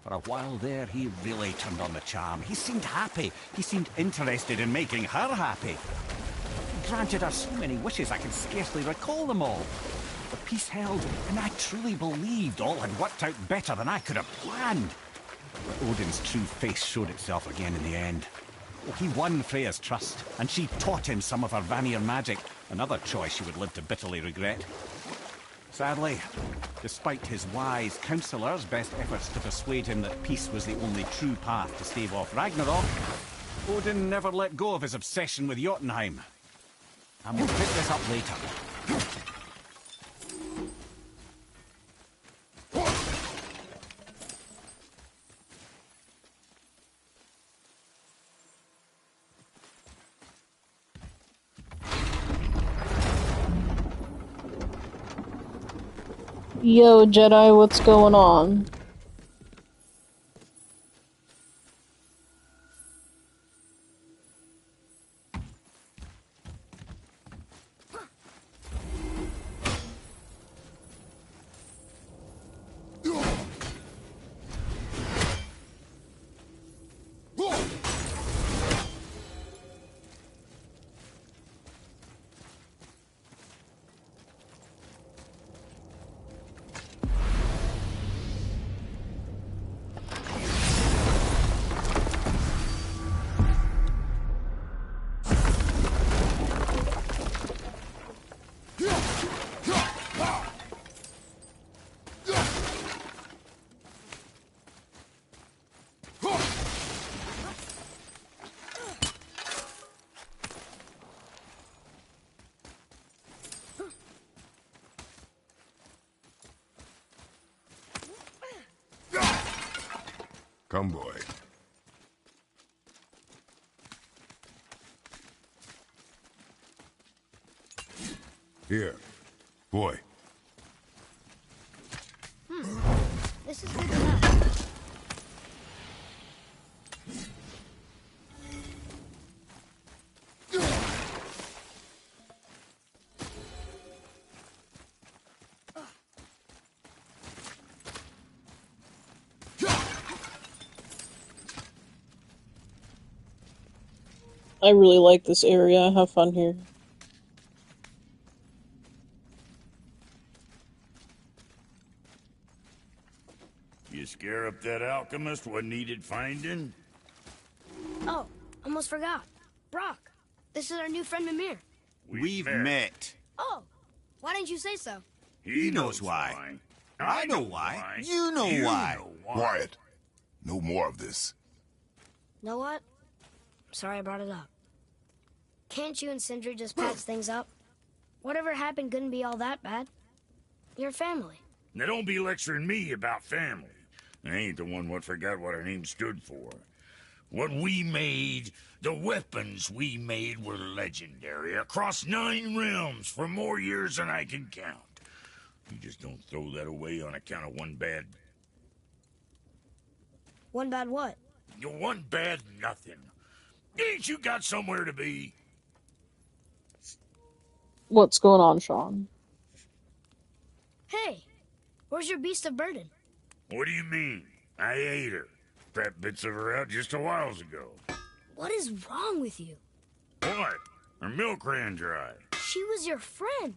[SPEAKER 9] For a while there, he really turned on the charm. He seemed happy. He seemed interested in making her happy. He granted her so many wishes I can scarcely recall them all. The peace held, and I truly believed all had worked out better than I could have planned. But Odin's true face showed itself again in the end. He won Freya's trust, and she taught him some of her Vanir magic, another choice she would live to bitterly regret. Sadly, despite his wise counsellors' best efforts to persuade him that peace was the only true path to stave off Ragnarok, Odin never let go of his obsession with Jotunheim. And we'll pick this up later.
[SPEAKER 1] Yo, Jedi, what's going on?
[SPEAKER 4] Come, boy. Here. Boy.
[SPEAKER 3] This is good enough.
[SPEAKER 1] I really like this area. I have fun here.
[SPEAKER 2] You scare up that alchemist what needed finding?
[SPEAKER 3] Oh, almost forgot. Brock, this is our new friend Mimir.
[SPEAKER 2] We've met.
[SPEAKER 3] Oh, why didn't you say so?
[SPEAKER 2] He knows why. I know why.
[SPEAKER 7] You know why.
[SPEAKER 4] Quiet. No more of this.
[SPEAKER 3] Know what? Sorry I brought it up. Can't you and Sindri just patch things up? Whatever happened couldn't be all that bad. You're family.
[SPEAKER 2] Now don't be lecturing me about family. I ain't the one what forgot what our name stood for. What we made, the weapons we made were legendary across 9 realms for more years than I can count. You just don't throw that away on account of one bad...
[SPEAKER 3] One bad what?
[SPEAKER 2] One bad nothing. Ain't you got somewhere to be?
[SPEAKER 1] What's going on, Sean?
[SPEAKER 3] Hey, where's your beast of burden?
[SPEAKER 2] What do you mean? I ate her. Crap bits of her out just a while ago.
[SPEAKER 3] What is wrong with you?
[SPEAKER 2] What? Her milk ran dry.
[SPEAKER 3] She was your friend.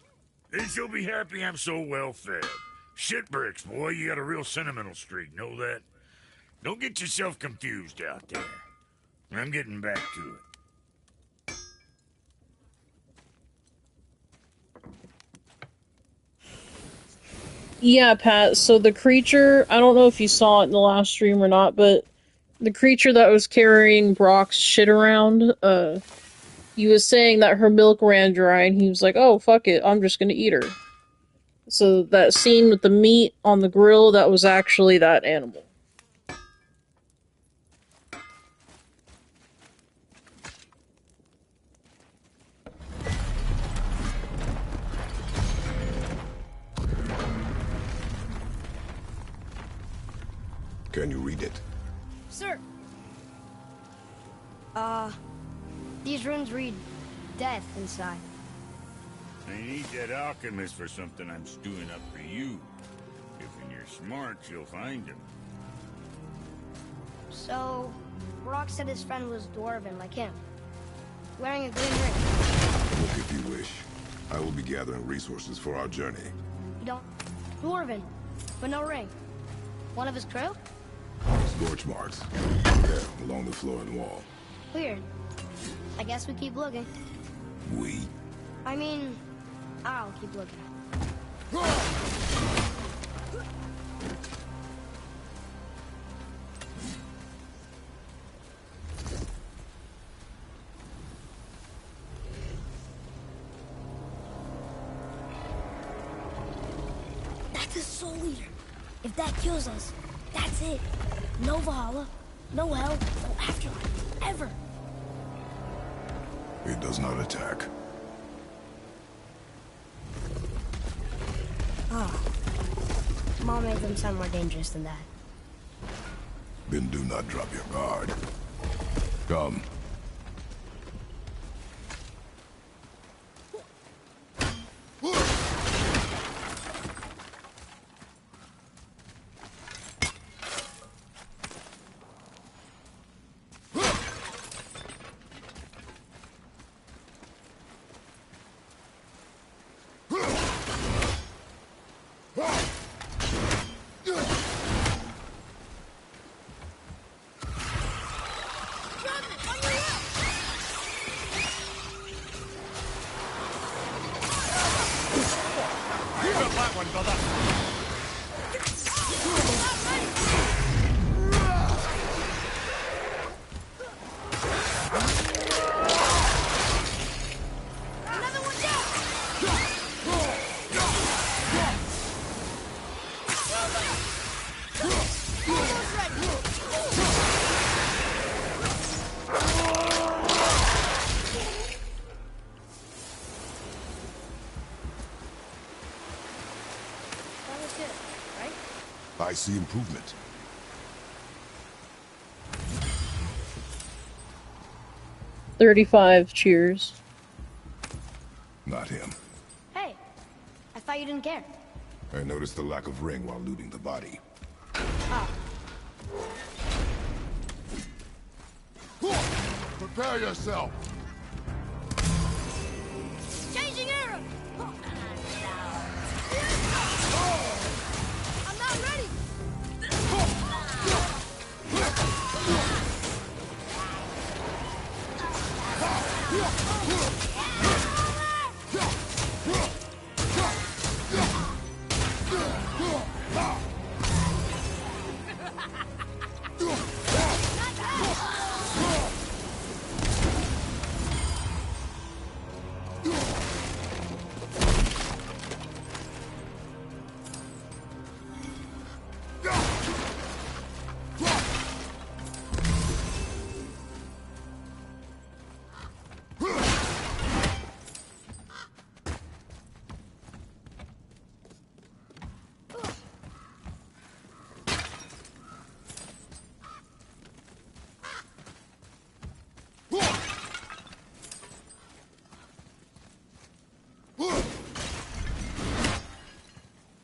[SPEAKER 2] Then she'll be happy I'm so well fed. Shit bricks, boy, you got a real sentimental streak, know that? Don't get yourself confused out there. I'm getting back to it.
[SPEAKER 1] Yeah, Pat, so the creature, I don't know if you saw it in the last stream or not, but the creature that was carrying Brock's shit around, he was saying that her milk ran dry, and he was like, oh, fuck it, I'm just gonna eat her. So that scene with the meat on the grill, that was actually that animal.
[SPEAKER 4] Can you read it?
[SPEAKER 3] Sir. These runes read death inside.
[SPEAKER 2] I need that alchemist for something I'm stewing up for you. If you're smart, you'll find him.
[SPEAKER 3] So, Brock said his friend was dwarven like him, wearing a green ring.
[SPEAKER 4] Look if you wish. I will be gathering resources for our journey.
[SPEAKER 3] You don't... Dwarven, but no ring. One of his crew?
[SPEAKER 4] Scorch marks. There, along the floor and wall.
[SPEAKER 3] Weird. I guess we keep looking.
[SPEAKER 4] We?
[SPEAKER 3] I mean, I'll keep looking. That's a soul eater. If that kills us, that's it. No Valhalla, no hell, no afterlife, ever.
[SPEAKER 4] It does not attack.
[SPEAKER 3] Oh. Mom made them sound more dangerous than that.
[SPEAKER 4] Then do not drop your guard. Come. I see improvement.
[SPEAKER 1] $35 cheers.
[SPEAKER 4] Not him.
[SPEAKER 3] Hey, I thought you didn't care.
[SPEAKER 4] I noticed the lack of ring while looting the body.
[SPEAKER 3] Oh.
[SPEAKER 4] Prepare yourself!
[SPEAKER 3] Changing arrow! I'm not ready!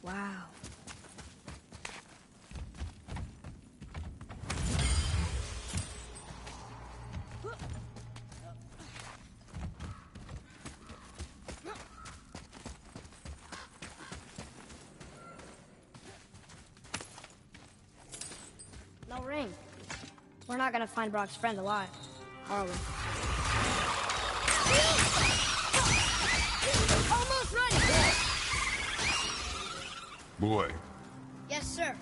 [SPEAKER 3] Wow. No ring. We're not gonna find Brock's friend alive, are we? Almost ready!
[SPEAKER 4] Boy.
[SPEAKER 3] Yes, sir.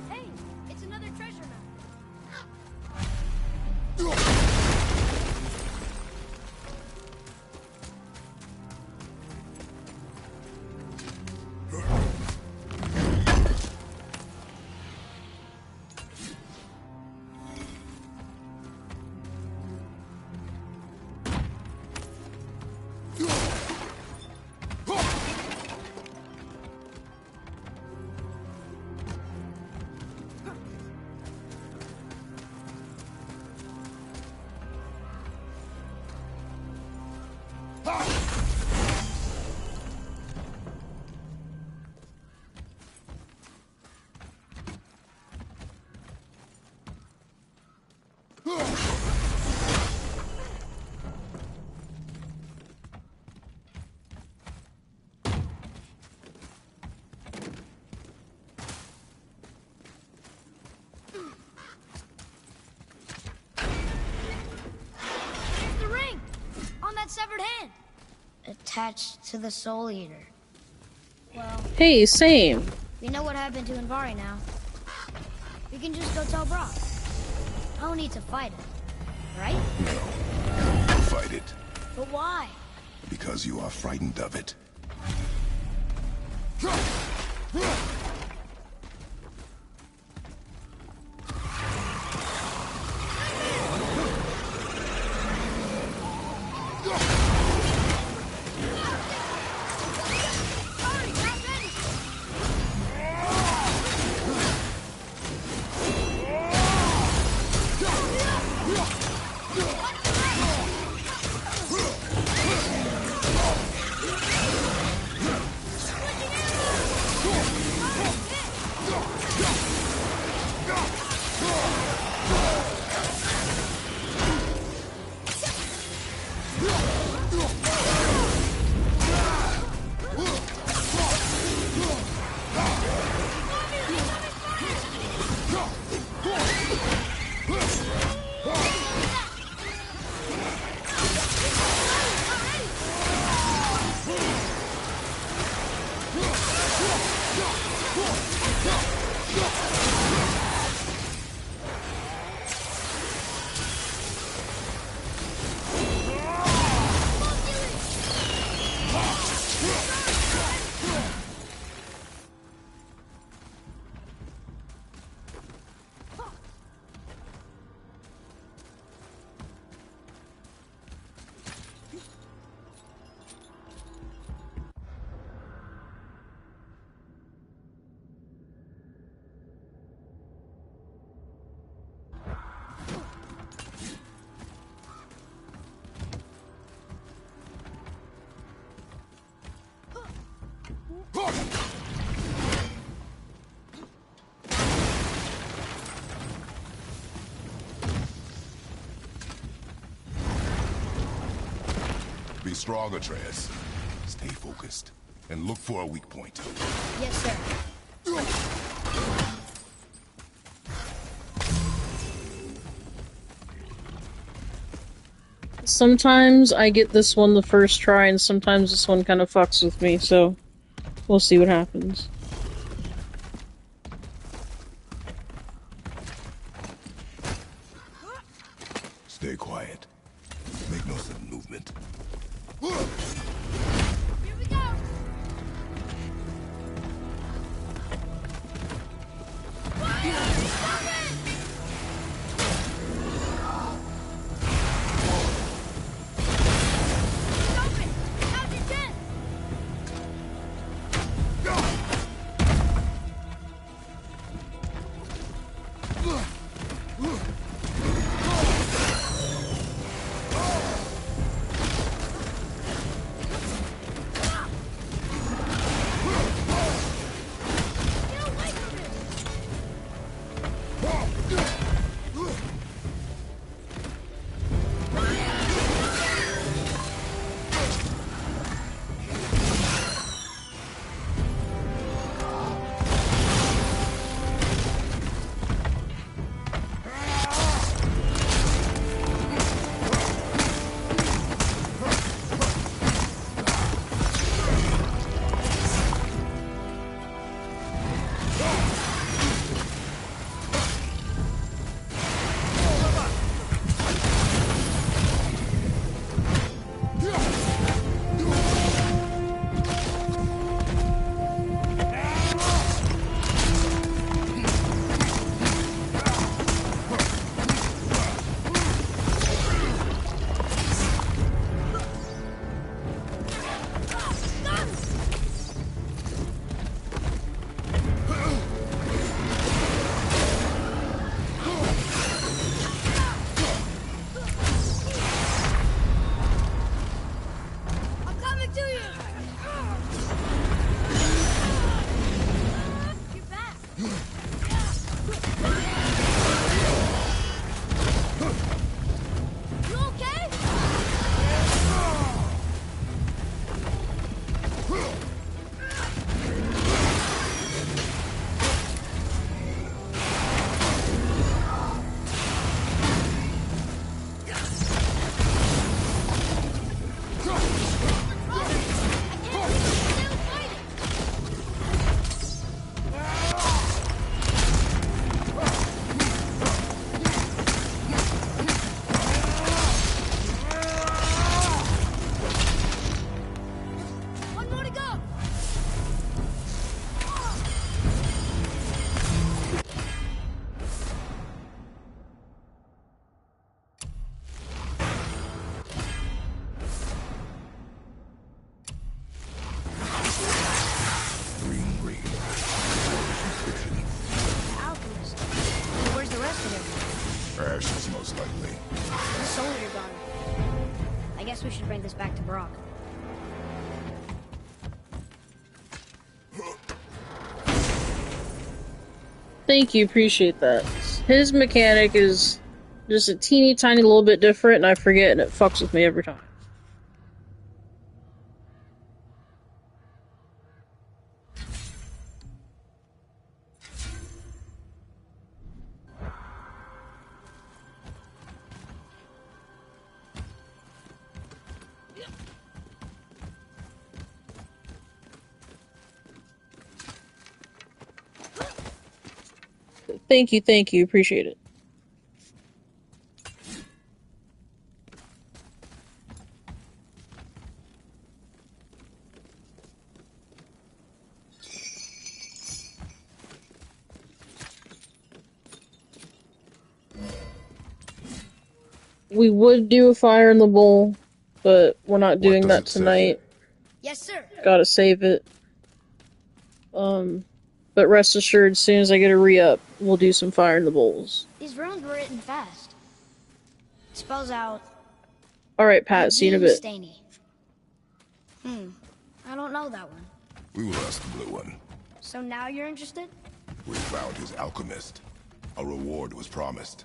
[SPEAKER 3] Hey, it's another treasure map. The ring! On that severed hand! Attached to the Soul Eater. Well,
[SPEAKER 1] Hey, same.
[SPEAKER 3] we know what happened to Invari now. We can just go tell Brock. No need to fight it, right?
[SPEAKER 4] No. Fight it.
[SPEAKER 3] But why?
[SPEAKER 4] Because you are frightened of it. Be strong, Atreus. Stay focused. And look for a weak point.
[SPEAKER 3] Yes, sir.
[SPEAKER 1] Sometimes I get this one the first try, and sometimes this one kind of fucks with me, so we'll see what happens.
[SPEAKER 4] Stay quiet. Make no sudden movement.
[SPEAKER 3] Here we go! Stop it! Stop it! How'd you get? guess we should bring this back to Brock.
[SPEAKER 1] Thank you, appreciate that. His mechanic is just a teeny tiny little bit different, and I forget, and it fucks with me every time. Thank you, appreciate it. We would do a fire in the bowl, but we're not doing that tonight.
[SPEAKER 3] Yes, sir.
[SPEAKER 1] Gotta save it. But rest assured, as soon as I get a re-up, we'll do some fire in the bowls.
[SPEAKER 3] These runes were written fast. It spells out...
[SPEAKER 1] Alright, Pat, see you in a bit.
[SPEAKER 3] Staney. I don't know that one.
[SPEAKER 4] We will ask the blue one.
[SPEAKER 3] So now you're interested?
[SPEAKER 4] We found his alchemist. A reward was promised.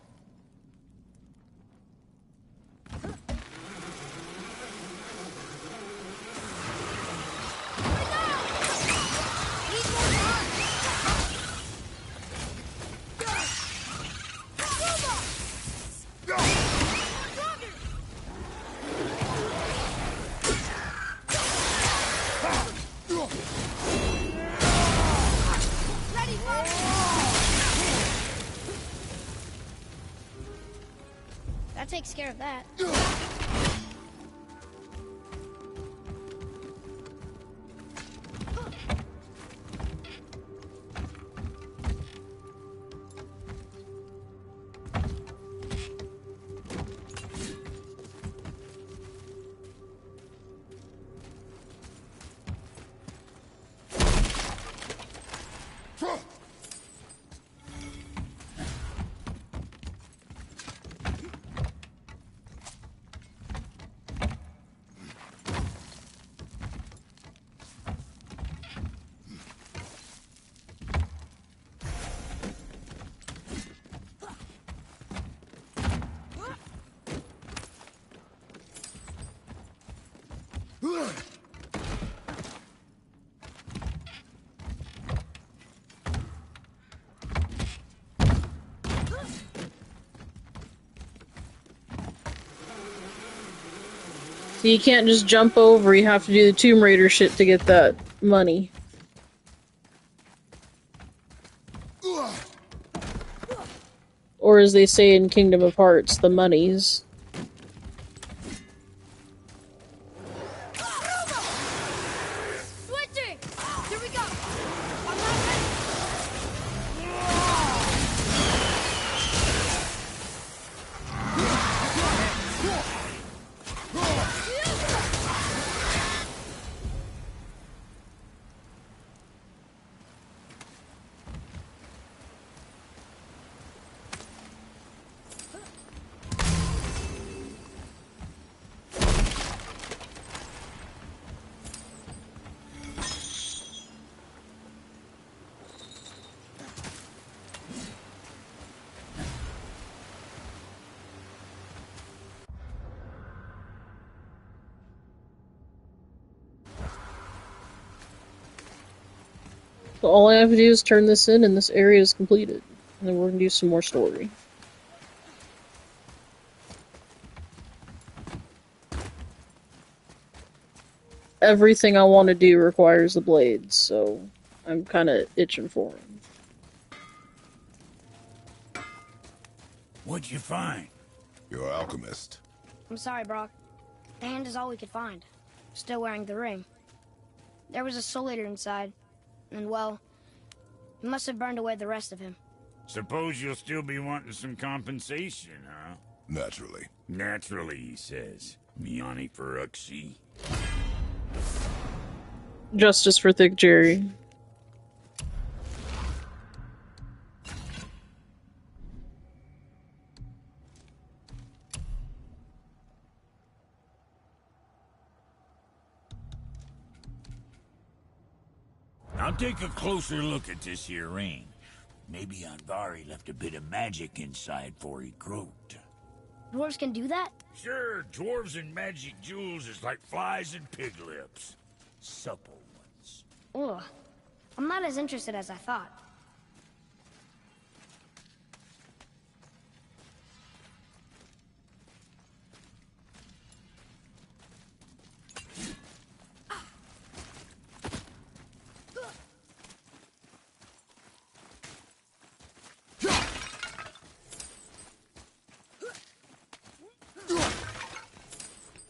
[SPEAKER 3] That takes care of that.
[SPEAKER 1] So you can't just jump over, you have to do the Tomb Raider shit to get that money. Or as they say in Kingdom of Hearts, the monies.
[SPEAKER 3] Switching! Here we go!
[SPEAKER 1] So all I have to do is turn this in and this area is completed. And then we're gonna do some more story. Everything I want to do requires the blades, so I'm kinda itching for them.
[SPEAKER 2] What'd you find?
[SPEAKER 4] Your alchemist.
[SPEAKER 3] I'm sorry, Brock. The hand is all we could find. Still wearing the ring. There was a soul eater inside. And, well, he must have burned away the rest of him.
[SPEAKER 2] Suppose you'll still be wanting some compensation, huh?
[SPEAKER 4] Naturally.
[SPEAKER 2] Naturally, he says. Miani Feruxi.
[SPEAKER 1] Justice for Thick Jerry.
[SPEAKER 2] I'll take a closer look at this here ring. Maybe Andvari left a bit of magic inside for he croaked.
[SPEAKER 3] Dwarves can do that?
[SPEAKER 2] Sure, dwarves and magic jewels is like flies and pig lips. Supple ones.
[SPEAKER 3] Ugh. I'm not as interested as I thought.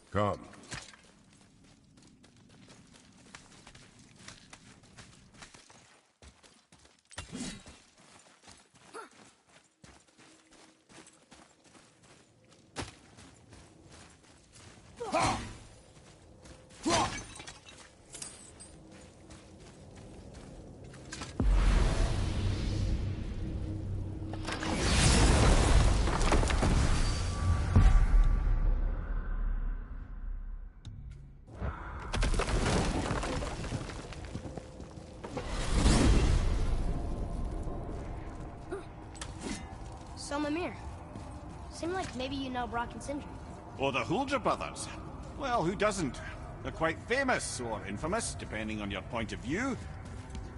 [SPEAKER 4] Come.
[SPEAKER 3] So, Mimir, seemed like maybe you know Brock and Sindri.
[SPEAKER 9] Oh, the Huldra brothers. Well, who doesn't? They're quite famous, or infamous, depending on your point of view.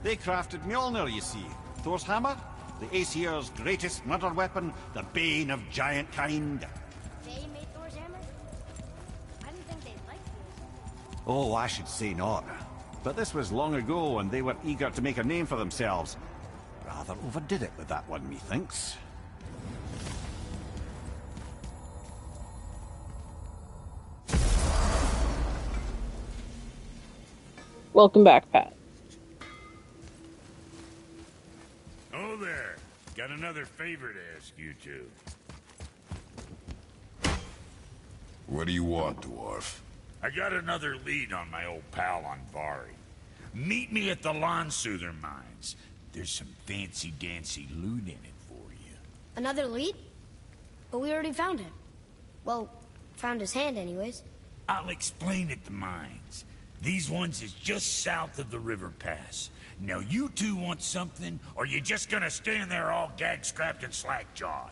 [SPEAKER 9] They crafted Mjolnir, you see. Thor's hammer, the Aesir's greatest murder weapon, the bane of giant kind.
[SPEAKER 3] They made Thor's hammer? I didn't think they'd like this.
[SPEAKER 9] Oh, I should say not. But this was long ago, and they were eager to make a name for themselves. Rather overdid it with that one, methinks.
[SPEAKER 1] Welcome back, Pat.
[SPEAKER 2] Oh there. Got another favor to ask you two.
[SPEAKER 4] What do you want, dwarf?
[SPEAKER 2] I got another lead on my old pal Andvari. Meet me at the Lawn Soother Mines. There's some fancy-dancy loot in it for you.
[SPEAKER 3] Another lead? But we already found him. Well, found his hand anyways.
[SPEAKER 2] I'll explain at the mines. These ones is just south of the river pass. Now you two want something, or you just gonna stand there all gag-scrapped and slack-jawed?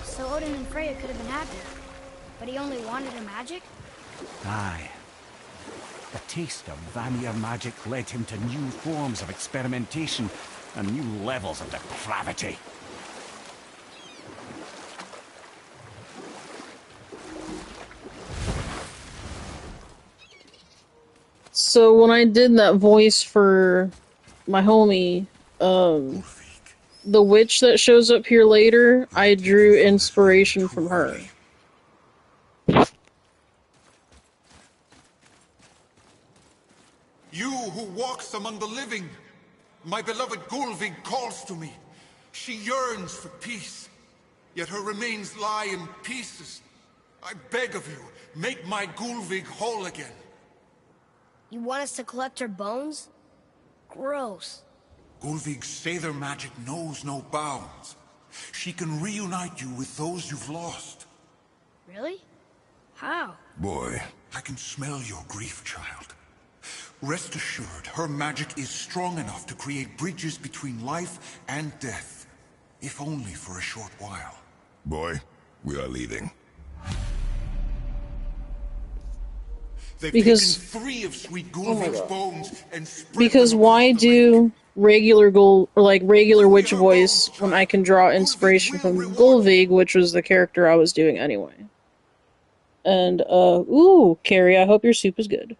[SPEAKER 3] So Odin and Freya could have been happy. But he only wanted her magic?
[SPEAKER 9] Aye. A taste of Vanir magic led him to new forms of experimentation and new levels of depravity.
[SPEAKER 1] So when I did that voice for my homie, the witch that shows up here later, I drew inspiration from her.
[SPEAKER 11] You who walks among the living, my beloved Gulvig calls to me. She yearns for peace, yet her remains lie in pieces. I beg of you, make my Gulvig whole again.
[SPEAKER 3] You want us to collect her bones? Gross.
[SPEAKER 11] Gulvig's Sather magic knows no bounds. She can reunite you with those you've lost.
[SPEAKER 3] Really? How?
[SPEAKER 4] Boy.
[SPEAKER 11] I can smell your grief, child. Rest assured, her magic is strong enough to create bridges between life and death. If only for a short while.
[SPEAKER 4] Boy, we are leaving.
[SPEAKER 11] They've
[SPEAKER 1] Because
[SPEAKER 11] taken 3 of Sweet Gulvig's bones and spread
[SPEAKER 1] because
[SPEAKER 11] them
[SPEAKER 1] why
[SPEAKER 11] across the
[SPEAKER 1] do regular regular witch voice when I can draw inspiration from Gulvig, which was the character I was doing anyway? And ooh, Carrie, I hope your soup is good.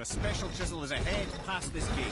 [SPEAKER 9] The special chisel is ahead past this gate.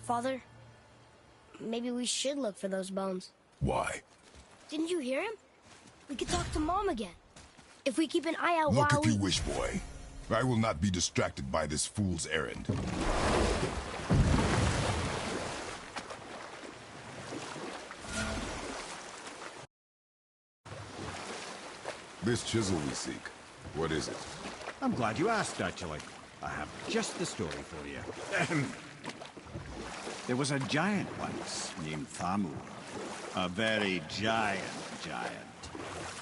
[SPEAKER 3] Father, maybe we should look for those bones.
[SPEAKER 4] Why?
[SPEAKER 3] Didn't you hear him? We could talk to Mom again. If we keep an eye out
[SPEAKER 4] Look
[SPEAKER 3] while
[SPEAKER 4] if you wish, boy. I will not be distracted by this fool's errand. This chisel we seek, what is it?
[SPEAKER 9] I'm glad you asked, actually. I have just the story for you. There was a giant once named Thamur. A very giant,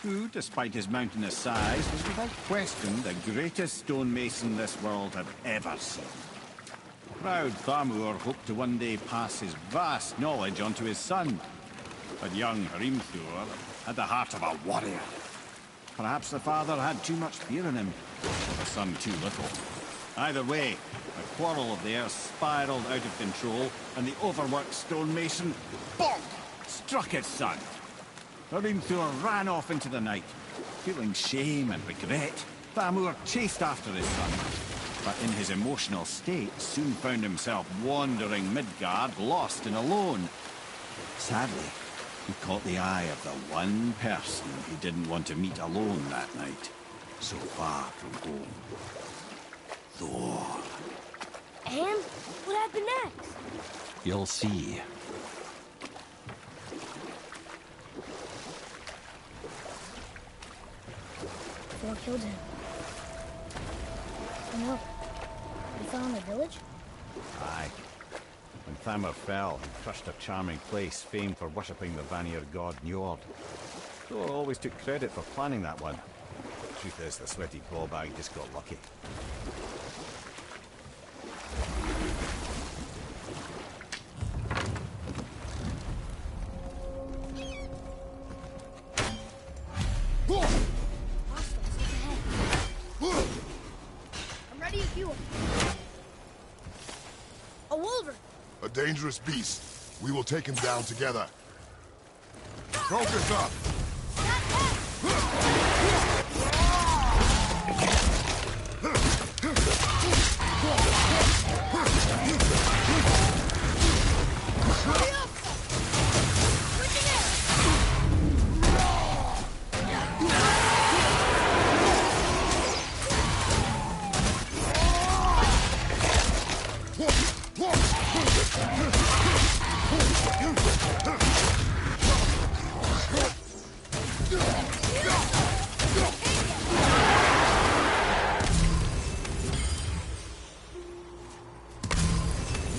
[SPEAKER 9] who, despite his mountainous size, was without question the greatest stonemason this world had ever seen. Proud Thamur hoped to one day pass his vast knowledge on to his son. But young Hrimthur had the heart of a warrior. Perhaps the father had too much fear in him, or the son too little. Either way, a quarrel of theirs spiraled out of control, and the overworked stonemason, bonk, struck his son. Hrimthur ran off into the night. Feeling shame and regret, Thamur chased after his son, but in his emotional state soon found himself wandering Midgard, lost and alone. Sadly, he caught the eye of the one person he didn't want to meet alone that night, so far from home. Thor.
[SPEAKER 3] And what happened next?
[SPEAKER 9] You'll see.
[SPEAKER 3] Thor killed him. And look, we found the village?
[SPEAKER 9] Aye. When Thamur fell, he crushed a charming place famed for worshipping the Vanir god Njord. Thor always took credit for planning that one. Truth is, the sweaty clawbag just got lucky.
[SPEAKER 3] I'm ready if you are. A wolverine!
[SPEAKER 4] A dangerous beast. We will take him down together. Focus up!
[SPEAKER 3] Hurry up! Switching it!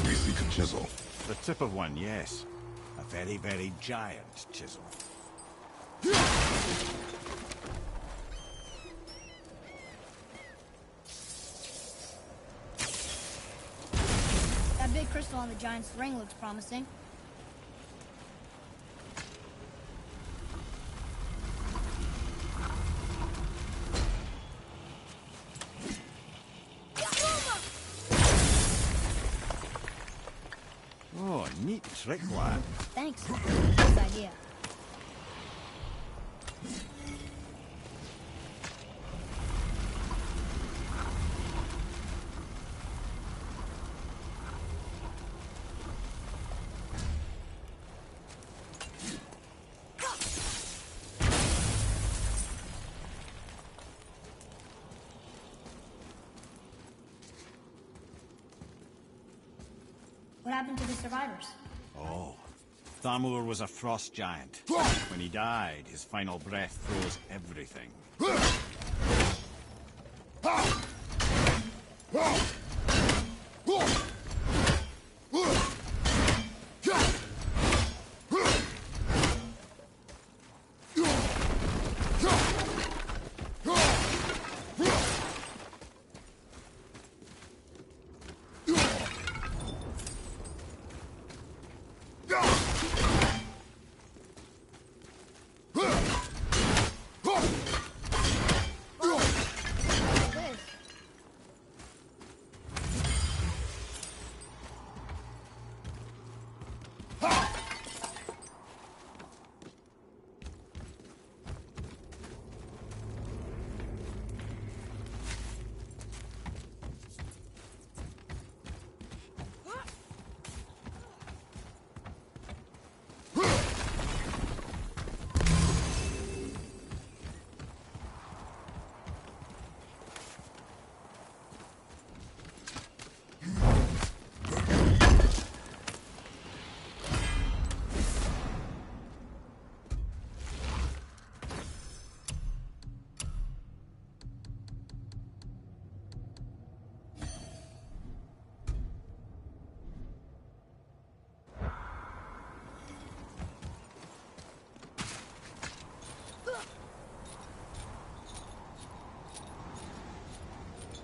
[SPEAKER 4] We seek a chisel.
[SPEAKER 9] The tip of one, yes. A very, very giant chisel.
[SPEAKER 3] That big crystal on the giant's ring looks promising.
[SPEAKER 9] Oh, neat trick, lad.
[SPEAKER 3] Thanks. Good idea. happened to the survivors?
[SPEAKER 9] Oh. Thamur was a frost giant. When he died, his final breath froze everything.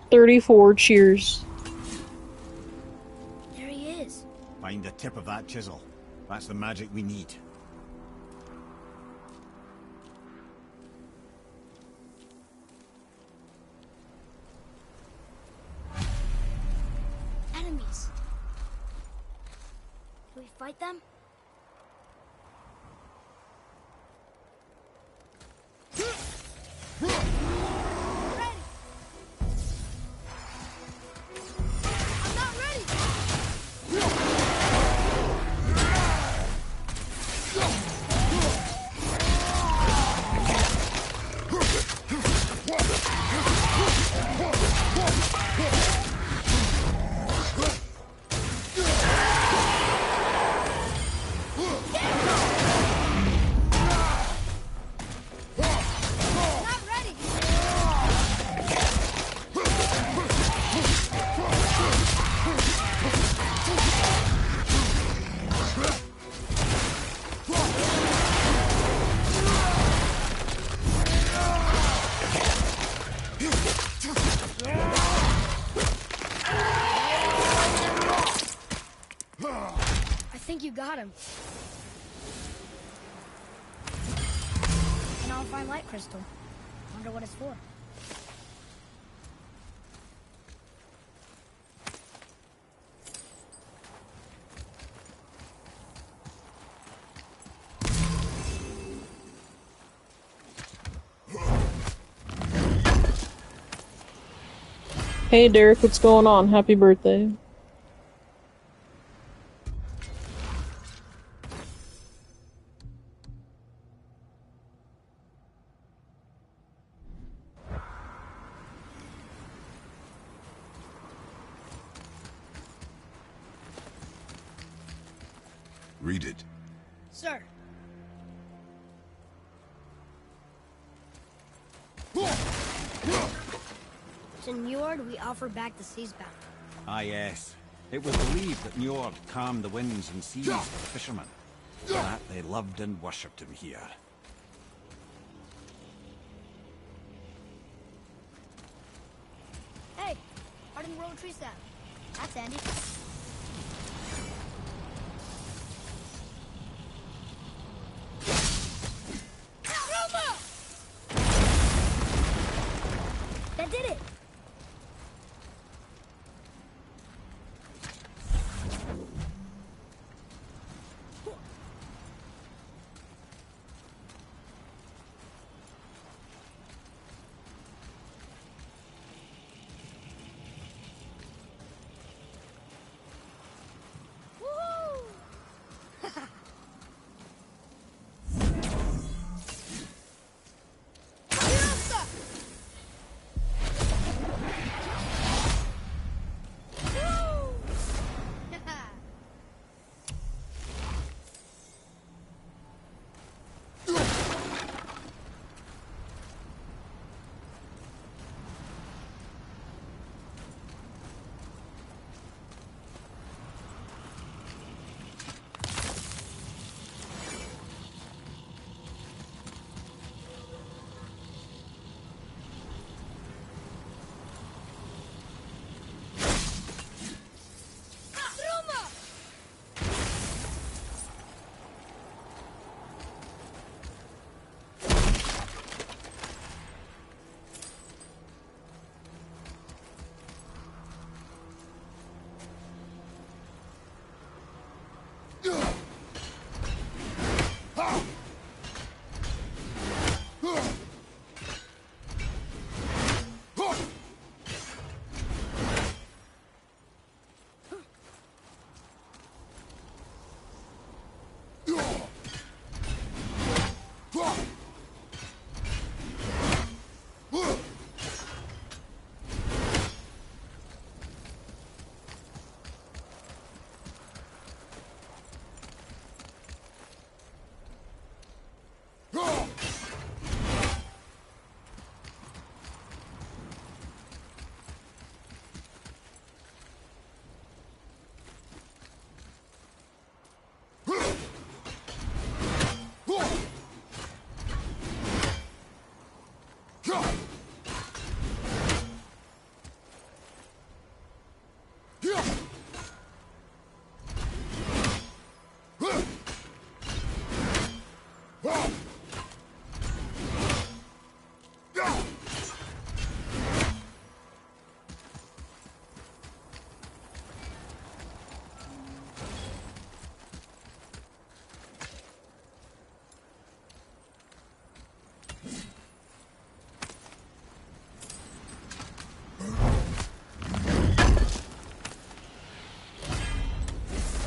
[SPEAKER 1] $34, cheers.
[SPEAKER 3] There he is.
[SPEAKER 9] Find the tip of that chisel. That's the magic we need.
[SPEAKER 3] Enemies. Can we fight them? I think you got him. And I'll find light crystal. Wonder what it's for.
[SPEAKER 1] Hey Derek, what's going on? Happy birthday.
[SPEAKER 4] Read it.
[SPEAKER 3] Sir. To Njord, we offer back the seas bound.
[SPEAKER 9] Ah, yes. It was believed that Njord calmed the winds and seas for the fishermen. For that, they loved and worshipped him here.
[SPEAKER 3] Hey, hardened road tree sap. That's handy. That did it!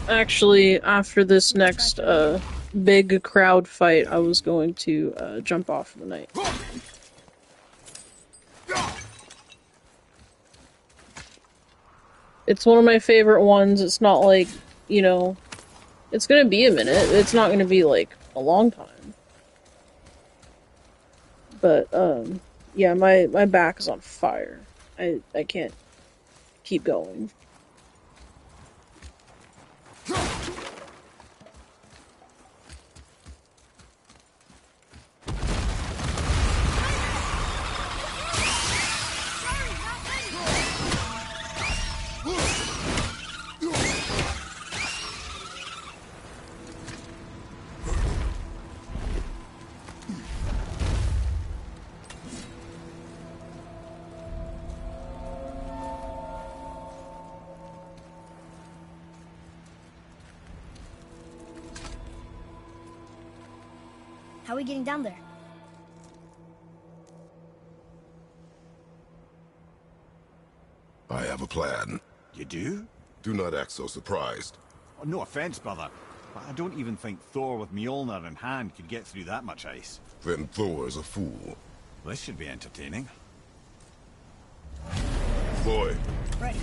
[SPEAKER 1] Actually, after this next big crowd fight, I was going to jump off of the night. It's one of my favorite ones. It's not like, you know, it's gonna be a minute. It's not gonna be like a long time. But yeah, my back is on fire. I can't keep going.
[SPEAKER 3] How are we getting down there?
[SPEAKER 4] I have a plan.
[SPEAKER 9] You do?
[SPEAKER 4] Do not act so surprised.
[SPEAKER 9] Oh, no offense, brother, but I don't even think Thor with Mjolnir in hand could get through that much ice.
[SPEAKER 4] Then Thor is a fool.
[SPEAKER 9] This should be entertaining.
[SPEAKER 4] Boy.
[SPEAKER 3] Ready.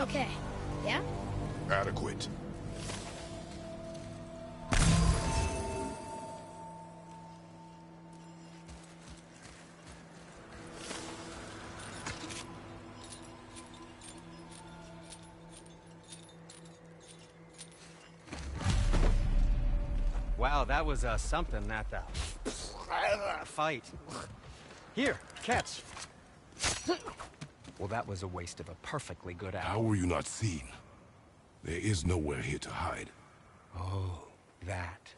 [SPEAKER 3] Okay. Yeah?
[SPEAKER 4] Adequate.
[SPEAKER 5] Wow, that was something, that fight. Here, catch. Well, that was a waste of a perfectly good hour.
[SPEAKER 4] How were you not seen? There is nowhere here to hide.
[SPEAKER 5] Oh, that.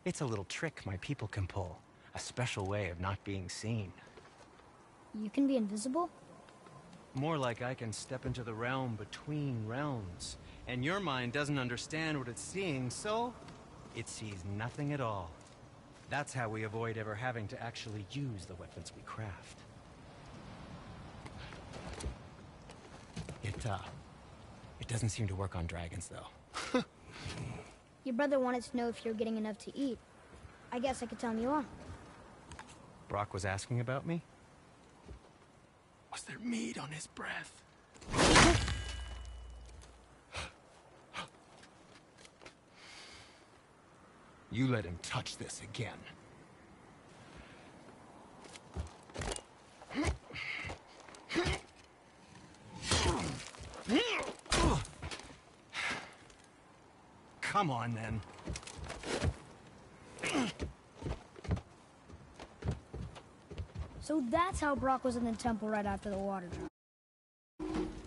[SPEAKER 5] It's a little trick my people can pull. A special way of not being seen.
[SPEAKER 3] You can be invisible?
[SPEAKER 5] More like I can step into the realm between realms. And your mind doesn't understand what it's seeing, so it sees nothing at all. That's how we avoid ever having to actually use the weapons we craft. It doesn't seem to work on dragons, though.
[SPEAKER 3] Your brother wanted to know if you're getting enough to eat. I guess I could tell him you are.
[SPEAKER 5] Brock was asking about me? Was there meat on his breath? You let him touch this again. Come on, then.
[SPEAKER 3] So that's how Brock was in the temple right after the water drop.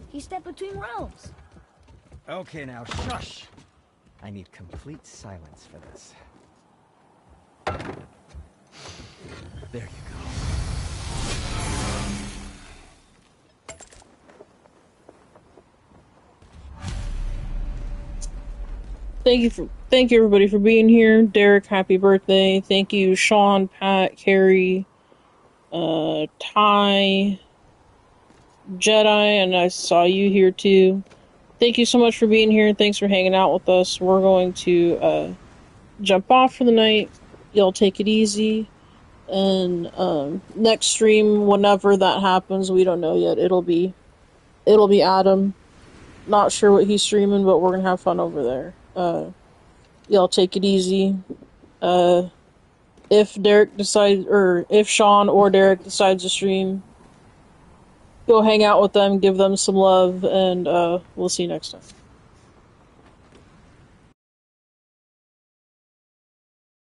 [SPEAKER 3] He stepped between realms.
[SPEAKER 5] Okay, now, shush! I need complete silence for this. There you go.
[SPEAKER 1] Thank you everybody for being here. Derek, happy birthday. Thank you, Sean, Pat, Carrie, Ty, Jedi, and I saw you here too. Thank you so much for being here. Thanks for hanging out with us. We're going to jump off for the night. Y'all take it easy. And next stream, whenever that happens, we don't know yet. It'll be Adam. Not sure what he's streaming, but we're gonna have fun over there. Y'all take it easy. If Derek decides, or if Sean or Derek decides to stream, go hang out with them, give them some love, and we'll see you next time.